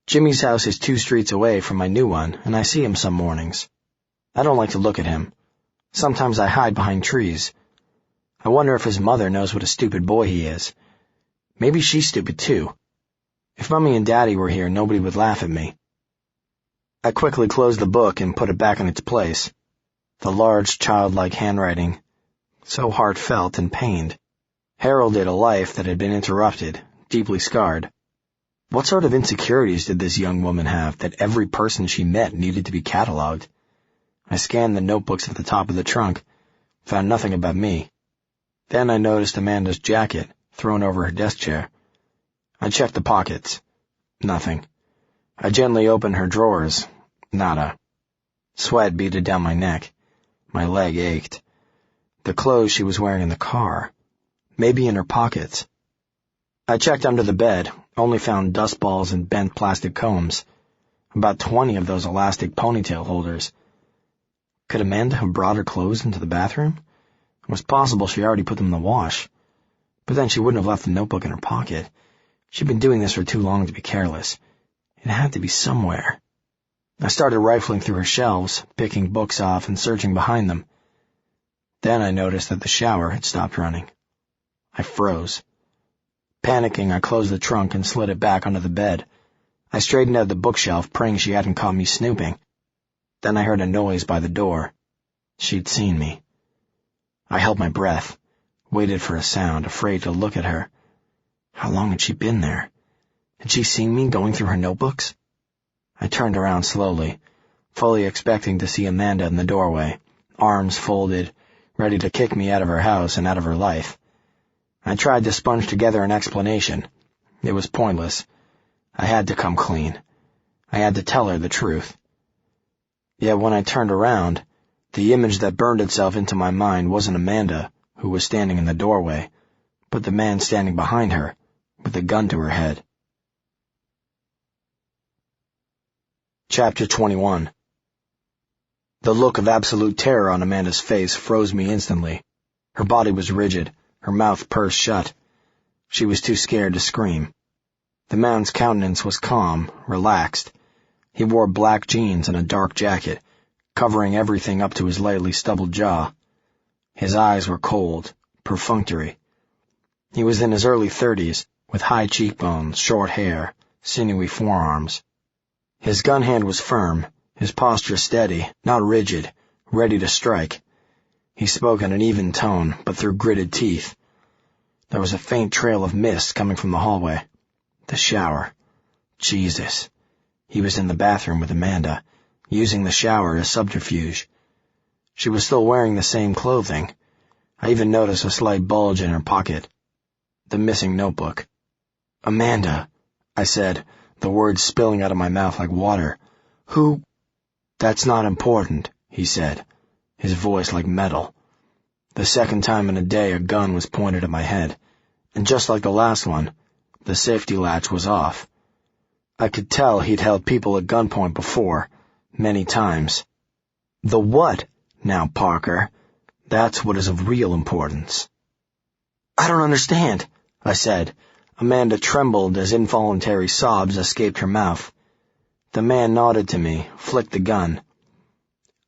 Jimmy's house is 2 streets away from my new one, and I see him some mornings. I don't like to look at him. Sometimes I hide behind trees. I wonder if his mother knows what a stupid boy he is. Maybe she's stupid too. If Mommy and Daddy were here, nobody would laugh at me. I quickly closed the book and put it back in its place. The large, childlike handwriting, so heartfelt and pained, heralded a life that had been interrupted, deeply scarred. What sort of insecurities did this young woman have that every person she met needed to be catalogued? I scanned the notebooks at the top of the trunk, found nothing about me. Then I noticed Amanda's jacket thrown over her desk chair. I checked the pockets. Nothing. I gently opened her drawers. Nada. Sweat beaded down my neck. My leg ached. The clothes she was wearing in the car. Maybe in her pockets. I checked under the bed, only found dust balls and bent plastic combs. About 20 of those elastic ponytail holders. Could Amanda have brought her clothes into the bathroom? It was possible she already put them in the wash. But then she wouldn't have left the notebook in her pocket. She'd been doing this for too long to be careless. It had to be somewhere. I started rifling through her shelves, picking books off and searching behind them. Then I noticed that the shower had stopped running. I froze. Panicking, I closed the trunk and slid it back under the bed. I straightened out the bookshelf, praying she hadn't caught me snooping. Then I heard a noise by the door. She'd seen me. I held my breath, waited for a sound, afraid to look at her. How long had she been there? Had she seen me going through her notebooks? I turned around slowly, fully expecting to see Amanda in the doorway, arms folded, ready to kick me out of her house and out of her life. I tried to sponge together an explanation. It was pointless. I had to come clean. I had to tell her the truth. Yet when I turned around, the image that burned itself into my mind wasn't Amanda, who was standing in the doorway, but the man standing behind her, with a gun to her head. Chapter 21. The look of absolute terror on Amanda's face froze me instantly. Her body was rigid, her mouth pursed shut. She was too scared to scream. The man's countenance was calm, relaxed. He wore black jeans and a dark jacket, covering everything up to his lightly stubbled jaw. His eyes were cold, perfunctory. He was in his early 30s, with high cheekbones, short hair, sinewy forearms. His gun hand was firm, his posture steady, not rigid, ready to strike. He spoke in an even tone, but through gritted teeth. There was a faint trail of mist coming from the hallway. The shower. Jesus. He was in the bathroom with Amanda, using the shower as subterfuge. She was still wearing the same clothing. I even noticed a slight bulge in her pocket. The missing notebook. Amanda, I said, the words spilling out of my mouth like water. Who? That's not important, he said, his voice like metal. The second time in a day a gun was pointed at my head, and just like the last one, the safety latch was off. I could tell he'd held people at gunpoint before, many times. The what, now, Parker? That's what is of real importance. I don't understand, I said. Amanda trembled as involuntary sobs escaped her mouth. The man nodded to me, flicked the gun.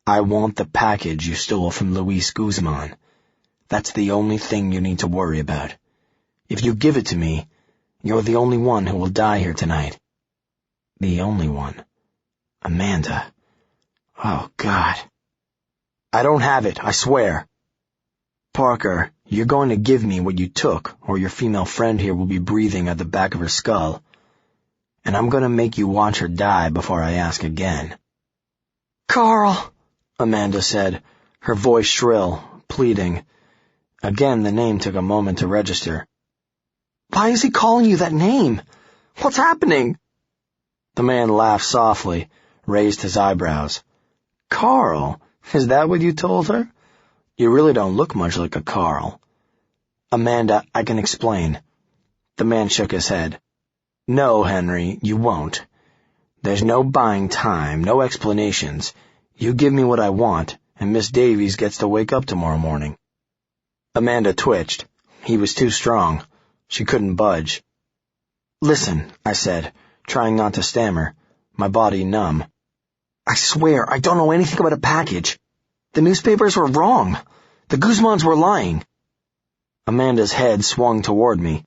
I want the package you stole from Luis Guzman. That's the only thing you need to worry about. If you give it to me, you're the only one who will die here tonight. The only one. Amanda. Oh, God. I don't have it, I swear. Parker, you're going to give me what you took, or your female friend here will be breathing at the back of her skull. And I'm going to make you watch her die before I ask again. Carl, Amanda said, her voice shrill, pleading. Again, the name took a moment to register. Why is he calling you that name? What's happening? The man laughed softly, raised his eyebrows. Carl, is that what you told her? You really don't look much like a Carl. Amanda, I can explain. The man shook his head. No, Henry, you won't. There's no buying time, no explanations. You give me what I want, and Miss Davies gets to wake up tomorrow morning." Amanda twitched. He was too strong. She couldn't budge. "Listen," I said, trying not to stammer, my body numb. "I swear I don't know anything about a package. The newspapers were wrong. The Guzmans were lying." Amanda's head swung toward me.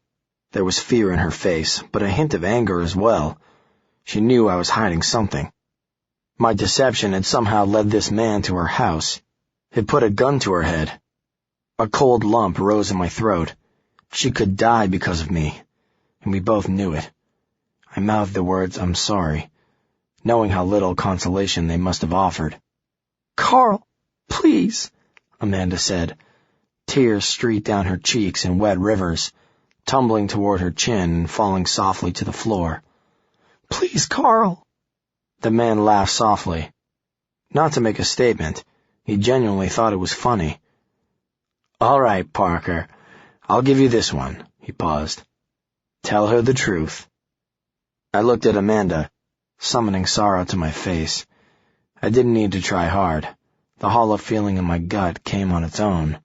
There was fear in her face, but a hint of anger as well. She knew I was hiding something. My deception had somehow led this man to her house. Had put a gun to her head. A cold lump rose in my throat. She could die because of me, and we both knew it. I mouthed the words, "I'm sorry," knowing how little consolation they must have offered. "Carl, please," Amanda said. Tears streaked down her cheeks in wet rivers, tumbling toward her chin and falling softly to the floor. "Please, Carl." The man laughed softly. Not to make a statement, he genuinely thought it was funny. "All right, Parker, I'll give you this one," he paused. "Tell her the truth." I looked at Amanda, summoning sorrow to my face. I didn't need to try hard. The hollow feeling in my gut came on its own.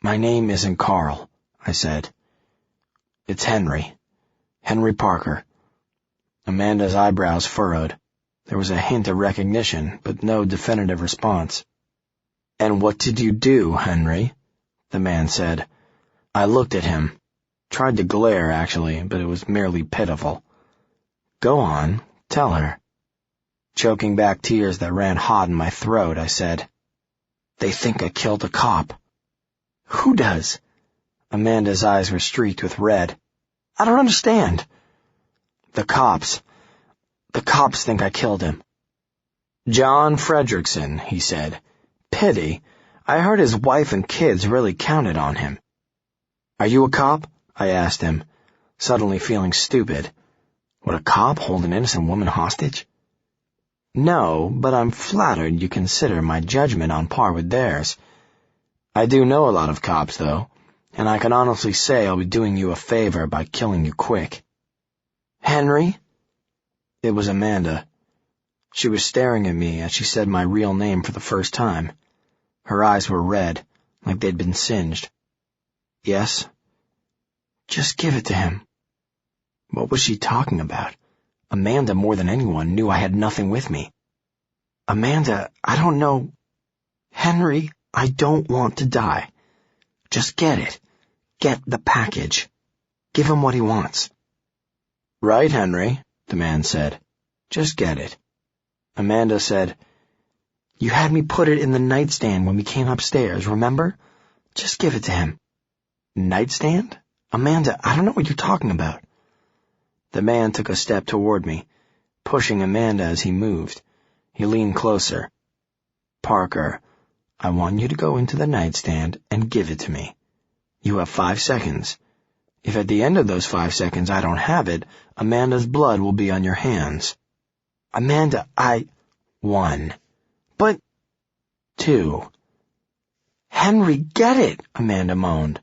"My name isn't Carl," I said. "It's Henry. Henry Parker." Amanda's eyebrows furrowed. There was a hint of recognition, but no definitive response. "And what did you do, Henry?" the man said. I looked at him. Tried to glare, actually, but it was merely pitiful. "Go on, tell her." Choking back tears that ran hot in my throat, I said, "They think I killed a cop." "Who does?" Amanda's eyes were streaked with red. "I don't understand." The cops think I killed him." "John Frederickson," he said. "Pity. I heard his wife and kids really counted on him." "Are you a cop?" I asked him, suddenly feeling stupid. Would a cop hold an innocent woman hostage? "No, but I'm flattered you consider my judgment on par with theirs. I do know a lot of cops, though, and I can honestly say I'll be doing you a favor by killing you quick." "Henry?" It was Amanda. She was staring at me as she said my real name for the first time. Her eyes were red, like they'd been singed. "Yes?" "Just give it to him." What was she talking about? Amanda, more than anyone, knew I had nothing with me. "Amanda, I don't know." "Henry, I don't want to die. Just get it. Get the package. Give him what he wants." "Right, Henry," the man said. "Just get it." Amanda said, "You had me put it in the nightstand when we came upstairs, remember? Just give it to him." "Nightstand? Amanda, I don't know what you're talking about." The man took a step toward me, pushing Amanda as he moved. He leaned closer. "Parker, I want you to go into the nightstand and give it to me. You have 5 seconds. If at the end of those 5 seconds I don't have it, Amanda's blood will be on your hands." "Amanda, 1. "But—" 2. "Henry, get it!" Amanda moaned.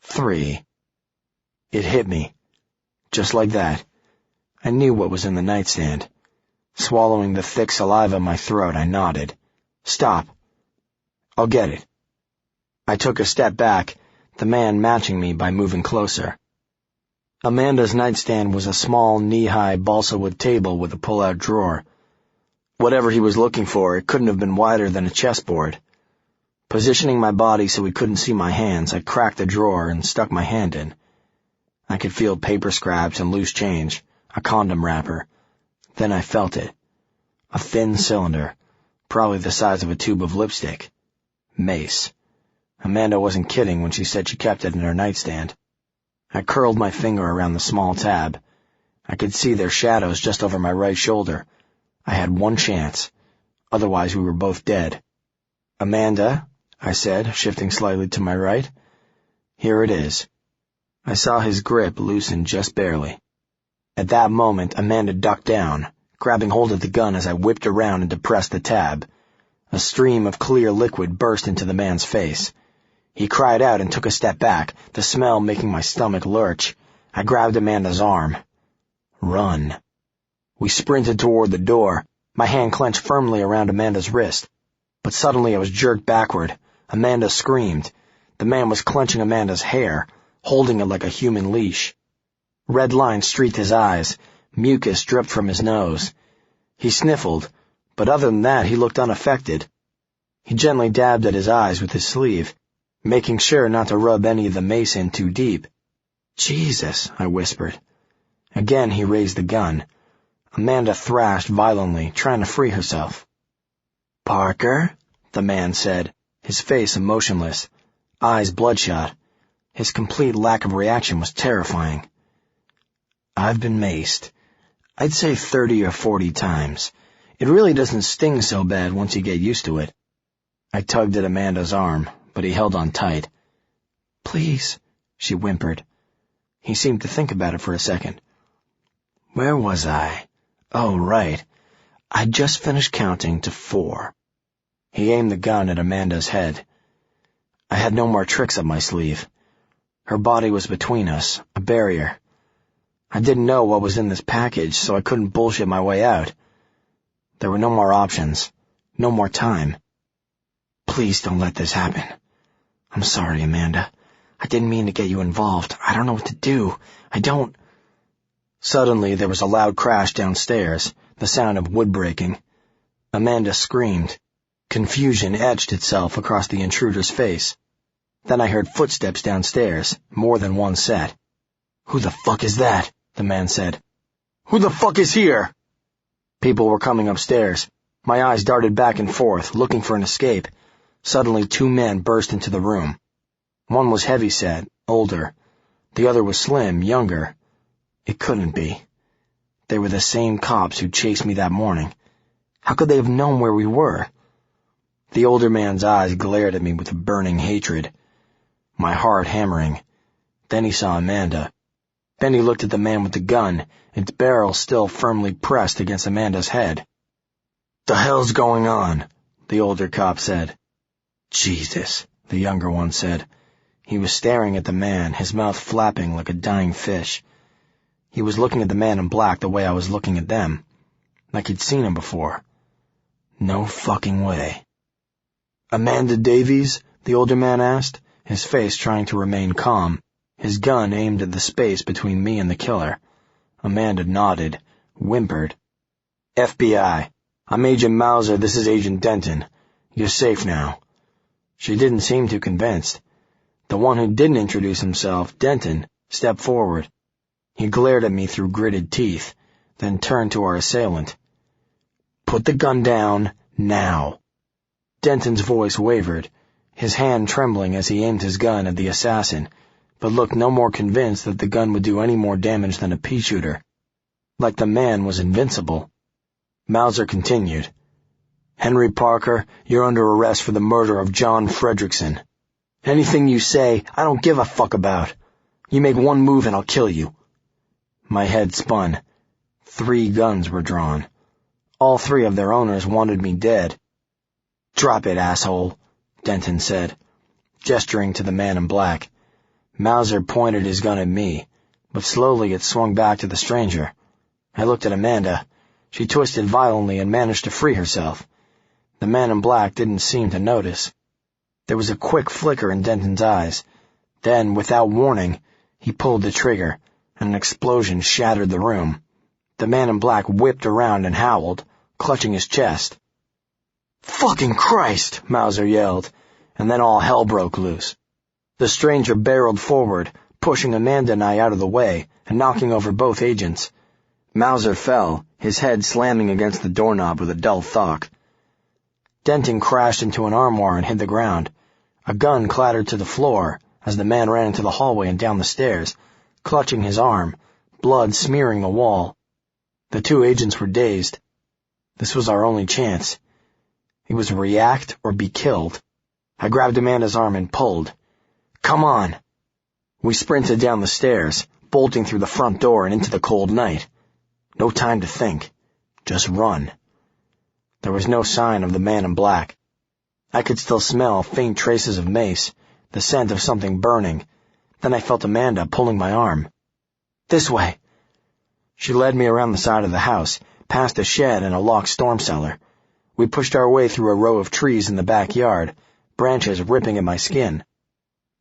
3. It hit me. Just like that. I knew what was in the nightstand. Swallowing the thick saliva in my throat, I nodded. "Stop. I'll get it." I took a step back, the man matching me by moving closer. Amanda's nightstand was a small, knee-high balsa wood table with a pull-out drawer. Whatever he was looking for, it couldn't have been wider than a chessboard. Positioning my body so he couldn't see my hands, I cracked the drawer and stuck my hand in. I could feel paper scraps and loose change, a condom wrapper. Then I felt it. A thin cylinder, probably the size of a tube of lipstick. Mace. Amanda wasn't kidding when she said she kept it in her nightstand. I curled my finger around the small tab. I could see their shadows just over my right shoulder. I had one chance. Otherwise we were both dead. "Amanda," I said, shifting slightly to my right. "Here it is." I saw his grip loosen just barely. At that moment, Amanda ducked down, grabbing hold of the gun as I whipped around and depressed the tab. A stream of clear liquid burst into the man's face. He cried out and took a step back, the smell making my stomach lurch. I grabbed Amanda's arm. "Run." We sprinted toward the door. My hand clenched firmly around Amanda's wrist, but suddenly I was jerked backward. Amanda screamed. The man was clenching Amanda's hair, holding it like a human leash. Red lines streaked his eyes. Mucus dripped from his nose. He sniffled, but other than that he looked unaffected. He gently dabbed at his eyes with his sleeve, making sure not to rub any of the mace in too deep. "Jesus," I whispered. Again he raised the gun. Amanda thrashed violently, trying to free herself. "Parker," the man said, his face emotionless, eyes bloodshot. His complete lack of reaction was terrifying. "I've been maced. I'd say 30 or 40 times. It really doesn't sting so bad once you get used to it." I tugged at Amanda's arm, but he held on tight. "Please," she whimpered. He seemed to think about it for a second. "Where was I? Oh, right. I'd just finished counting to 4. He aimed the gun at Amanda's head. I had no more tricks up my sleeve. Her body was between us, a barrier. I didn't know what was in this package, so I couldn't bullshit my way out. There were no more options, no more time. "Please don't let this happen. I'm sorry, Amanda. I didn't mean to get you involved. I don't know what to do. I don't—" Suddenly there was a loud crash downstairs, the sound of wood breaking. Amanda screamed. Confusion etched itself across the intruder's face. Then I heard footsteps downstairs, more than one set. "Who the fuck is that?" the man said. "Who the fuck is here?" People were coming upstairs. My eyes darted back and forth, looking for an escape. Suddenly 2 men burst into the room. One was heavyset, older. The other was slim, younger. It couldn't be. They were the same cops who chased me that morning. How could they have known where we were? The older man's eyes glared at me with burning hatred. My heart hammering. Then he saw Amanda. Then he looked at the man with the gun, its barrel still firmly pressed against Amanda's head. "The hell's going on?" the older cop said. "Jesus," the younger one said. He was staring at the man, his mouth flapping like a dying fish. He was looking at the man in black the way I was looking at them, like he'd seen him before. No fucking way. "Amanda Davies?" the older man asked, his face trying to remain calm, his gun aimed at the space between me and the killer. Amanda nodded, whimpered. "FBI. I'm Agent Mauser, this is Agent Denton. You're safe now." She didn't seem too convinced. The one who didn't introduce himself, Denton, stepped forward. He glared at me through gritted teeth, then turned to our assailant. "Put the gun down, now." Denton's voice wavered, his hand trembling as he aimed his gun at the assassin, but looked no more convinced that the gun would do any more damage than a pea shooter. Like the man was invincible. Mauser continued. "Henry Parker, you're under arrest for the murder of John Fredrickson. Anything you say, I don't give a fuck about. You make one move and I'll kill you." My head spun. 3 guns were drawn. All 3 of their owners wanted me dead. "Drop it, asshole," Denton said, gesturing to the man in black. Mauser pointed his gun at me, but slowly it swung back to the stranger. I looked at Amanda. She twisted violently and managed to free herself. The man in black didn't seem to notice. There was a quick flicker in Denton's eyes. Then, without warning, he pulled the trigger, and an explosion shattered the room. The man in black whipped around and howled, clutching his chest. "Fucking Christ!" Mauser yelled, and then all hell broke loose. The stranger barreled forward, pushing Amanda and I out of the way, and knocking over both agents. Mauser fell, his head slamming against the doorknob with a dull thunk. Denton crashed into an armoire and hit the ground. A gun clattered to the floor as the man ran into the hallway and down the stairs, clutching his arm, blood smearing the wall. The 2 agents were dazed. This was our only chance. It was react or be killed. I grabbed Amanda's arm and pulled. "Come on!" We sprinted down the stairs, bolting through the front door and into the cold night. No time to think. Just run. There was no sign of the man in black. I could still smell faint traces of mace, the scent of something burning. Then I felt Amanda pulling my arm. "This way." She led me around the side of the house, past a shed and a locked storm cellar. We pushed our way through a row of trees in the backyard, branches ripping at my skin.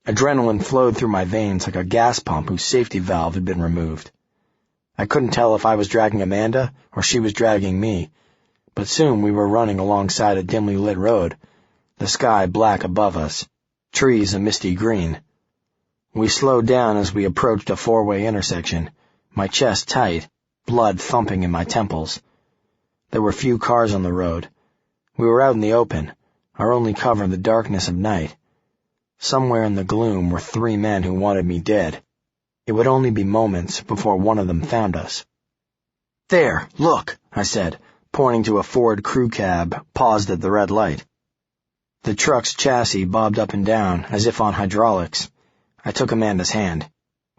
Adrenaline flowed through my veins like a gas pump whose safety valve had been removed. I couldn't tell if I was dragging Amanda or she was dragging me, but soon we were running alongside a dimly lit road, the sky black above us, trees a misty green. We slowed down as we approached a four-way intersection, my chest tight, blood thumping in my temples. There were few cars on the road. We were out in the open, our only cover in the darkness of night. Somewhere in the gloom were 3 men who wanted me dead. It would only be moments before one of them found us. "There, look," I said, pointing to a Ford crew cab paused at the red light. The truck's chassis bobbed up and down, as if on hydraulics. I took Amanda's hand.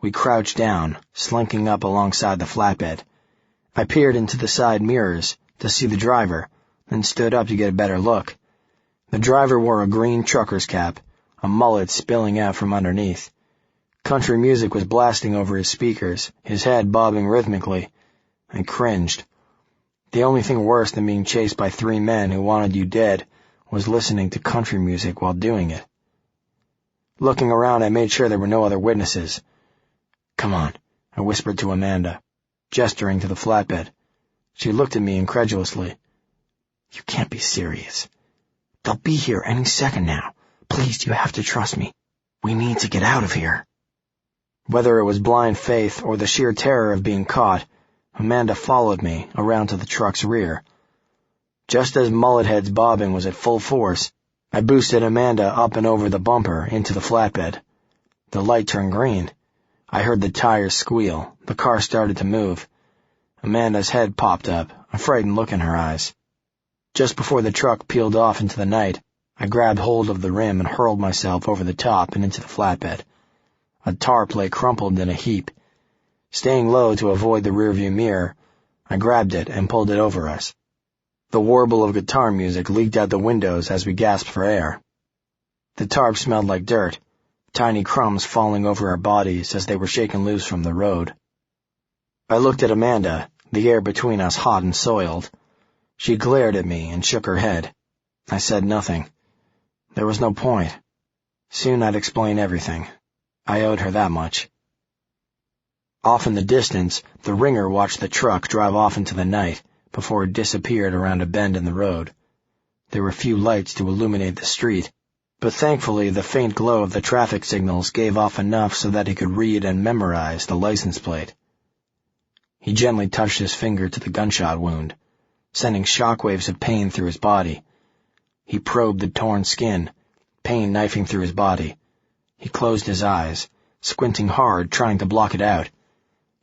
We crouched down, slinking up alongside the flatbed. I peered into the side mirrors to see the driver, then stood up to get a better look. The driver wore a green trucker's cap, a mullet spilling out from underneath. Country music was blasting over his speakers, his head bobbing rhythmically. I cringed. The only thing worse than being chased by 3 men who wanted you dead was listening to country music while doing it. Looking around, I made sure there were no other witnesses. "Come on," I whispered to Amanda, gesturing to the flatbed. She looked at me incredulously. "You can't be serious. They'll be here any second now. Please, you have to trust me. We need to get out of here." Whether it was blind faith or the sheer terror of being caught, Amanda followed me around to the truck's rear. Just as mullet head's bobbing was at full force, I boosted Amanda up and over the bumper into the flatbed. The light turned green. I heard the tires squeal. The car started to move. Amanda's head popped up, a frightened look in her eyes. Just before the truck peeled off into the night, I grabbed hold of the rim and hurled myself over the top and into the flatbed. A tarp lay crumpled in a heap. Staying low to avoid the rearview mirror, I grabbed it and pulled it over us. The warble of guitar music leaked out the windows as we gasped for air. The tarp smelled like dirt, tiny crumbs falling over our bodies as they were shaken loose from the road. I looked at Amanda, the air between us hot and soiled. She glared at me and shook her head. I said nothing. There was no point. Soon I'd explain everything. I owed her that much. Off in the distance, the ringer watched the truck drive off into the night before it disappeared around a bend in the road. There were few lights to illuminate the street, but thankfully the faint glow of the traffic signals gave off enough so that he could read and memorize the license plate. He gently touched his finger to the gunshot wound, sending shockwaves of pain through his body. He probed the torn skin, pain knifing through his body. He closed his eyes, squinting hard, trying to block it out.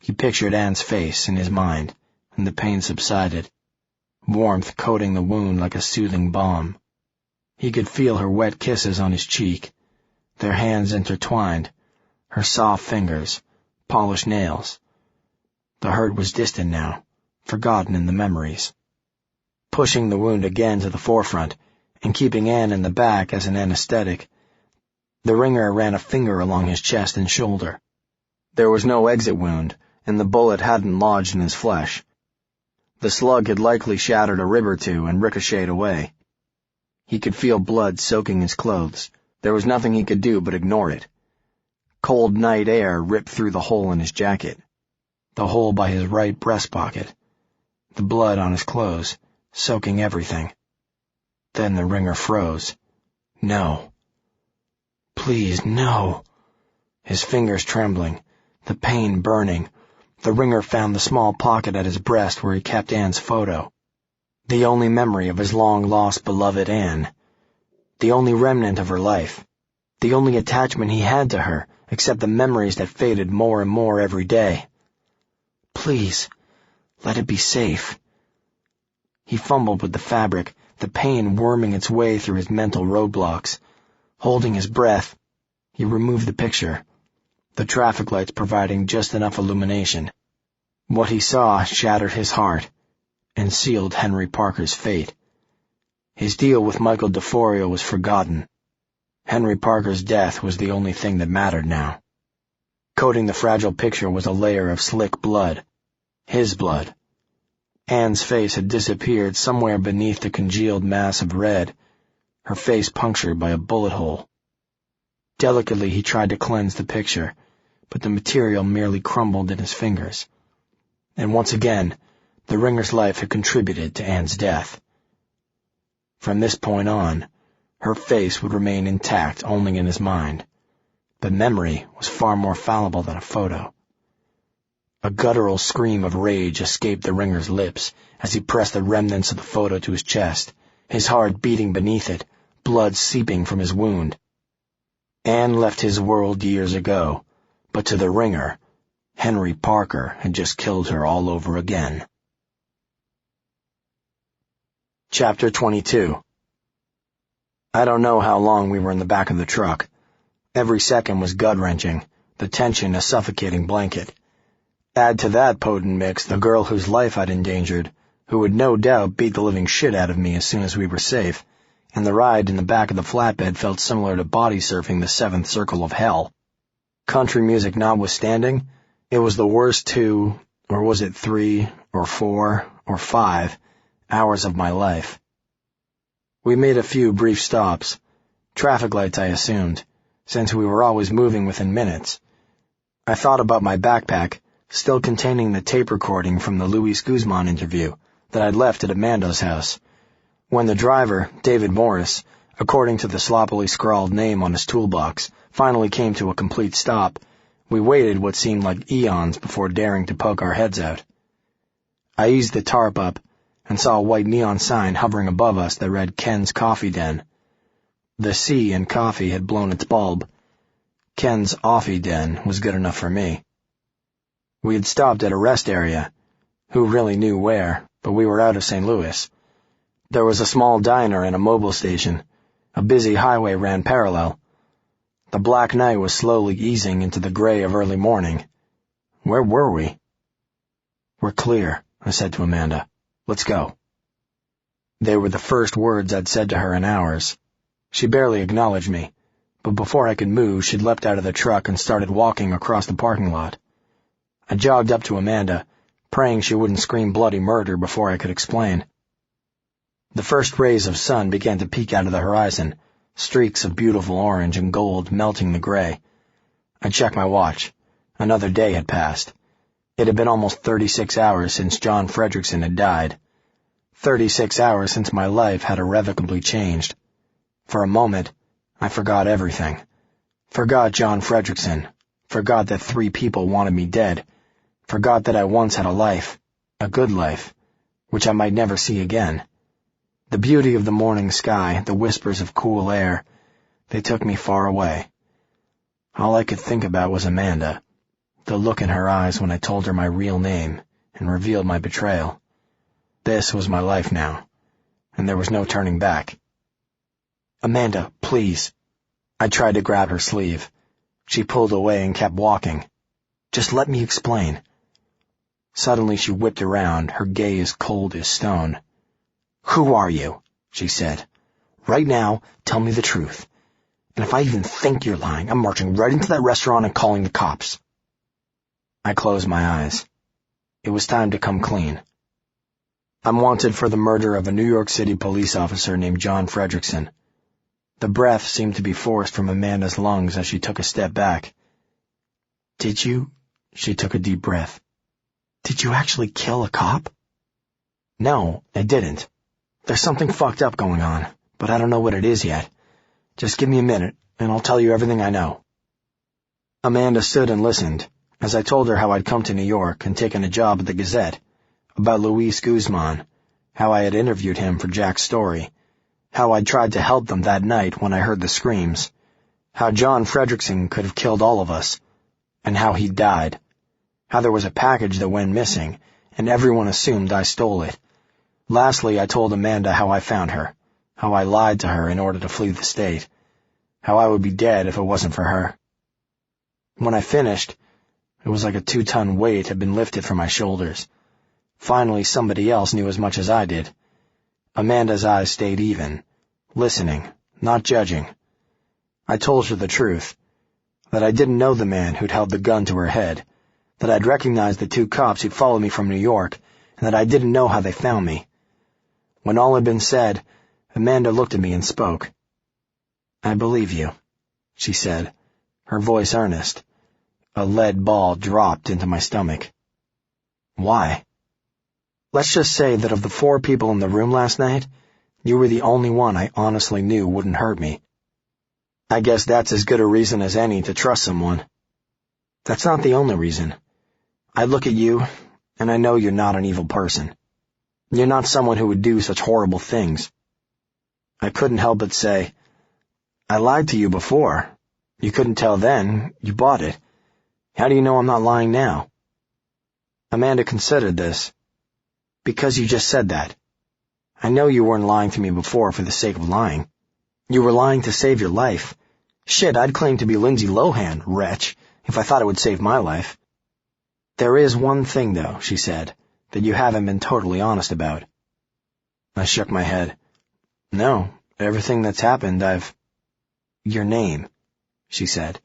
He pictured Anne's face in his mind, and the pain subsided, warmth coating the wound like a soothing balm. He could feel her wet kisses on his cheek, their hands intertwined, her soft fingers, polished nails. The hurt was distant now, forgotten in the memories. Pushing the wound again to the forefront, and keeping Anne in the back as an anesthetic, the ringer ran a finger along his chest and shoulder. There was no exit wound, and the bullet hadn't lodged in his flesh. The slug had likely shattered a rib or two and ricocheted away. He could feel blood soaking his clothes. There was nothing he could do but ignore it. Cold night air ripped through the hole in his jacket, the hole by his right breast pocket, the blood on his clothes, soaking everything. Then the ringer froze. No. Please, no. His fingers trembling, the pain burning, the ringer found the small pocket at his breast where he kept Anne's photo. The only memory of his long-lost beloved Anne. The only remnant of her life. The only attachment he had to her, except the memories that faded more and more every day. Please, let it be safe. He fumbled with the fabric, the pain worming its way through his mental roadblocks. Holding his breath, he removed the picture, the traffic lights providing just enough illumination. What he saw shattered his heart and sealed Henry Parker's fate. His deal with Michael DeForio was forgotten. Henry Parker's death was the only thing that mattered now. Coating the fragile picture was a layer of slick blood. His blood. Anne's face had disappeared somewhere beneath the congealed mass of red, her face punctured by a bullet hole. Delicately he tried to cleanse the picture, but the material merely crumbled in his fingers. And once again, the ringer's life had contributed to Anne's death. From this point on, her face would remain intact only in his mind, but memory was far more fallible than a photo. A guttural scream of rage escaped the ringer's lips as he pressed the remnants of the photo to his chest, his heart beating beneath it, blood seeping from his wound. Anne left his world years ago, but to the ringer, Henry Parker had just killed her all over again. Chapter 22. I don't know how long we were in the back of the truck. Every second was gut-wrenching, the tension a suffocating blanket. Add to that potent mix the girl whose life I'd endangered, who would no doubt beat the living shit out of me as soon as we were safe, and the ride in the back of the flatbed felt similar to body surfing the seventh circle of hell. Country music notwithstanding, it was the worst 2, or was it 3, or 4, or 5 hours of my life. We made a few brief stops. Traffic lights, I assumed, since we were always moving within minutes. I thought about my backpack, still containing the tape recording from the Luis Guzman interview that I'd left at Amanda's house. When the driver, David Morris, according to the sloppily scrawled name on his toolbox, finally came to a complete stop, we waited what seemed like eons before daring to poke our heads out. I eased the tarp up and saw a white neon sign hovering above us that read Ken's Coffee Den. The C in coffee had blown its bulb. Ken's Offie Den was good enough for me. We had stopped at a rest area. Who really knew where, but we were out of St. Louis. There was a small diner and a mobile station. A busy highway ran parallel. The black night was slowly easing into the gray of early morning. Where were we? "We're clear," I said to Amanda. "Let's go." They were the first words I'd said to her in hours. She barely acknowledged me, but before I could move, she'd leapt out of the truck and started walking across the parking lot. I jogged up to Amanda, praying she wouldn't scream bloody murder before I could explain. The first rays of sun began to peek out of the horizon, streaks of beautiful orange and gold melting the gray. I checked my watch. Another day had passed. It had been almost 36 hours since John Fredrickson had died. 36 hours since my life had irrevocably changed. For a moment, I forgot everything. Forgot John Fredrickson. Forgot that 3 people wanted me dead. Forgot that I once had a life, a good life, which I might never see again. The beauty of the morning sky, the whispers of cool air, they took me far away. All I could think about was Amanda, the look in her eyes when I told her my real name and revealed my betrayal. This was my life now, and there was no turning back. "Amanda, please." I tried to grab her sleeve. She pulled away and kept walking. "Just let me explain." Suddenly she whipped around, her gaze cold as stone. "Who are you?" she said. "Right now, tell me the truth. And if I even think you're lying, I'm marching right into that restaurant and calling the cops." I closed my eyes. It was time to come clean. I'm wanted for the murder of a New York City police officer named John Fredrickson. The breath seemed to be forced from Amanda's lungs as she took a step back. "Did you?" She took a deep breath. "Did you actually kill a cop?" "No, I didn't. There's something fucked up going on, but I don't know what it is yet. Just give me a minute, and I'll tell you everything I know." Amanda stood and listened, as I told her how I'd come to New York and taken a job at the Gazette, about Luis Guzman, how I had interviewed him for Jack's story, how I'd tried to help them that night when I heard the screams, how John Fredrickson could have killed all of us, and how he'd died, how there was a package that went missing, and everyone assumed I stole it. Lastly, I told Amanda how I found her, how I lied to her in order to flee the state, how I would be dead if it wasn't for her. When I finished, it was like a 2-ton weight had been lifted from my shoulders. Finally, somebody else knew as much as I did. Amanda's eyes stayed even, listening, not judging. I told her the truth, that I didn't know the man who'd held the gun to her head, that I'd recognized the 2 cops who'd followed me from New York, and that I didn't know how they found me. When all had been said, Amanda looked at me and spoke. "I believe you," she said, her voice earnest. A lead ball dropped into my stomach. "Why?" "Let's just say that of the 4 people in the room last night, you were the only one I honestly knew wouldn't hurt me. I guess that's as good a reason as any to trust someone." "That's not the only reason. I look at you, and I know you're not an evil person. You're not someone who would do such horrible things." I couldn't help but say, "I lied to you before. You couldn't tell then. You bought it. How do you know I'm not lying now?" Amanda considered this. "Because you just said that. I know you weren't lying to me before for the sake of lying. You were lying to save your life. Shit, I'd claim to be Lindsay Lohan, wretch, if I thought it would save my life." "There is one thing, though," she said, "that you haven't been totally honest about." I shook my head. "No, everything that's happened, Your name," she said.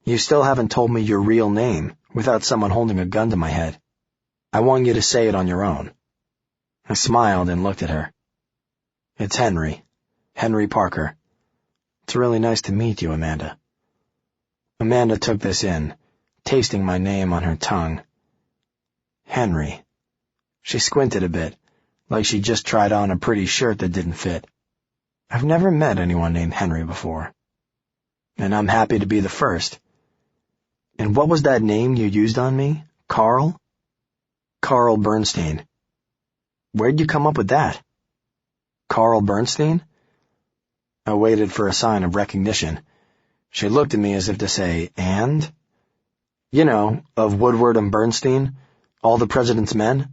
"You still haven't told me your real name, without someone holding a gun to my head. I want you to say it on your own." I smiled and looked at her. "It's Henry. Henry Parker. It's really nice to meet you, Amanda." Amanda took this in, tasting my name on her tongue. Henry. She squinted a bit, like she'd just tried on a pretty shirt that didn't fit. I've never met anyone named Henry before. And I'm happy to be the first. "And what was that name you used on me? Carl?" "Carl Bernstein." "Where'd you come up with that?" "Carl Bernstein?" I waited for a sign of recognition. She looked at me as if to say, "And?" "You know, of Woodward and Bernstein, all the President's Men."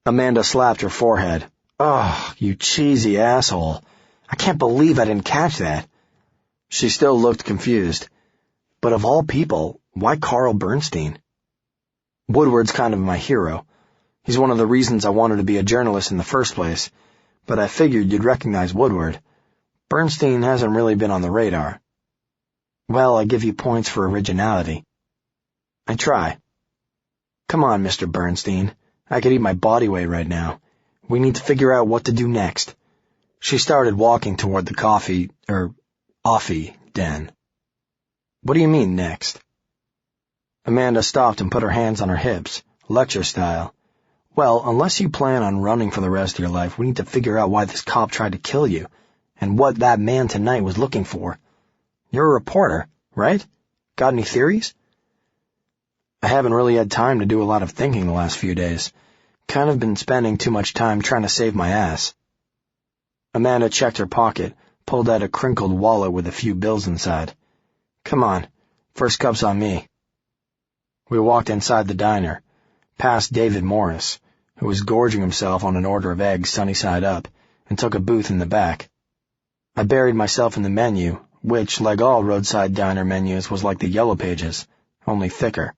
Amanda slapped her forehead. "Oh, you cheesy asshole. I can't believe I didn't catch that." She still looked confused. "But of all people, why Carl Bernstein?" "Woodward's kind of my hero. He's one of the reasons I wanted to be a journalist in the first place, but I figured you'd recognize Woodward. Bernstein hasn't really been on the radar." "Well, I give you points for originality." "I try." "Come on, Mr. Bernstein. I could eat my body weight right now. We need to figure out what to do next." She started walking toward the offie den. "What do you mean, next?" Amanda stopped and put her hands on her hips, lecture style. "Well, unless you plan on running for the rest of your life, we need to figure out why this cop tried to kill you, and what that man tonight was looking for. You're a reporter, right? Got any theories?" "I haven't really had time to do a lot of thinking the last few days. Kind of been spending too much time trying to save my ass." Amanda checked her pocket, pulled out a crinkled wallet with a few bills inside. "Come on, first cup's on me." We walked inside the diner, past David Morris, who was gorging himself on an order of eggs sunny side up, and took a booth in the back. I buried myself in the menu, which, like all roadside diner menus, was like the Yellow Pages, only thicker.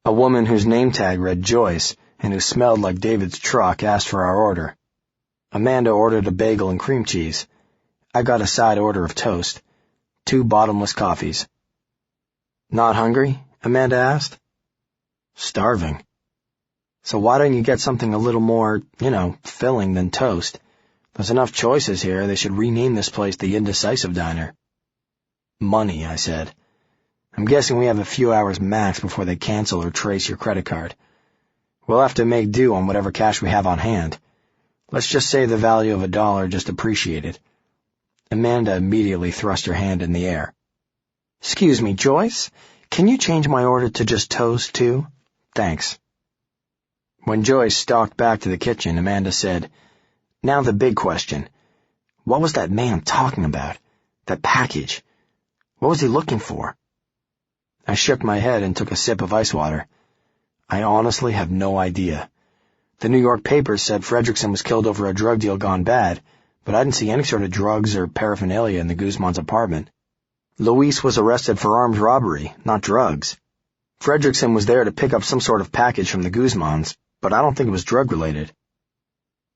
A woman whose name tag read Joyce, and who smelled like David's truck, asked for our order. Amanda ordered a bagel and cream cheese. I got a side order of toast, 2 bottomless coffees. "Not hungry?" Amanda asked. "Starving." "So why don't you get something a little more, filling than toast? There's enough choices here, they should rename this place the Indecisive Diner." "Money," I said. "I'm guessing we have a few hours max before they cancel or trace your credit card. We'll have to make do on whatever cash we have on hand. Let's just say the value of $1 just appreciated." Amanda immediately thrust her hand in the air. "Excuse me, Joyce? Can you change my order to just toast, too? Thanks." When Joyce stalked back to the kitchen, Amanda said, "Now the big question. What was that man talking about? That package? What was he looking for?" I shook my head and took a sip of ice water. I honestly have no idea. The New York papers said Fredrickson was killed over a drug deal gone bad, but I didn't see any sort of drugs or paraphernalia in the Guzman's apartment. Luis was arrested for armed robbery, not drugs. Fredrickson was there to pick up some sort of package from the Guzmans, but I don't think it was drug-related.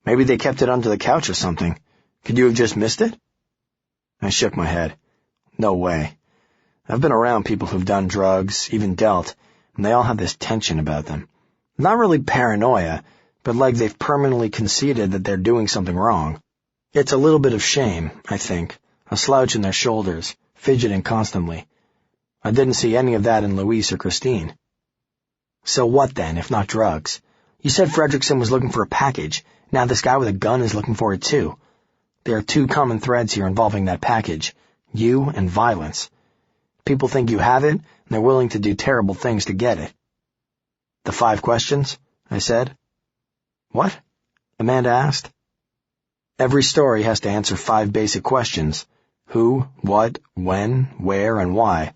Maybe they kept it under the couch or something. Could you have just missed it? I shook my head. No way. I've been around people who've done drugs, even dealt, and they all have this tension about them. Not really paranoia, but like they've permanently conceded that they're doing something wrong. It's a little bit of shame, I think, a slouch in their shoulders, fidgeting constantly. I didn't see any of that in Louise or Christine. So what then, if not drugs? You said Fredrickson was looking for a package. Now this guy with a gun is looking for it too. There are two common threads here involving that package. You and violence. People think you have it, and they're willing to do terrible things to get it. The 5 questions? I said. What? Amanda asked. Every story has to answer 5 basic questions. Who, what, when, where, and why.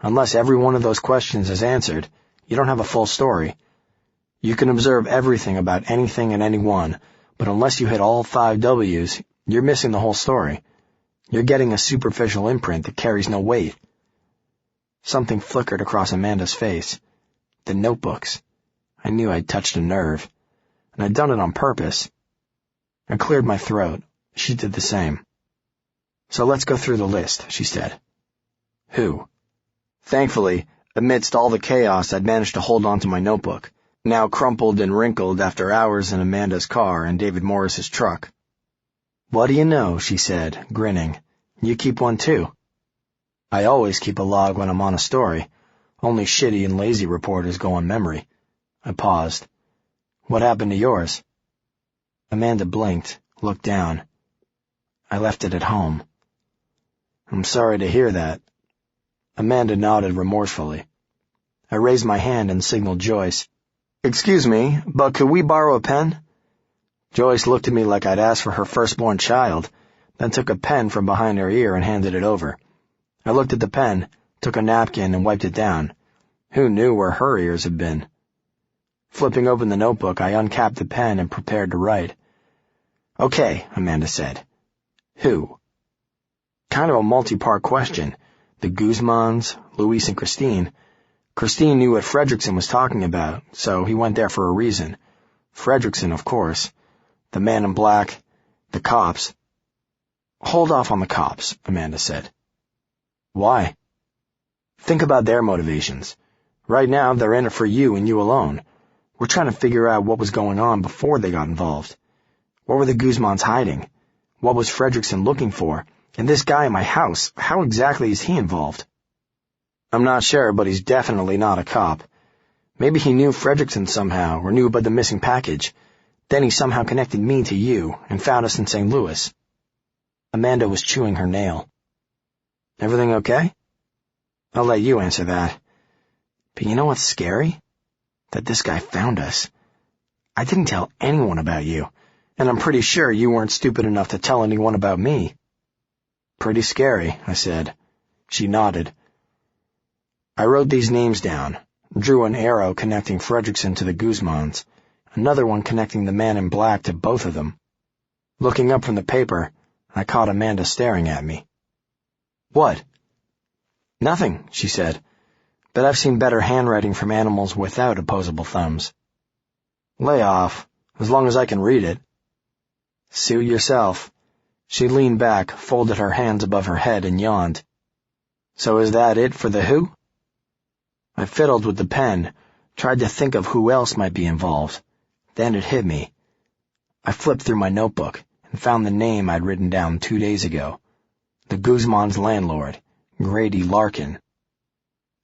Unless every one of those questions is answered, you don't have a full story. You can observe everything about anything and anyone, but unless you hit all 5 W's, you're missing the whole story. You're getting a superficial imprint that carries no weight. Something flickered across Amanda's face. The notebooks. I knew I'd touched a nerve, and I'd done it on purpose. I cleared my throat. She did the same. So let's go through the list, she said. Who? Thankfully, amidst all the chaos, I'd managed to hold on to my notebook, now crumpled and wrinkled after hours in Amanda's car and David Morris's truck. What do you know, she said, grinning. You keep one too. I always keep a log when I'm on a story. Only shitty and lazy reporters go on memory. I paused. What happened to yours? Amanda blinked, looked down. I left it at home. I'm sorry to hear that. Amanda nodded remorsefully. I raised my hand and signaled Joyce. Excuse me, but could we borrow a pen? Joyce looked at me like I'd asked for her firstborn child, then took a pen from behind her ear and handed it over. I looked at the pen, took a napkin and wiped it down. Who knew where her ears had been? Flipping open the notebook, I uncapped the pen and prepared to write. Okay, Amanda said. Who? Kind of a multi-part question. The Guzmans, Louise and Christine. Christine knew what Fredrickson was talking about, so he went there for a reason. Fredrickson, of course. The man in black. The cops. Hold off on the cops, Amanda said. Why? Think about their motivations. Right now, they're in it for you and you alone. We're trying to figure out what was going on before they got involved. What were the Guzmans hiding? What was Fredrickson looking for? And this guy in my house, how exactly is he involved? I'm not sure, but he's definitely not a cop. Maybe he knew Fredrickson somehow, or knew about the missing package. Then he somehow connected me to you, and found us in St. Louis. Amanda was chewing her nail. Everything okay? I'll let you answer that. But you know what's scary? That this guy found us. I didn't tell anyone about you, and I'm pretty sure you weren't stupid enough to tell anyone about me. Pretty scary, I said. She nodded. I wrote these names down, drew an arrow connecting Fredrickson to the Guzmans, another one connecting the man in black to both of them. Looking up from the paper, I caught Amanda staring at me. What? Nothing, she said, but I've seen better handwriting from animals without opposable thumbs. Lay off, as long as I can read it. Suit yourself. She leaned back, folded her hands above her head, and yawned. So is that it for the who? I fiddled with the pen, tried to think of who else might be involved. Then it hit me. I flipped through my notebook and found the name I'd written down 2 days ago. The Guzman's landlord, Grady Larkin.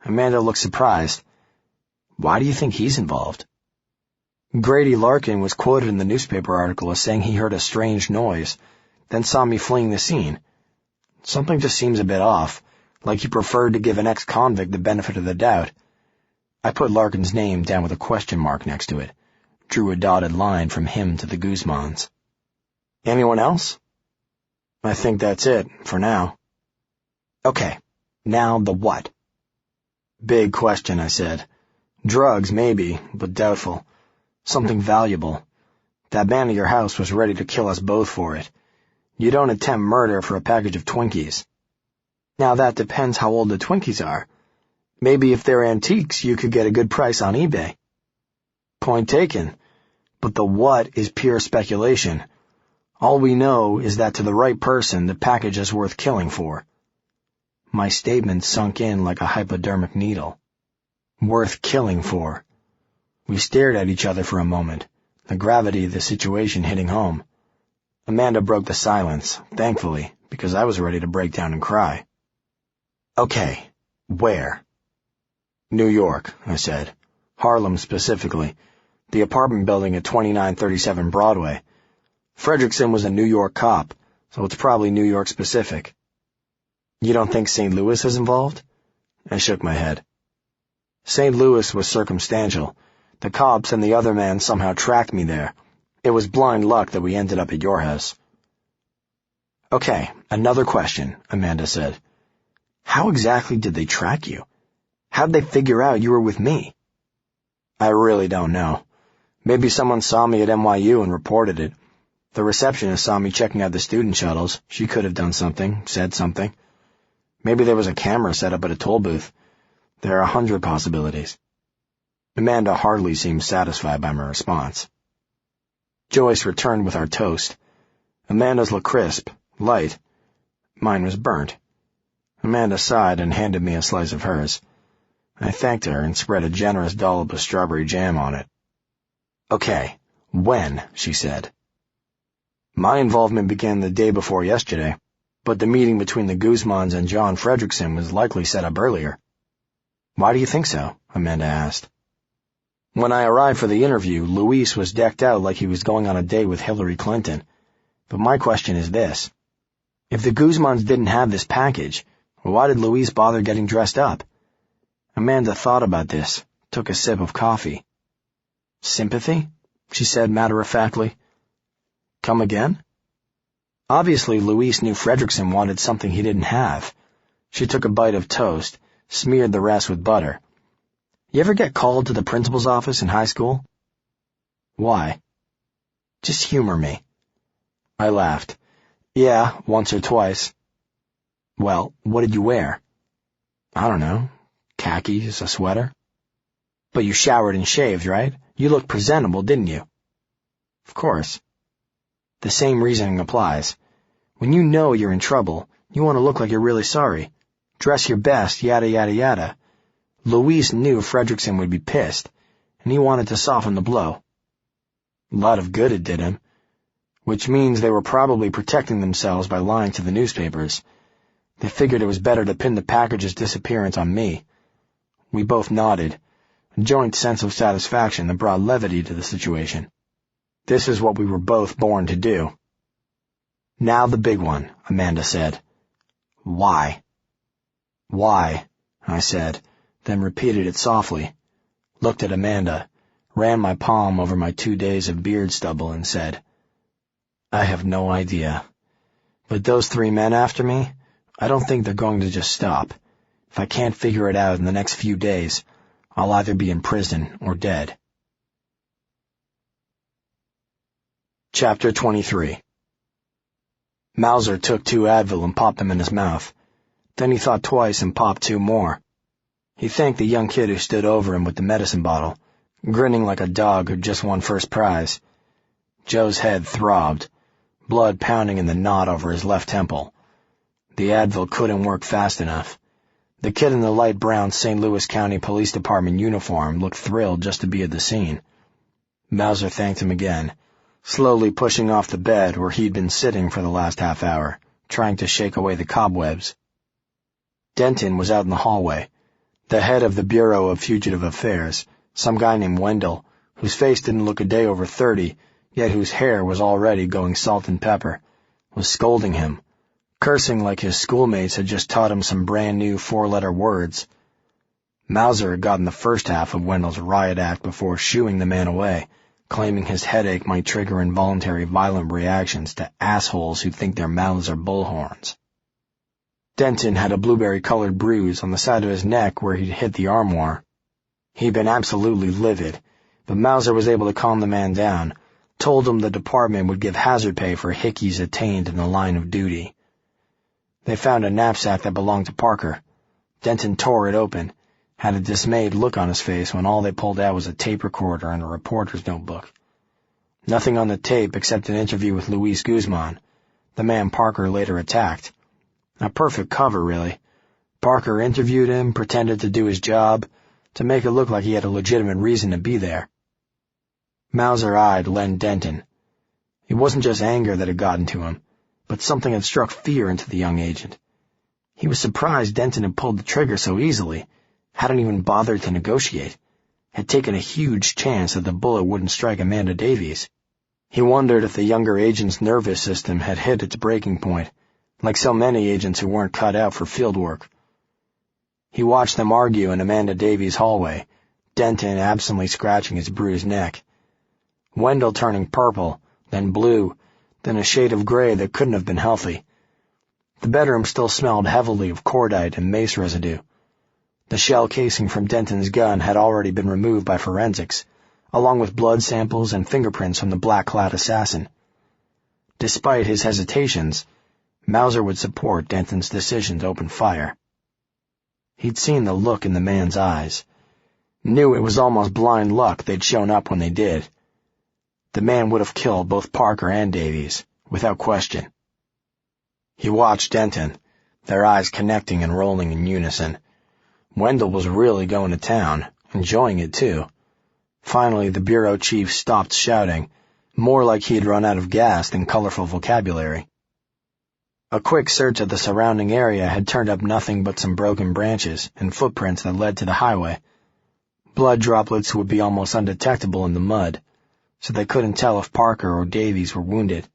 Amanda looked surprised. Why do you think he's involved? Grady Larkin was quoted in the newspaper article as saying he heard a strange noise, then saw me fleeing the scene. Something just seems a bit off, like he preferred to give an ex-convict the benefit of the doubt. I put Larkin's name down with a question mark next to it, drew a dotted line from him to the Guzmans. Anyone else? I think that's it, for now. Okay, now the what? Big question, I said. Drugs, maybe, but doubtful. Something valuable. That man at your house was ready to kill us both for it. You don't attempt murder for a package of Twinkies. Now that depends how old the Twinkies are. Maybe if they're antiques, you could get a good price on eBay. Point taken. But the what is pure speculation. All we know is that to the right person, the package is worth killing for. My statement sunk in like a hypodermic needle. Worth killing for. We stared at each other for a moment, the gravity of the situation hitting home. Amanda broke the silence, thankfully, because I was ready to break down and cry. "Okay, where?" "New York," I said. "Harlem specifically. The apartment building at 2937 Broadway. Fredrickson was a New York cop, so it's probably New York specific." "You don't think St. Louis is involved?" I shook my head. "St. Louis was circumstantial. The cops and the other man somehow tracked me there. It was blind luck that we ended up at your house." "Okay, another question," Amanda said. "How exactly did they track you? How'd they figure out you were with me?" "I really don't know. Maybe someone saw me at NYU and reported it. The receptionist saw me checking out the student shuttles. She could have done something, said something. Maybe there was a camera set up at a toll booth. There are 100 possibilities." Amanda hardly seemed satisfied by my response. Joyce returned with our toast. Amanda's was crisp, light. Mine was burnt. Amanda sighed and handed me a slice of hers. I thanked her and spread a generous dollop of strawberry jam on it. "Okay, when?" she said. "My involvement began the day before yesterday, but the meeting between the Guzmans and John Fredrickson was likely set up earlier." "Why do you think so?" Amanda asked. "When I arrived for the interview, Luis was decked out like he was going on a date with Hillary Clinton. But my question is this. If the Guzmans didn't have this package, why did Luis bother getting dressed up?" Amanda thought about this, took a sip of coffee. "Sympathy?" she said matter-of-factly. "Come again?" Obviously, Luis knew Fredrickson wanted something he didn't have. She took a bite of toast, smeared the rest with butter. "You ever get called to the principal's office in high school?" "Why?" "Just humor me." I laughed. "Yeah, once or twice." "Well, what did you wear?" "I don't know. Khakis, a sweater." "But you showered and shaved, right? You looked presentable, didn't you?" "Of course." "The same reasoning applies. When you know you're in trouble, you want to look like you're really sorry. Dress your best, yada yada yada. Luis knew Fredrickson would be pissed, and he wanted to soften the blow. A lot of good it did him. Which means they were probably protecting themselves by lying to the newspapers. They figured it was better to pin the package's disappearance on me. We both nodded, a joint sense of satisfaction that brought levity to the situation. This is what we were both born to do. "Now the big one," Amanda said. "Why?" "Why?" I said, then repeated it softly, looked at Amanda, ran my palm over my 2 days of beard stubble and said, "I have no idea. But those 3 men after me, I don't think they're going to just stop. If I can't figure it out in the next few days, I'll either be in prison or dead." Chapter 23. Mauser took 2 Advil and popped them in his mouth. Then he thought twice and popped 2 more. He thanked the young kid who stood over him with the medicine bottle, grinning like a dog who'd just won first prize. Joe's head throbbed, blood pounding in the knot over his left temple. The Advil couldn't work fast enough. The kid in the light brown St. Louis County Police Department uniform looked thrilled just to be at the scene. Mauser thanked him again, slowly pushing off the bed where he'd been sitting for the last half hour, trying to shake away the cobwebs. Denton was out in the hallway. The head of the Bureau of Fugitive Affairs, some guy named Wendell, whose face didn't look a day over 30, yet whose hair was already going salt and pepper, was scolding him, cursing like his schoolmates had just taught him some brand-new 4-letter words. Mauser had gotten the first half of Wendell's riot act before shooing the man away, claiming his headache might trigger involuntary violent reactions to assholes who think their mouths are bullhorns. Denton had a blueberry-colored bruise on the side of his neck where he'd hit the armoire. He'd been absolutely livid, but Mauser was able to calm the man down, told him the department would give hazard pay for hickeys attained in the line of duty. They found a knapsack that belonged to Parker. Denton tore it open, had a dismayed look on his face when all they pulled out was a tape recorder and a reporter's notebook. Nothing on the tape except an interview with Luis Guzman, the man Parker later attacked. A perfect cover, really. Parker interviewed him, pretended to do his job, to make it look like he had a legitimate reason to be there. Mauser eyed Len Denton. It wasn't just anger that had gotten to him, but something had struck fear into the young agent. He was surprised Denton had pulled the trigger so easily, hadn't even bothered to negotiate, had taken a huge chance that the bullet wouldn't strike Amanda Davies. He wondered if the younger agent's nervous system had hit its breaking point, like so many agents who weren't cut out for field work. He watched them argue in Amanda Davies' hallway, Denton absently scratching his bruised neck. Wendell turning purple, then blue, then a shade of gray that couldn't have been healthy. The bedroom still smelled heavily of cordite and mace residue. The shell casing from Denton's gun had already been removed by forensics, along with blood samples and fingerprints from the black-clad assassin. Despite his hesitations, Mauser would support Denton's decision to open fire. He'd seen the look in the man's eyes, knew it was almost blind luck they'd shown up when they did. The man would have killed both Parker and Davies, without question. He watched Denton, their eyes connecting and rolling in unison. Wendell was really going to town, enjoying it too. Finally, the bureau chief stopped shouting, more like he had run out of gas than colorful vocabulary. A quick search of the surrounding area had turned up nothing but some broken branches and footprints that led to the highway. Blood droplets would be almost undetectable in the mud, so they couldn't tell if Parker or Davies were wounded.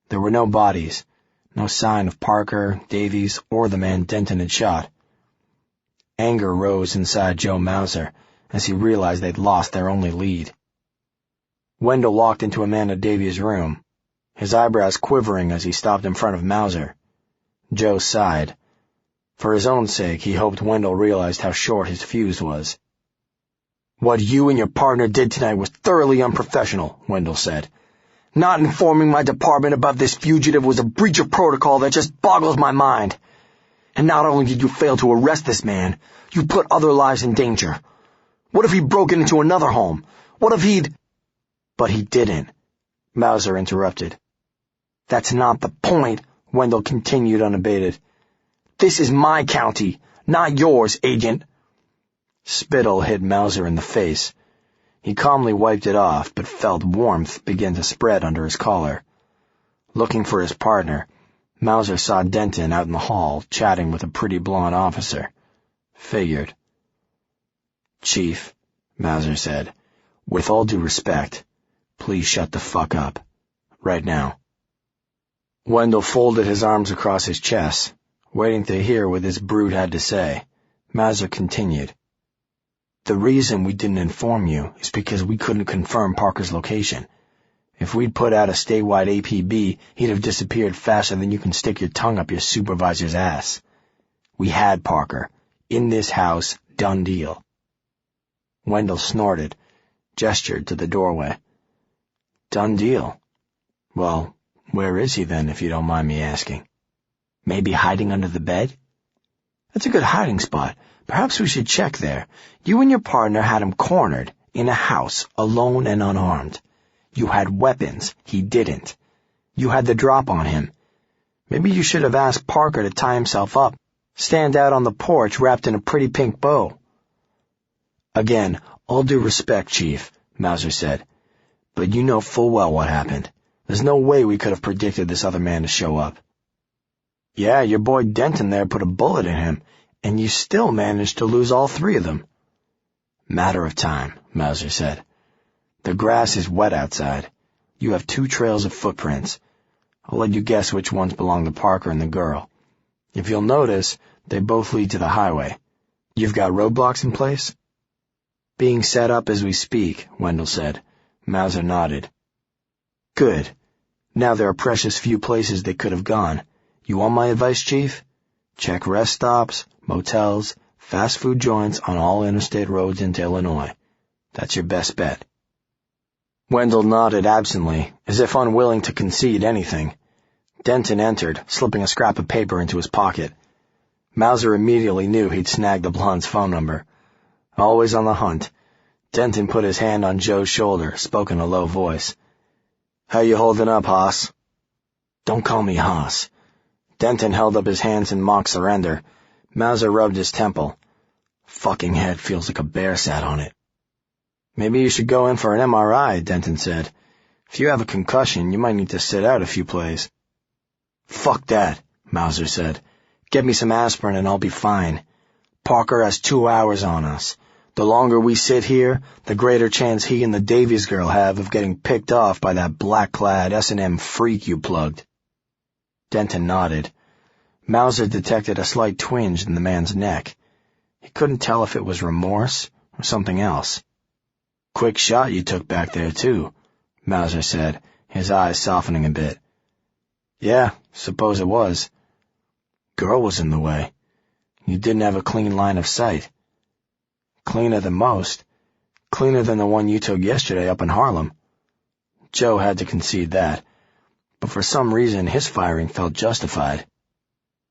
There were no bodies, no sign of Parker, Davies, or the man Denton had shot. Anger rose inside Joe Mauser as he realized they'd lost their only lead. Wendell walked into Amanda Davies' room, his eyebrows quivering as he stopped in front of Mauser. Joe sighed. For his own sake, he hoped Wendell realized how short his fuse was. "What you and your partner did tonight was thoroughly unprofessional," Wendell said. "Not informing my department about this fugitive was a breach of protocol that just boggles my mind. And not only did you fail to arrest this man, you put other lives in danger. What if he'd broken into another home? What if he'd—" "But he didn't," Mauser interrupted. "That's not the point," Wendell continued unabated. "This is my county, not yours, Agent." Spittle hit Mauser in the face. He calmly wiped it off, but felt warmth begin to spread under his collar. Looking for his partner, Mauser saw Denton out in the hall, chatting with a pretty blonde officer. Figured. "Chief," Mauser said, "with all due respect, please shut the fuck up. Right now." Wendell folded his arms across his chest, waiting to hear what this brute had to say. Mauser continued. "The reason we didn't inform you is because we couldn't confirm Parker's location. If we'd put out a statewide APB, he'd have disappeared faster than you can stick your tongue up your supervisor's ass. We had Parker. In this house, done deal." Wendell snorted, gestured to the doorway. "Done deal? Well, where is he then, if you don't mind me asking? Maybe hiding under the bed? That's a good hiding spot. Perhaps we should check there. You and your partner had him cornered, in a house, alone and unarmed. You had weapons. He didn't. You had the drop on him. Maybe you should have asked Parker to tie himself up, stand out on the porch wrapped in a pretty pink bow." "Again, all due respect, Chief," Mauser said, "but you know full well what happened. There's no way we could have predicted this other man to show up." "Yeah, your boy Denton there put a bullet in him, and you still managed to lose all three of them." "Matter of time," Mauser said. "The grass is wet outside. You have 2 trails of footprints. I'll let you guess which ones belong to Parker and the girl. If you'll notice, they both lead to the highway. You've got roadblocks in place?" "Being set up as we speak," Wendell said. Mauser nodded. "Good. Now there are precious few places they could have gone. You want my advice, Chief? Check rest stops, motels, fast food joints on all interstate roads into Illinois. That's your best bet." Wendell nodded absently, as if unwilling to concede anything. Denton entered, slipping a scrap of paper into his pocket. Mauser immediately knew he'd snagged the blonde's phone number. Always on the hunt, Denton put his hand on Joe's shoulder, spoke in a low voice. "How you holding up, Hoss?" "Don't call me Hoss." Denton held up his hands in mock surrender. Mauser rubbed his temple. "Fucking head feels like a bear sat on it." Maybe you should go in for an MRI, Denton said. If you have a concussion, you might need to sit out a few plays. Fuck that, Mauser said. Get me some aspirin and I'll be fine. Parker has 2 hours on us. The longer we sit here, the greater chance he and the Davies girl have of getting picked off by that black-clad S&M freak you plugged. Denton nodded. Mauser detected a slight twinge in the man's neck. He couldn't tell if it was remorse or something else. Quick shot you took back there, too, Mauser said, his eyes softening a bit. Yeah, suppose it was. Girl was in the way. You didn't have a clean line of sight. Cleaner than most. Cleaner than the one you took yesterday up in Harlem. Joe had to concede that, but for some reason his firing felt justified.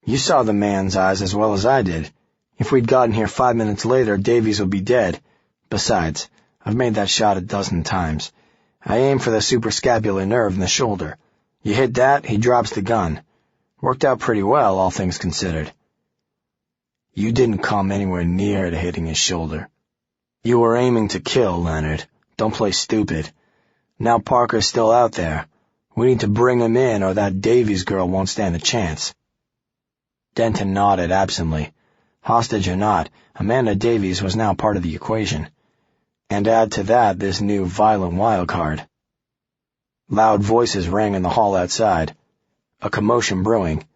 You saw the man's eyes as well as I did. If we'd gotten here 5 minutes later, Davies would be dead. Besides, I've made that shot 12 times. I aim for the suprascapular nerve in the shoulder. You hit that, he drops the gun. Worked out pretty well, all things considered. You didn't come anywhere near to hitting his shoulder. You were aiming to kill, Leonard. Don't play stupid. Now Parker's still out there. We need to bring him in or that Davies girl won't stand a chance. Denton nodded absently. Hostage or not, Amanda Davies was now part of the equation. And add to that this new violent wild card. Loud voices rang in the hall outside. A commotion brewing.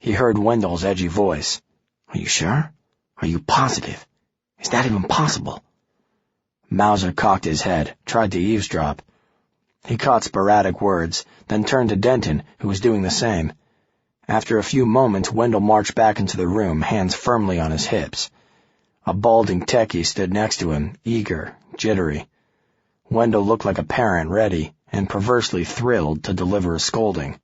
He heard Wendell's edgy voice. Are you sure? Are you positive? Is that even possible? Mauser cocked his head, tried to eavesdrop. He caught sporadic words, then turned to Denton, who was doing the same. After a few moments, Wendell marched back into the room, hands firmly on his hips. A balding techie stood next to him, eager, jittery. Wendell looked like a parent ready, and perversely thrilled to deliver a scolding.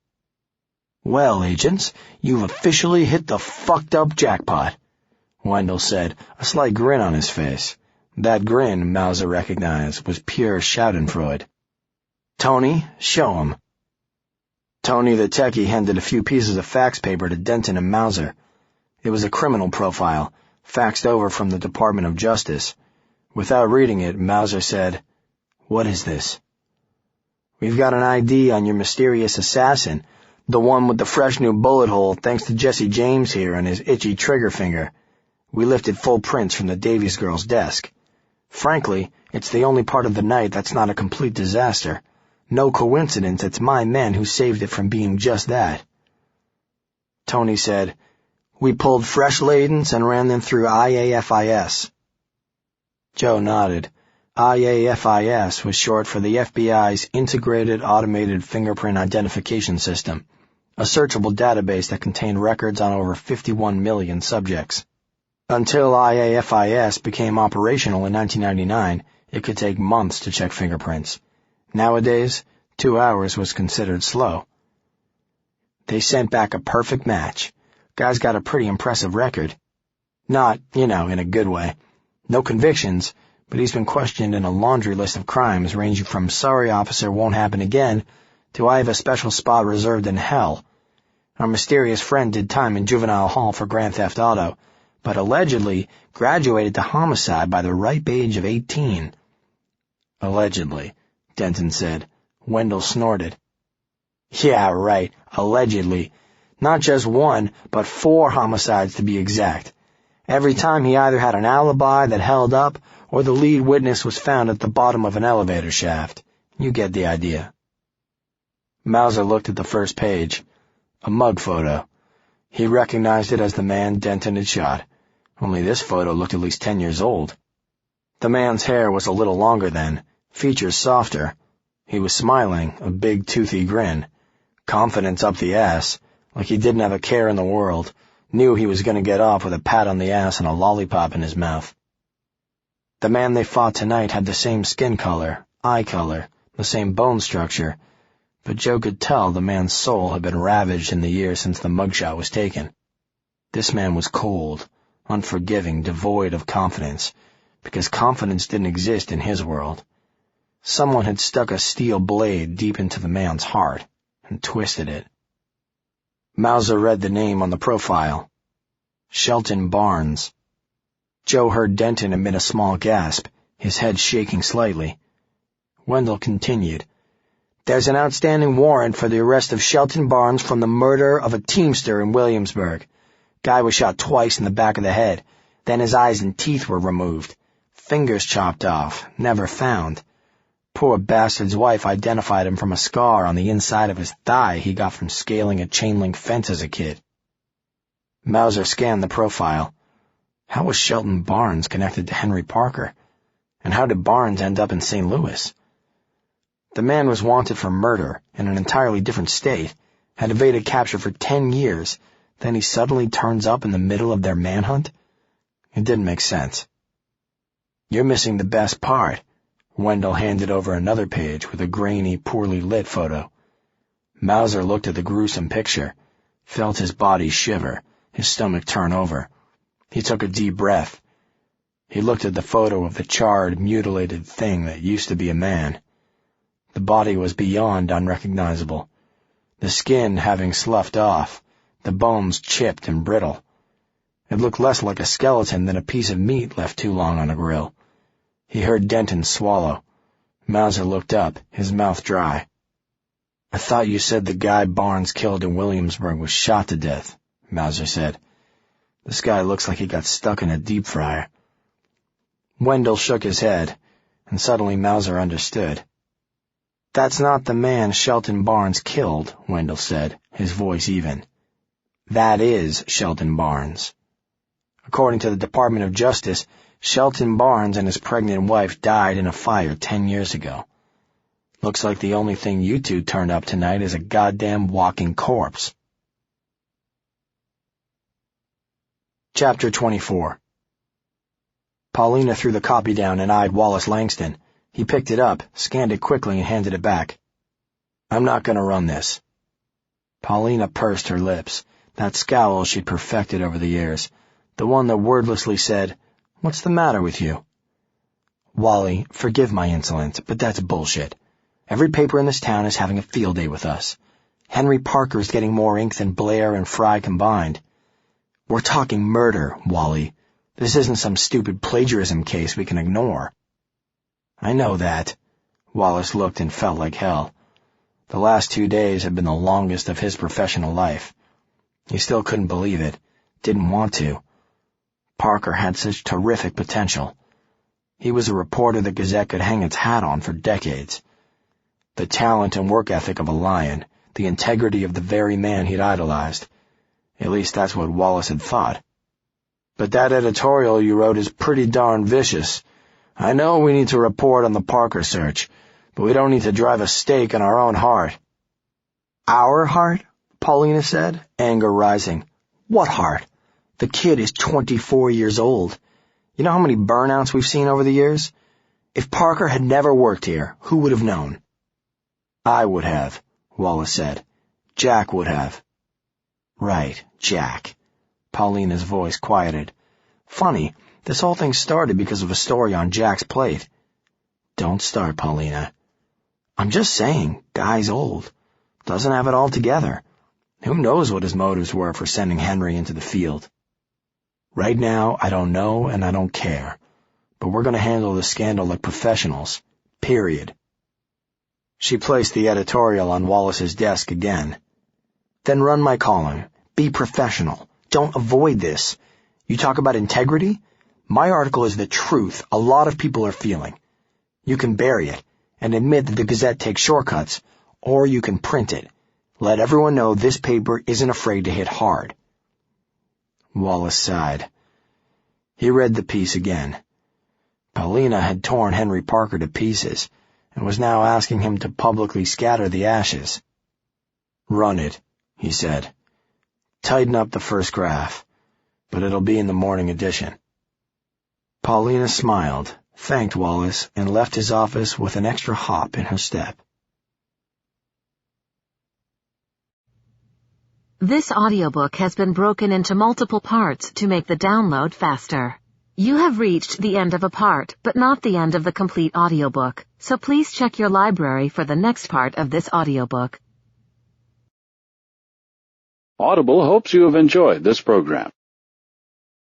Well, agents, you've officially hit the fucked up jackpot, Wendell said, a slight grin on his face. That grin, Mauser recognized, was pure schadenfreude. Tony, show him. Tony the techie handed a few pieces of fax paper to Denton and Mauser. It was a criminal profile, faxed over from the Department of Justice. Without reading it, Mauser said, What is this? We've got an ID on your mysterious assassin, the one with the fresh new bullet hole thanks to Jesse James here and his itchy trigger finger. We lifted full prints from the Davies girl's desk. Frankly, it's the only part of the night that's not a complete disaster. No coincidence it's my men who saved it from being just that. Tony said, We pulled fresh ladens and ran them through IAFIS. Joe nodded. IAFIS was short for the FBI's Integrated Automated Fingerprint Identification System, a searchable database that contained records on over 51 million subjects. Until IAFIS became operational in 1999, it could take months to check fingerprints. Nowadays, 2 hours was considered slow. They sent back a perfect match. Guy's got a pretty impressive record. Not, in a good way. No convictions, but he's been questioned in a laundry list of crimes ranging from sorry officer won't happen again to I have a special spot reserved in hell. Our mysterious friend did time in juvenile hall for grand theft auto, but allegedly graduated to homicide by the ripe age of 18. Allegedly, Denton said. Wendell snorted. Yeah, right, allegedly. Not just one, but 4 homicides to be exact. Every time he either had an alibi that held up, or the lead witness was found at the bottom of an elevator shaft. You get the idea. Mauser looked at the first page. A mug photo. He recognized it as the man Denton had shot. Only this photo looked at least 10 years old. The man's hair was a little longer then, features softer. He was smiling, a big toothy grin. Confidence up the ass, like he didn't have a care in the world, knew he was going to get off with a pat on the ass and a lollipop in his mouth. The man they fought tonight had the same skin color, eye color, the same bone structure, but Joe could tell the man's soul had been ravaged in the years since the mugshot was taken. This man was cold, unforgiving, devoid of confidence, because confidence didn't exist in his world. Someone had stuck a steel blade deep into the man's heart and twisted it. Mauser read the name on the profile. Shelton Barnes. Joe heard Denton emit a small gasp. his head shaking slightly. Wendell continued. There's an outstanding warrant for the arrest of Shelton Barnes from the murder of a teamster in Williamsburg. Guy was shot twice in the back of the head. Then his eyes and teeth were removed. Fingers chopped off, never found. Poor bastard's wife identified him from a scar on the inside of his thigh he got from scaling a chain-link fence as a kid. Mauser scanned the profile. How was Shelton Barnes connected to Henry Parker? And how did Barnes end up in St. Louis? The man was wanted for murder in an entirely different state, had evaded capture for 10 years, then he suddenly turns up in the middle of their manhunt? It didn't make sense. You're missing the best part. Wendell handed over another page with a grainy, poorly lit photo. Mauser looked at the gruesome picture, felt his body shiver, his stomach turn over. He took a deep breath. He looked at the photo of the charred, mutilated thing that used to be a man. The body was beyond unrecognizable, the skin having sloughed off, the bones chipped and brittle. It looked less like a skeleton than a piece of meat left too long on a grill. He heard Denton swallow. Mauser looked up, his mouth dry. I thought you said the guy Barnes killed in Williamsburg was shot to death, Mauser said. This guy looks like he got stuck in a deep fryer. Wendell shook his head, and suddenly Mauser understood. That's not the man Shelton Barnes killed, Wendell said, his voice even. That is Shelton Barnes. According to the Department of Justice, Shelton Barnes and his pregnant wife died in a fire 10 years ago. Looks like the only thing you two turned up tonight is a goddamn walking corpse. Chapter 24. Paulina threw the copy down and eyed Wallace Langston. He picked it up, scanned it quickly, and handed it back. I'm not going to run this. Paulina pursed her lips, that scowl she'd perfected over the years, the one that wordlessly said, What's the matter with you? Wally, forgive my insolence, but that's bullshit. Every paper in this town is having a field day with us. Henry Parker's getting more ink than Blair and Fry combined. We're talking murder, Wally. This isn't some stupid plagiarism case we can ignore. I know that. Wallace looked and felt like hell. The last 2 days had been the longest of his professional life. He still couldn't believe it, didn't want to. Parker had such terrific potential. He was a reporter the Gazette could hang its hat on for decades. The talent and work ethic of a lion, the integrity of the very man he'd idolized. At least that's what Wallace had thought. But that editorial you wrote is pretty darn vicious. I know we need to report on the Parker search, but we don't need to drive a stake in our own heart. Our heart? Paulina said, anger rising. What heart? The kid is 24 years old. You know how many burnouts we've seen over the years? If Parker had never worked here, who would have known? I would have, Wallace said. Jack would have. Right, Jack. Paulina's voice quieted. Funny. This whole thing started because of a story on Jack's plate. Don't start, Paulina. I'm just saying, guy's old. Doesn't have it all together. Who knows what his motives were for sending Henry into the field? Right now, I don't know and I don't care. But we're going to handle the scandal like professionals. Period. She placed the editorial on Wallace's desk again. Then run my column. Be professional. Don't avoid this. You talk about integrity? My article is the truth a lot of people are feeling. You can bury it and admit that the Gazette takes shortcuts, or you can print it. Let everyone know this paper isn't afraid to hit hard. Wallace sighed. He read the piece again. Paulina had torn Henry Parker to pieces and was now asking him to publicly scatter the ashes. Run it, he said. Tighten up the first graph, but it'll be in the morning edition. Paulina smiled, thanked Wallace, and left his office with an extra hop in her step. This audiobook has been broken into multiple parts to make the download faster. You have reached the end of a part, but not the end of the complete audiobook, so please check your library for the next part of this audiobook. Audible hopes you have enjoyed this program.